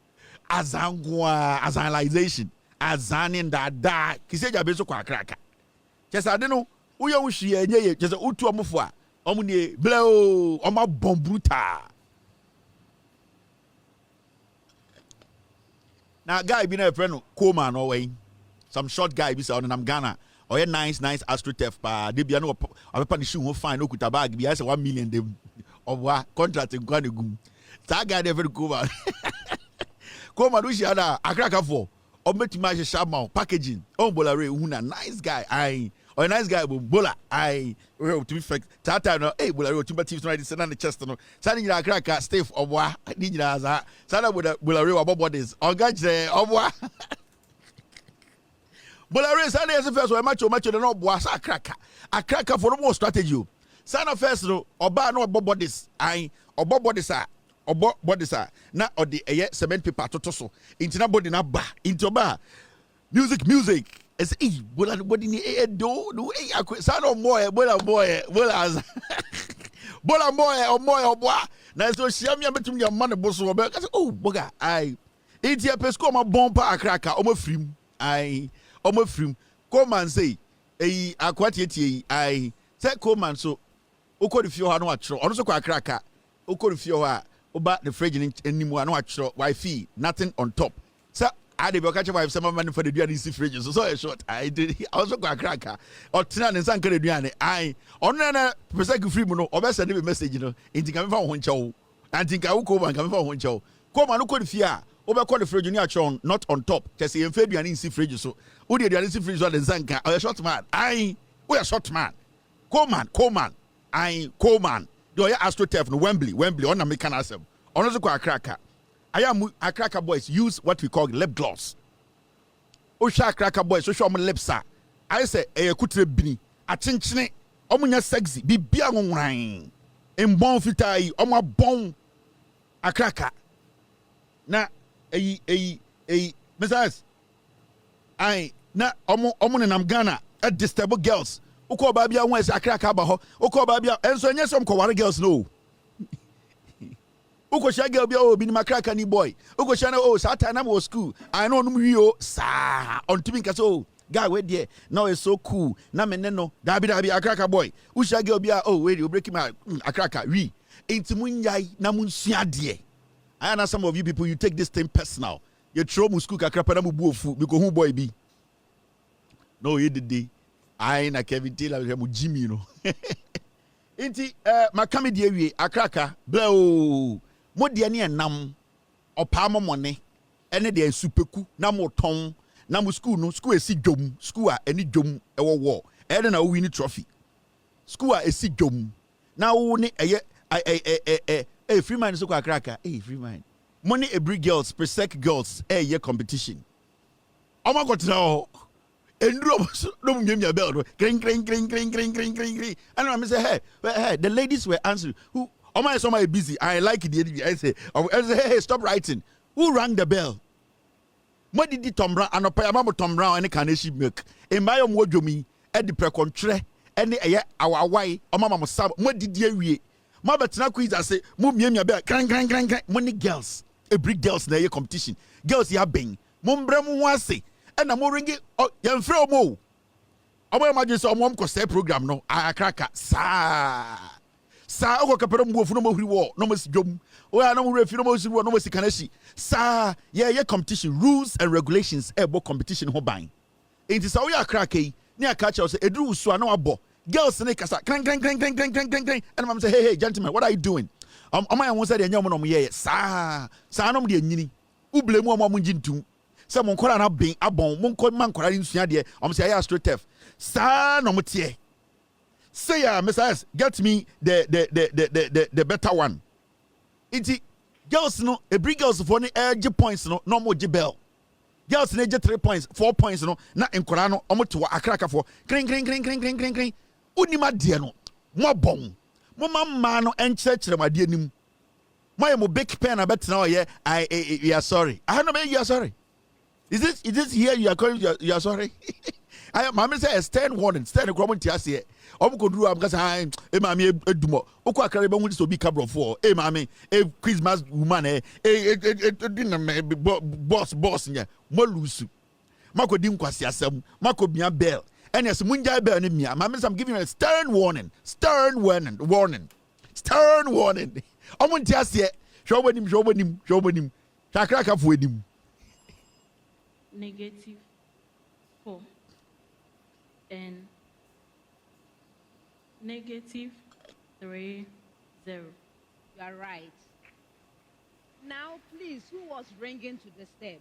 azanization azanin da kisi ejaben so kwa akraka just ade no uye wuhie enye just utu omfo a omne bleo oma bombruta na guy bi na friend Koma no way some short guy bi say on nam Ghana Oye nice AstroTurf pa de bia no opepa the shoe ho fine no kuta bag bia say 1 million dem obwa contract nkwa ne gum. That guy dey very cool man. Come on, we ada akraka for ometima she shama packaging. Oh bolare una nice guy. Or nice guy bola to be fact tata no bolare to teams no dey na chest no. Sani nyina akraka Steve obwa ni nyina za. Sana bolare wa bodies. Oga je obwa. Bolare sana yes first we macho the no obwa sa akraka for more strategy. Sana first no oba no bodies. Bodies na or the cement paper to so into na body na ba into ba music is body ni do sound of boy bola boy na so shia me betum ya man boso obe boga it's ya pesco ma bomba akraka o ma frim come and say akwati tie say come and so ukodi fio ha no atro ono so kwa akraka ukodi fio ha oba the fridge anymore no atro wifi nothing on top so I dey be catch wife some man for the duane see fridge so a short I also go cracker or tina ne sanka the duane ono na person free mu no oba send me message no inti kan fa ho nchew anti kan wo ko ban kan fa ho nchew ko man ko the fia oba call the fridge ni atro not on top just say emfa duane see fridge so wo the duane see fridge so the sanka o short man we are short man ko man do ya AstroTurf no Wembley on na make an asem ono so kwa cracker cracker boys use what we call lip gloss o sha cracker boys so show them lips I say kutre bini atinchine omunya sexy bibia nwran embon fitai omo bon cracker na Mrs. na omo ne nam Ghana disturb girls uko ba bia won ese akraka ba ho uko ba bia enso enye som ko ware girls no uko sha girl bia bi ni makraka ni boy uko sha na sata na mo school I know num wi sa on timi nka so guy we there now is so cool na me no da bi akraka boy u sha girl bia we dey break my akraka wi enti munyai na munsua de I know some of you people you take this thing personal you throw mu school kakrapa na mu bu ofu because who boy bi no you did I na Kevin Taylor mu Jimmy no. Inti makame de awie akraka blow mo de ne enam opa momone ene de supeku na mo ton na mo school esi dwom school a eni dwom ewo ede na win trophy school a esi dwom na wo ne free mind so kwa akraka free mind money every girls presec girls competition omakotina enduro no mnyemnya bell kring and I say hey the ladies were answering who somebody busy I like the I say hey stop writing who rang the bell mo didi Tom Brown anopa ya mamo Tom Brown any kaneshi milk in my own wodwomi e di precontre any awawai mama mo sab mo didi awie mo betena quiz say mo mnyemnya bell kring money girls every girls na competition girls ya ben mo mbrem ho ase and I'm ringi yan free omo imagine so omo ko say program no akraka sa o ko kapero mbuofu no mo huri wo no mo sidwom o ya no mo refi no mo sidwo no mo sikanashi sa yeah competition rules and regulations ebo competition ho ban enti sa o ya akraka yi ni akacha o say edru so na wabo girls ne kasa kran and mama say hey gentlemen what are you doing I won say de nyom no mo ye sa no mo de nyini ublemu omo mo njintum se mon kwara na ben abon mon ko man kwara nsua de say ya AstroTurf sa no motie say ya Mrs. get me the better one iti girls no every girls for ni edge points no mo je bell girls na je 3 points 4 points no na enkwara no omo to akraka for kring unima de no mo bon mo mamma no enkyerkyere ma de nim mo big pen abetena o ye we are sorry I know you are sorry. Is this here you are calling you are sorry? Mama say a stern warning, stern cromon tiase. Omkodru am kasa mami edumo. Okwa akare be won so bi cabro for. Mami Christmas woman boss nya. Mo lusu. Makodi nkwasi asem. Makobia bell. And yes munja bell ni mia. Mama say I'm giving you a stern warning. Stern warning. Omon tiase. Show Takraka fu edim. -4. and -30. You are right. Now, please, who was ringing to the step?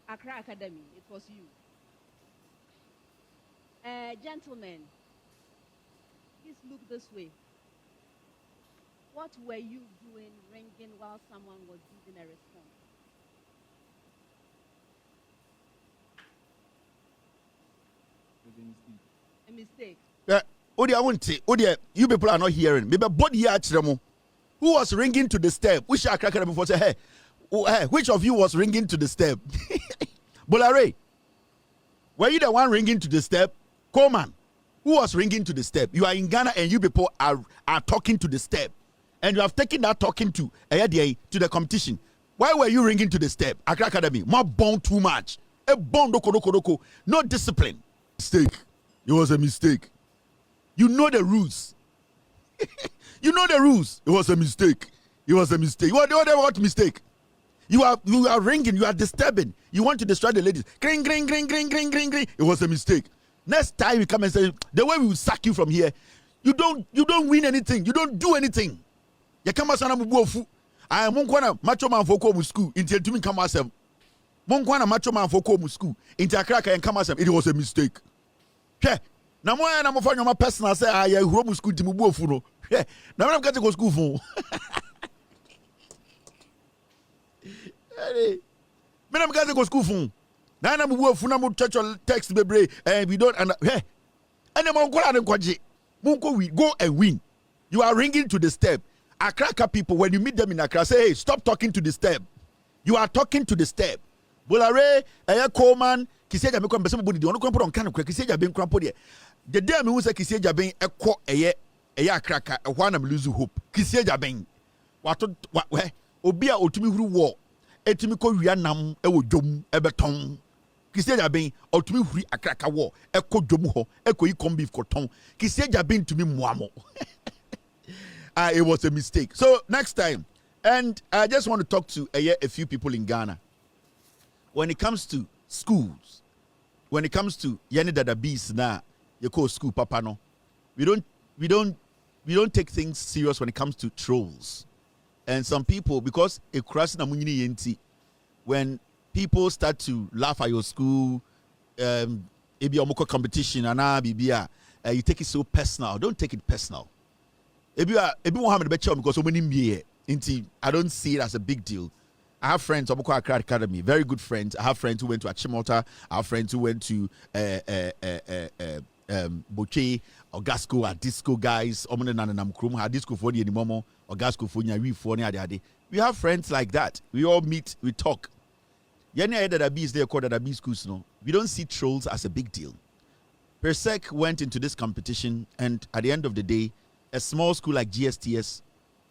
Accra Academy, it was you. Gentlemen, please look this way. What were you doing ringing while someone was giving a response? A mistake. Odia, I won't say. Odia, you people are not hearing. Maybe body here at who was ringing to the step? Which I cracked before say, hey, which of you was ringing to the step? Bolare, were you the one ringing to the step? Coleman, who was ringing to the step? You are in Ghana and you people are talking to the step. And you have taken that talking to the competition. Why were you ringing to the step? Accra Academy, more bond too much. A bond doko. No discipline. Mistake. It was a mistake. You know the rules. You know the rules. It was a mistake. It was a mistake. What mistake? You are ringing. You are disturbing. You want to destroy the ladies. Green. It was a mistake. Next time you come and say the way we will sack you from here, you don't win anything. You don't do anything. You come as an I am one macho man for come school until to me come as a macho man for come school into a cracker and come as it was a mistake. Okay. Now I'm a my personal say I home school to move no. Yeah. Now I'm going to go school for. I'm going to go school for. Now I'm work for no church text baby and we don't and hey. And I'm going to go we go and win. You are ringing to the step. Accra people, when you meet them in Accra, say, hey, stop talking to the step. You are talking to the step. Bolare, Coleman, Kiseja me kwamba sema budi di ono kwampo on kan kwa Kiseja ben kwampo de. The day me hu say Kiseja ben ekọ eye Accra ka ehwa na me lose hope. Kiseja ben. Wato obi a otumi huru wo etumi ko wia nam ewo dwom ebeton. Kiseja ben otumi huri Accra ka wo ekọ dwom ho ekọ yi come beef ko ton. Kiseja ben tumi muamo. It was a mistake. So next time, and I just want to talk to a few people in Ghana. When it comes to schools, when it comes to yani dada bees na you call school papa no, we don't take things serious when it comes to trolls. And some people, because it crashes na munyini yenti, when people start to laugh at your school, maybe omoko competition and you take it so personal. Don't take it personal. Everyone because so many me I don't see it as a big deal. I have friends of Accra Academy, very good friends. I have friends who went to Achimota. I have friends who went to Boche or Gasco or Disco guys. Disco for the Momo or Gasco for the we have friends like that. We all meet, we talk. Yenya that is there called that schools. No, we don't see trolls as a big deal. Persec went into this competition, and at the end of the day, a small school like GSTS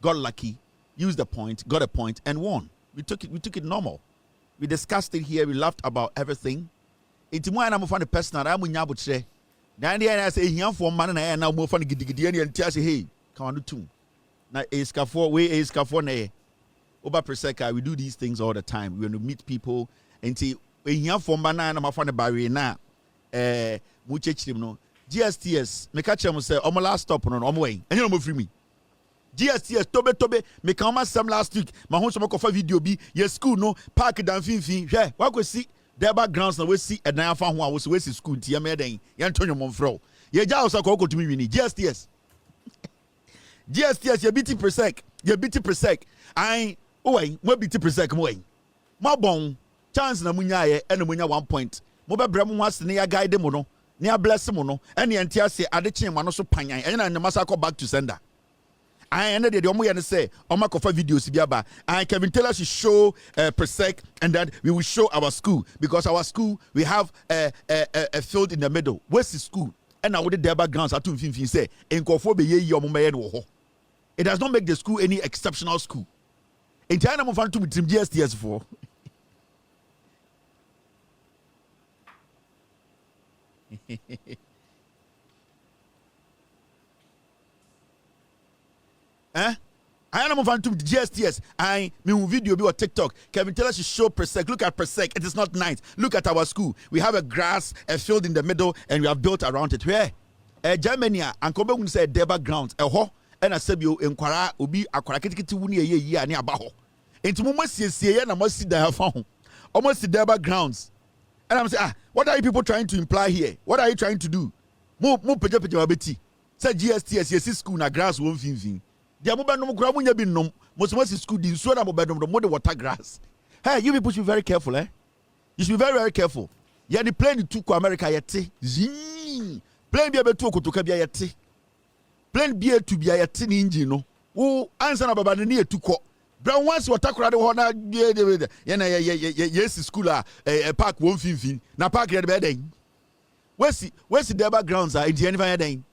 got lucky, used a point, got a point, and won. We took it normal. We discussed it here. We laughed about everything. It's more I'm a person. I'm in Yabuche. Then I say, "Here for man and now more fun giddy and tell say, hey, come on do two. Now is for way is for ne. Over Perseka, we do these things all the time. We want to meet people and say, here for man and I'm a fun barrier now. No. GSTS, me catch them say, "I'm last stop on way." And you know free me. GSTS, tobe, me come some last week. My home some of video be yes school no park down fin. Yeah, what could see their backgrounds now we see and now found who was wasting school. Tia me den. Yantonio Monfro. Ye ja also go to me wini. GSTS, you BT Persec. You BT Persec. I we BT Persec mo. Ma bon chance na munya ye and munya 1 point. Mo be brem was ne ya guide mo no. Near bless mono, and the entire say, I did one also panya, and I must go back to sender. I ended the Omo and say, Omako for videos, Biaba. I Kevin tell us to show Persec, and that we will show our school because our school we have a field in the middle. Where's the school? And I would their backgrounds at 250 say, in Kofobe ye Yomo. It does not make the school any exceptional school. In China, I'm fun to with GSTS for. I am fan to GSTS. I mean video be on TikTok. Kevin tell us to show Persec. Look at Persec. It is not nice. Look at our school. We have a grass, a field in the middle, and we have built around it. Where? Germany and Kobe will say Deba grounds. Ho and a sebio in Kwara ubi akwara kitikiti wuni ye ni abaho. Into moments see and I must see the phone. Almost the Deba grounds. And I'm saying, what are you people trying to imply here? What are you trying to do? Mo peja beti. Say GSTS yes school na grass won't fin. The Amobano Gramunya bin nom, most school in Sona Mobadom, the mode water grass. Hey, you people should be very careful, eh? You should be very, very careful. Yeah, the plane took America yeti. Zing. Plane be able to Kabia yeti. Plane be to be a tin engine, no. Oh, answer about the near to call. Brown once what talk rather honor, yes, school, a park won't fin. Now park at bedding. Where's the Deba grounds are in the environment?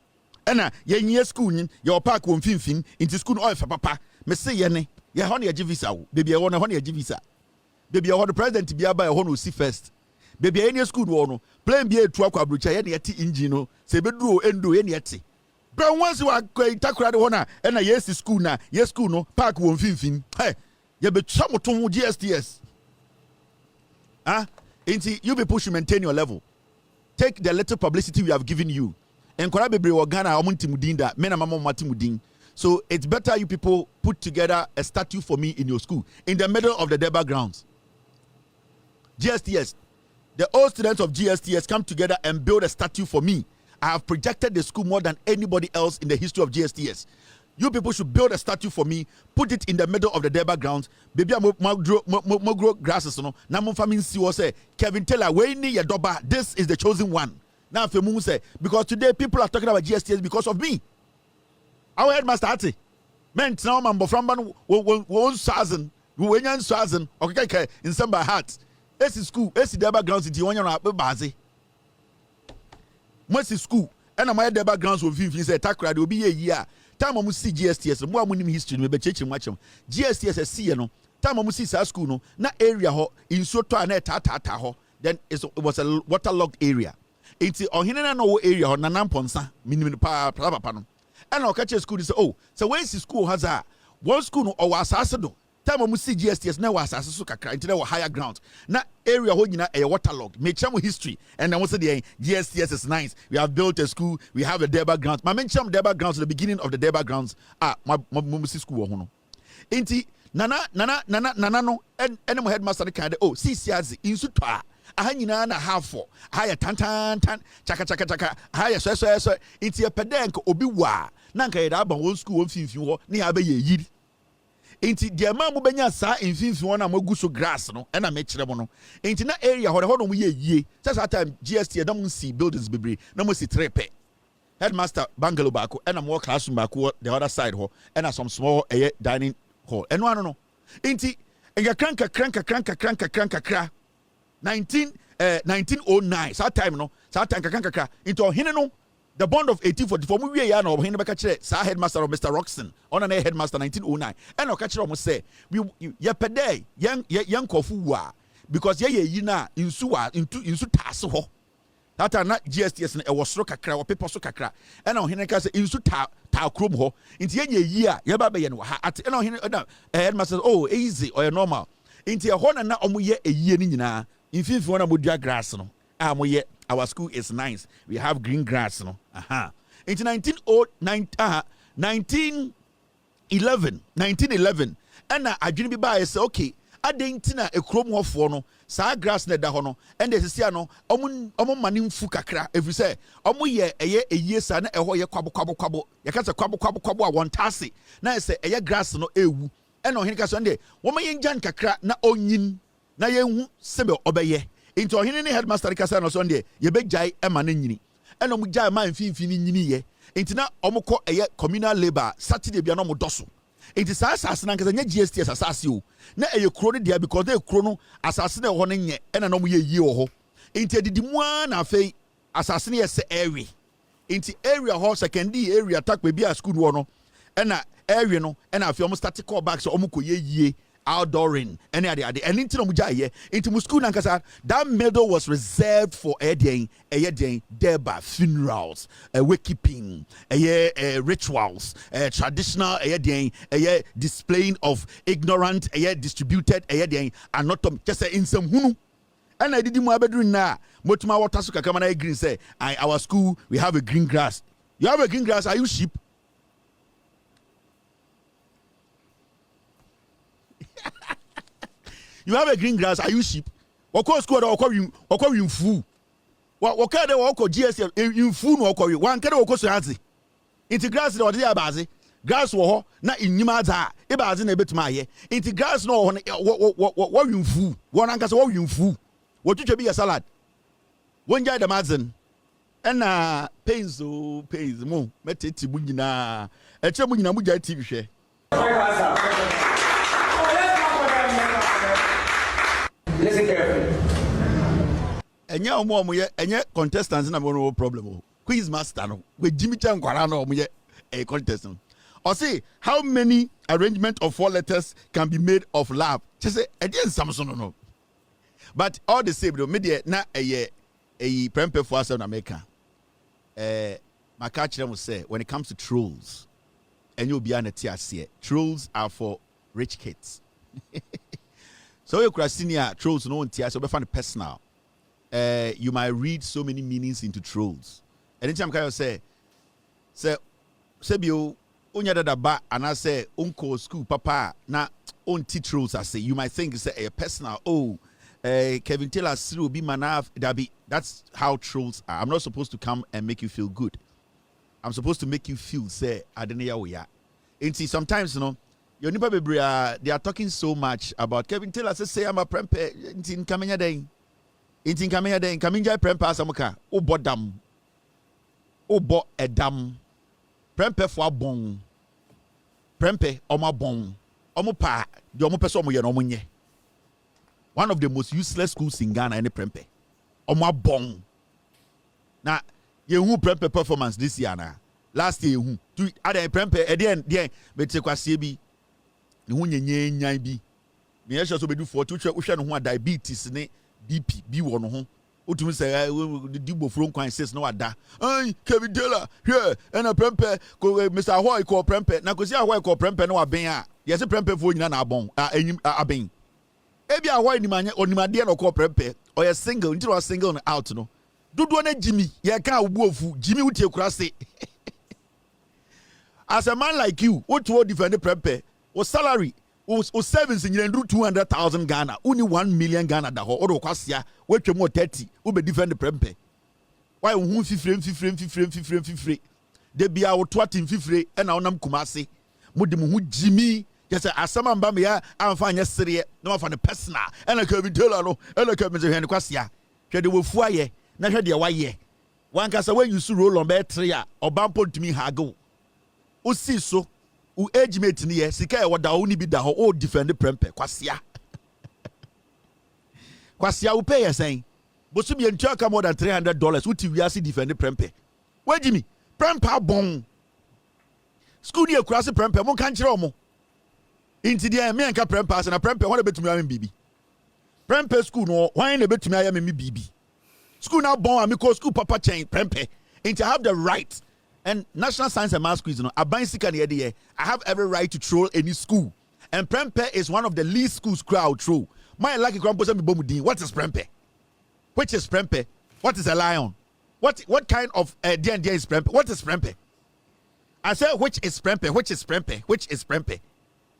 Ena ye school your park won fin into school oil for papa me say ye ne ye honey visa baby e won honey visa baby e the president bia ba e ho see first baby any school no plane bia etu akwa brocha ye ne yeti engine no se beduro endo ye ne yeti brown once wa takura de ho na ena yes school na yes school no park won fin hey ye be chamoto GSTS into you be push maintain your level. Take the little publicity we have given you. And Korabebre or Ghana, Omuntimudinda, Menamamo Matimudin. So it's better you people put together a statue for me in your school, in the middle of the Deba grounds. GSTS, the old students of GSTS come together and build a statue for me. I have projected the school more than anybody else in the history of GSTS. You people should build a statue for me, put it in the middle of the Deba grounds. Baby, I grow grasses. No, now my family say, Kevin Taylor, we need your doba. This is the chosen one. Now, if you say, because today people are talking about GSTS because of me. Our headmaster Ati. Men now man from one thousand, okay, in some by heart. Esi school, esi Deba grounds in Tiwanya Bazi. Most school, and my Deba grounds will be say takra will be a year. Time I see GSTS, more money history, maybe church and watch them. GSTS is see no. Time I see school no, na area ho in Soto and tata ho. Then it was a waterlogged area. It's on here no area on Nanamponsa, minimum papa. And I'll catch a school is so where's the school has a one school or assassin? Time I see GSTS now was Asasuka into the higher ground. Na area holding a waterlogged, make some history. And I was saying GSTS is nice. We have built a school, we have a Deba grounds. My mention Deba grounds, the beginning of the Deba grounds. My Mumusi school hono. Inti Nana no and my headmaster kind of CCAZ in Suta. Ahanyina na halfo haya tan chaka haya so iti epedenko obi wa na nka yeda ba won school won finfin ho ne ya be ye yiri enti de ma mo benya sa finfin ho na magu so grass no e na me kire mo no enti na area ho no mo ye yie that time GST da mo see buildings bebre na mo see trepe headmaster bungalow baako e na mo classroom baako the other side ho e na some small dining hall eno ano no enti enga kranka 1909 that time no that time kakaka into hine no the bond of 1844 mu wie ya na hine beka kire sa headmaster of Mr. Roxon on an headmaster 1909 and oka kire mo say we ye pede yan kofu wa because ye yi na insu taase ho that time na GSTS na e was kakra o paper so kakra and on hine ka say insu ta krom ho into ye yi a ye ba be ye no ha at and on hine headmaster easy or normal into a hona na omo ye eyie ni nyina in fifth one about grass no our school is nice, we have green grass no into 1911 and I didn't be by say okay adentina a chrome ho for no sa grass na da ho no and they say no omo mane mfu kakra if you say omo ye eye sa na eho ye kwabo ye ka say kwabo a won tase na say eye grass no ewu and no hin ka so nde wo ma yen jan kakra na onyin na yenhu sebe obeye into hene ne headmaster kasa no so nde ye begjai e ma na nyini eno mu jai ma mfimfini nyini ye into na omukọ eye communal labor Saturday bia no mo doso into sa asase na nkasa nya GSTS asase o na eye kro ne dia because de kro no asase na ho ne nye ena no mo ye yie ho into didimu na afei asase ne ye se area into area ho secondary area tak be bia school wo no ena area no ena afei omo start call back so omo ko ye yie outdooring, any other, and into Mujaye, into school Nankasa. That medal was reserved for a day, thereby funerals, wakekeeping, rituals, traditional, displaying of ignorant, distributed, and not just in some hunu. And I didn't want to do now. Motuma water suka come and green say, our school, we have a green grass. You have a green grass, are you sheep? You have a green grass, are you sheep? What call school or you fool? What kind of GSM in fool or call you? One kind of Okosazi. Into grass or the abazi. Grass war, not in Nimaza, Ibaz in a bit my year. Into grass no what you fool. One uncle's what you fool. What you be a salad? One guy the Mazen. And pains more. Met it to Bugina. A Chabugina Buja TV share. Listen carefully. And yeah, more, and yet contestants have no problem. Quiz master, with Jimmy Chan Guarano, a contestant. Or say, how many arrangement of 4 letters can be made of love? Just say, again, Samson, no. But all the same, the media, not a prempe for us in America. My catch them will say, when it comes to trolls, and you'll be on a TRC, trolls are for rich kids. So you're senior trolls no one TRC, so be find personal. You might read so many meanings into trolls. Anytime I say you onya da ba and I say uncle school papa na on trolls I say you might think it's a personal Kevin Taylor will be manaf that's how trolls are. I'm not supposed to come and make you feel good. I'm supposed to make you feel say I don't know where we are. And see sometimes you know your nipa they are talking so much about Kevin Taylor say I'm a prempe in Kamenya day. In Kamenya day Kaminja prempe asamuka o bodam. O bo edam. Prempe for bon. Prempe oma bon. Omo pa the omo person omo ye no omo nye. One of the most useless schools in Ghana any prempe. Omo bon. Na ye hu prempe performance this year na. Last year hu. Tu ada prempe e dey bete kwase bi. Ne hu nyenyan bi. Me yesho so be do for tu hwe no ho diabetes ne BP bi wo no ho. Utumi say di bofro kwan says no ada. Kevin Taylor here and a prempe Mr. Ahoy call prempe. Na ko si Ahoy call prempe no aben a. Yes prempe fo nyina na abon. Aben. Ebi Ahoy ni manye onimade no call prempe. Or you single, until you single out no. Dodo na Jimmy, ye kan obuofu. Jimmy utie kura se. As a man like you, what to defend the prempe? Or salary o savings in you 200,000 Ghana, only 1 million Ghana da ho. Odo kwasia, we twemo 30, we be defend the prempe. Why hu fifre. De bia wo to atim fifre e na wonam Kumasi. Modi mu hu Jimmy, just asama mba me ya amfa anya sere na mafa ne personal. E na Kevin Taylor no, e na Kevin se hwe ne kwasia. Hwe de wofu aye, na hwe de waye. Wan kasa when you roll on be 3 a, obampo ntumi hago. O si so u age mate ni ye sika e woda wo ni bi da ho o defend prempe kwasia u pay yesen bosu bi entua ka more than $300 uti wiase defend prempe wa Jimmy prempe bon school ni akurase prempe mo kan kire omo inti dia me enka prempe ase na prempe ho betumi am bibi prempe school no hwan na betumi ayam me bibi school na bon am ko school papa chain prempe inti have the right. And National Science and Maths quiz, I have every right to troll any school. And Prempe is one of the least schools crowd troll. My lucky grandpa me bomudin. What is Prempe? Which is Prempe? What is a lion? What kind of D&D is Prempe? What is Prempe? I said which is Prempe? Which is Prempe? Which is Prempe?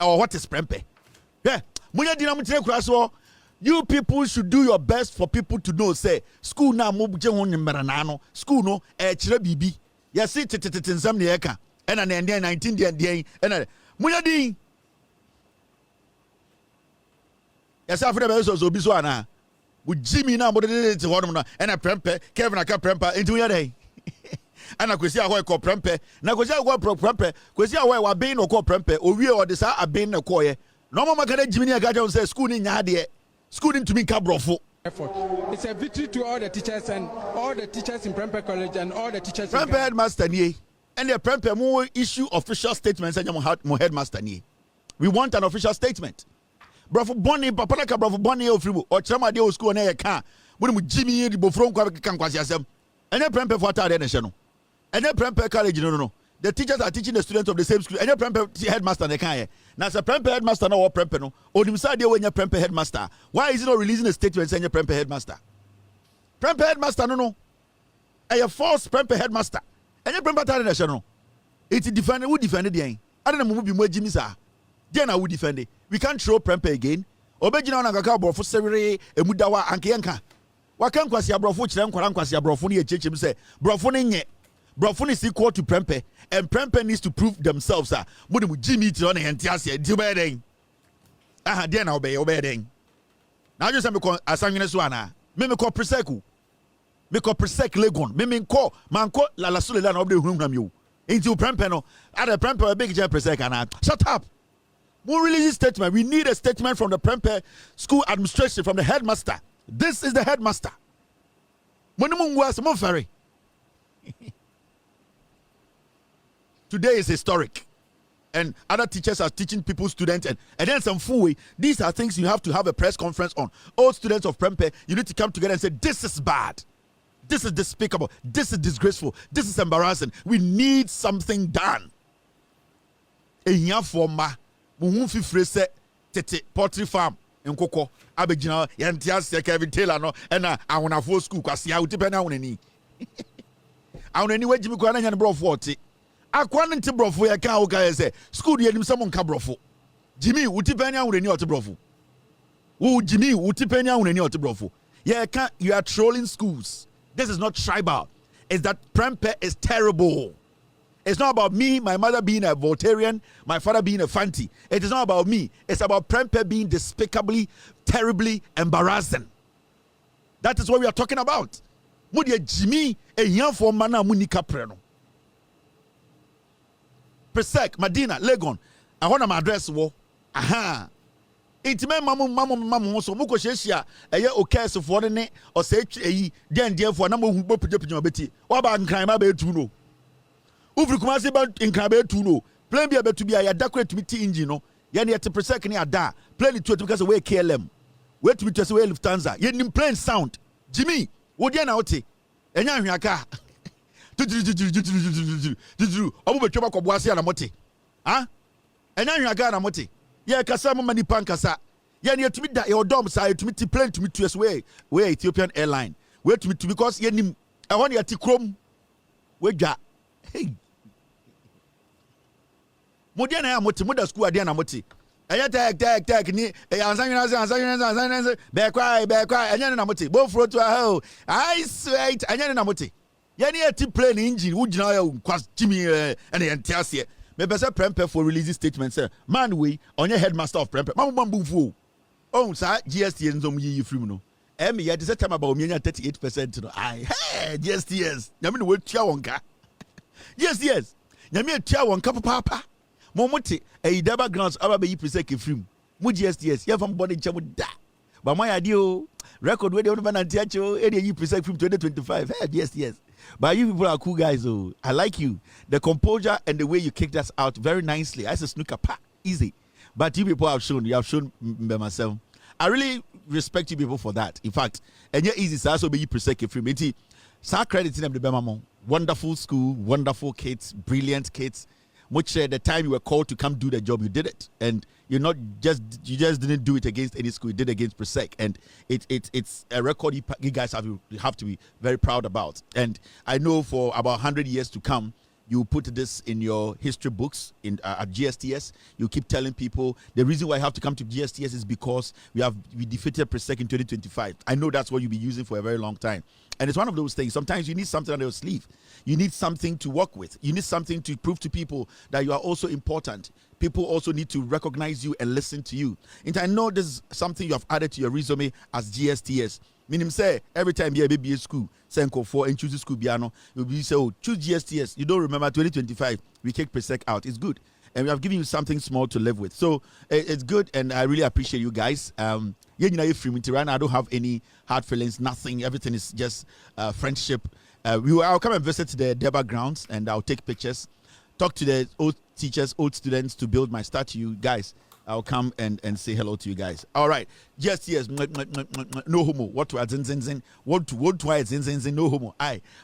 Or what is Prempe? Yeah. You people should do your best for people to know. Say school na school no chire bibi. Yes, it in some yeaka, and an Indian 19 day, and a Muyadi. Yes, after the best of Biswana, with Jimmy now, but it's a woman and a prempe, Kevin a premper into your day. And I could see a white call prempe, Nagosia what pro prempe, could see a way what being or call prempe, or we or this are being a coy. No more Jimmy Gajon says school in Yadia, schooling to me cabrofo. It's a victory to all the teachers and all the teachers in Prempe College and all the teachers Prempe headmaster nie and the Prempe more issue official statements and more headmaster nie. We want an official statement. Brofo Bonnie, Papa like a Brofo Bonnie of Fribo, or Chama de school and a car. When we Jimmy the Bofron can quasiasem. And then Prempe for Tar National. And then Prempe College, no. The teachers are teaching the students of the same school. And then Prempe headmaster and can. Now, a Prempe headmaster no or Prempe no. Or the side when you're Prempe headmaster. Why is it not releasing a statement saying you're Prempe headmaster? Prempe headmaster no. A false Prempe headmaster. And then Prempe Tar National. It's defended who defended the end. I don't know who be more Jimmy sir. Then I would defend it. We can't throw Prempe again. Obejina na kaka brofo serere emudawa ankenka. Wakan kwasi abrofo chire nkwara kwasi abrofo ne echechem say brofo ne nye. Brofo ne is equal to Prempe and Prempe needs to prove themselves ah. Mo de Jimmy ti on hente ase di be den. Aha den na obey den. Na just me ko asanwene so ana. Me ko preseku. Me ko presek legon. Me ko manko la sole la na obde hunham yo. Into Prempe no. Ada Prempe big je presek ana. Shut up. We release a statement. We need a statement from the Prempe school administration, from the headmaster. This is the headmaster. Today is historic. And other teachers are teaching people, students, and then some full way. These are things you have to have a press conference on. All students of Prempe, you need to come together and say, this is bad. This is despicable. This is disgraceful. This is embarrassing. We need something done. Muhunfi frese tete poultry farm nkoko abegina yantia se Kevin Taylor no na awonafo school kwase a utipe na awonani awonani wajimi kwa na nya ne brofo oti akwa nti brofo ya ka o ka se school ye nim se mon ka brofo jimi utipe na awonani oti brofo wo jimi utipe na awonani oti brofo you are trolling schools. This is not tribal. It's that Prempe is terrible. It's not about me, my mother being a Voltarian, my father being a Fanti. It is not about me. It's about Prempe being despicably, terribly embarrassing. That is what we are talking about. Mudia Jimmy, a young for mana munika preno. Presek, Medina, Legon. I want my address wo. Aha. Intime mamu so muko sheshia eye okay so for ne o say eyi den den for na mo hu bopuje beti. Wa ba nkran ma be tu no. Ufri kumase ba nkrabe tu no plane bia betu bia ya decorate mi ti engine no ya ne yete presek ne ada plane tu because we KLM we to be we Lufthansa ye nim plane sound Jimmy wo dia na wote enya hwiaka obu betwa ba kobo ase na mote ha enya hwiaka na mote ye kasa mo mani pankasa ye ne yetumi da ye odom sa yetumi ti plane to me to we Ethiopian airline we to me to because ye nim e ho ne yete krom we dwa hey Modia na moti moda school adia na moti. Eya tek ni ansanwena be kwa enya na moti. Bo fro to ho. I sweat enya na moti. Ye ne ati plane engine wo gina ya kwas Jimmy and entiase. Me pese Prempe for release statement say man we onye headmaster of Prempe. Mambu fu. Oh sa GST nzom yi free no. Me ye dey time about me 38% no. Hey GSTs. Nyame no we tua wonka. Yes. Nyame tua wonka papa. Momote e deba grounds aba be yi presek efrim mu GSTS ye fam body nche mu da ba my idea record we dey on na ntiacho e dey yi presek from 2025 hey GSTS but you people are cool guys. Oh, I like you, the composure and the way you kicked us out very nicely. I said snooker pa easy, but you people have shown by myself. I really respect you people for that. In fact, and you're easy so also be you presek efrim enti sa credit them the bemamo. Wonderful school, wonderful kids, brilliant kids. Which the time you were called to come do the job, you did it, and you just didn't do it against any school. You did it against Presec, and it's a record you guys have to be very proud about. And I know for about 100 years to come, you put this in your history books in at GSTS. You keep telling people the reason why I have to come to GSTS is because we defeated Presec in 2025. I know that's what you'll be using for a very long time. And it's one of those things. Sometimes you need something on your sleeve. You need something to work with. You need something to prove to people that you are also important. People also need to recognize you and listen to you. And I know this is something you have added to your resume as GSTS. Meaning say every time you be a school, Senko 4 and choose school piano, you'll be say, oh, choose GSTS. You don't remember 2025, we kick Presec out. It's good. And we have given you something small to live with. So it's good, and I really appreciate you guys. Right now, I don't have any hard feelings, nothing. Everything is just friendship. I'll come and visit the Deba grounds, and I'll take pictures, talk to the old teachers, old students to build my statue. Guys, I'll come and say hello to you guys. All right. Yes. No homo. What to zin. What to zin, no homo. Aye.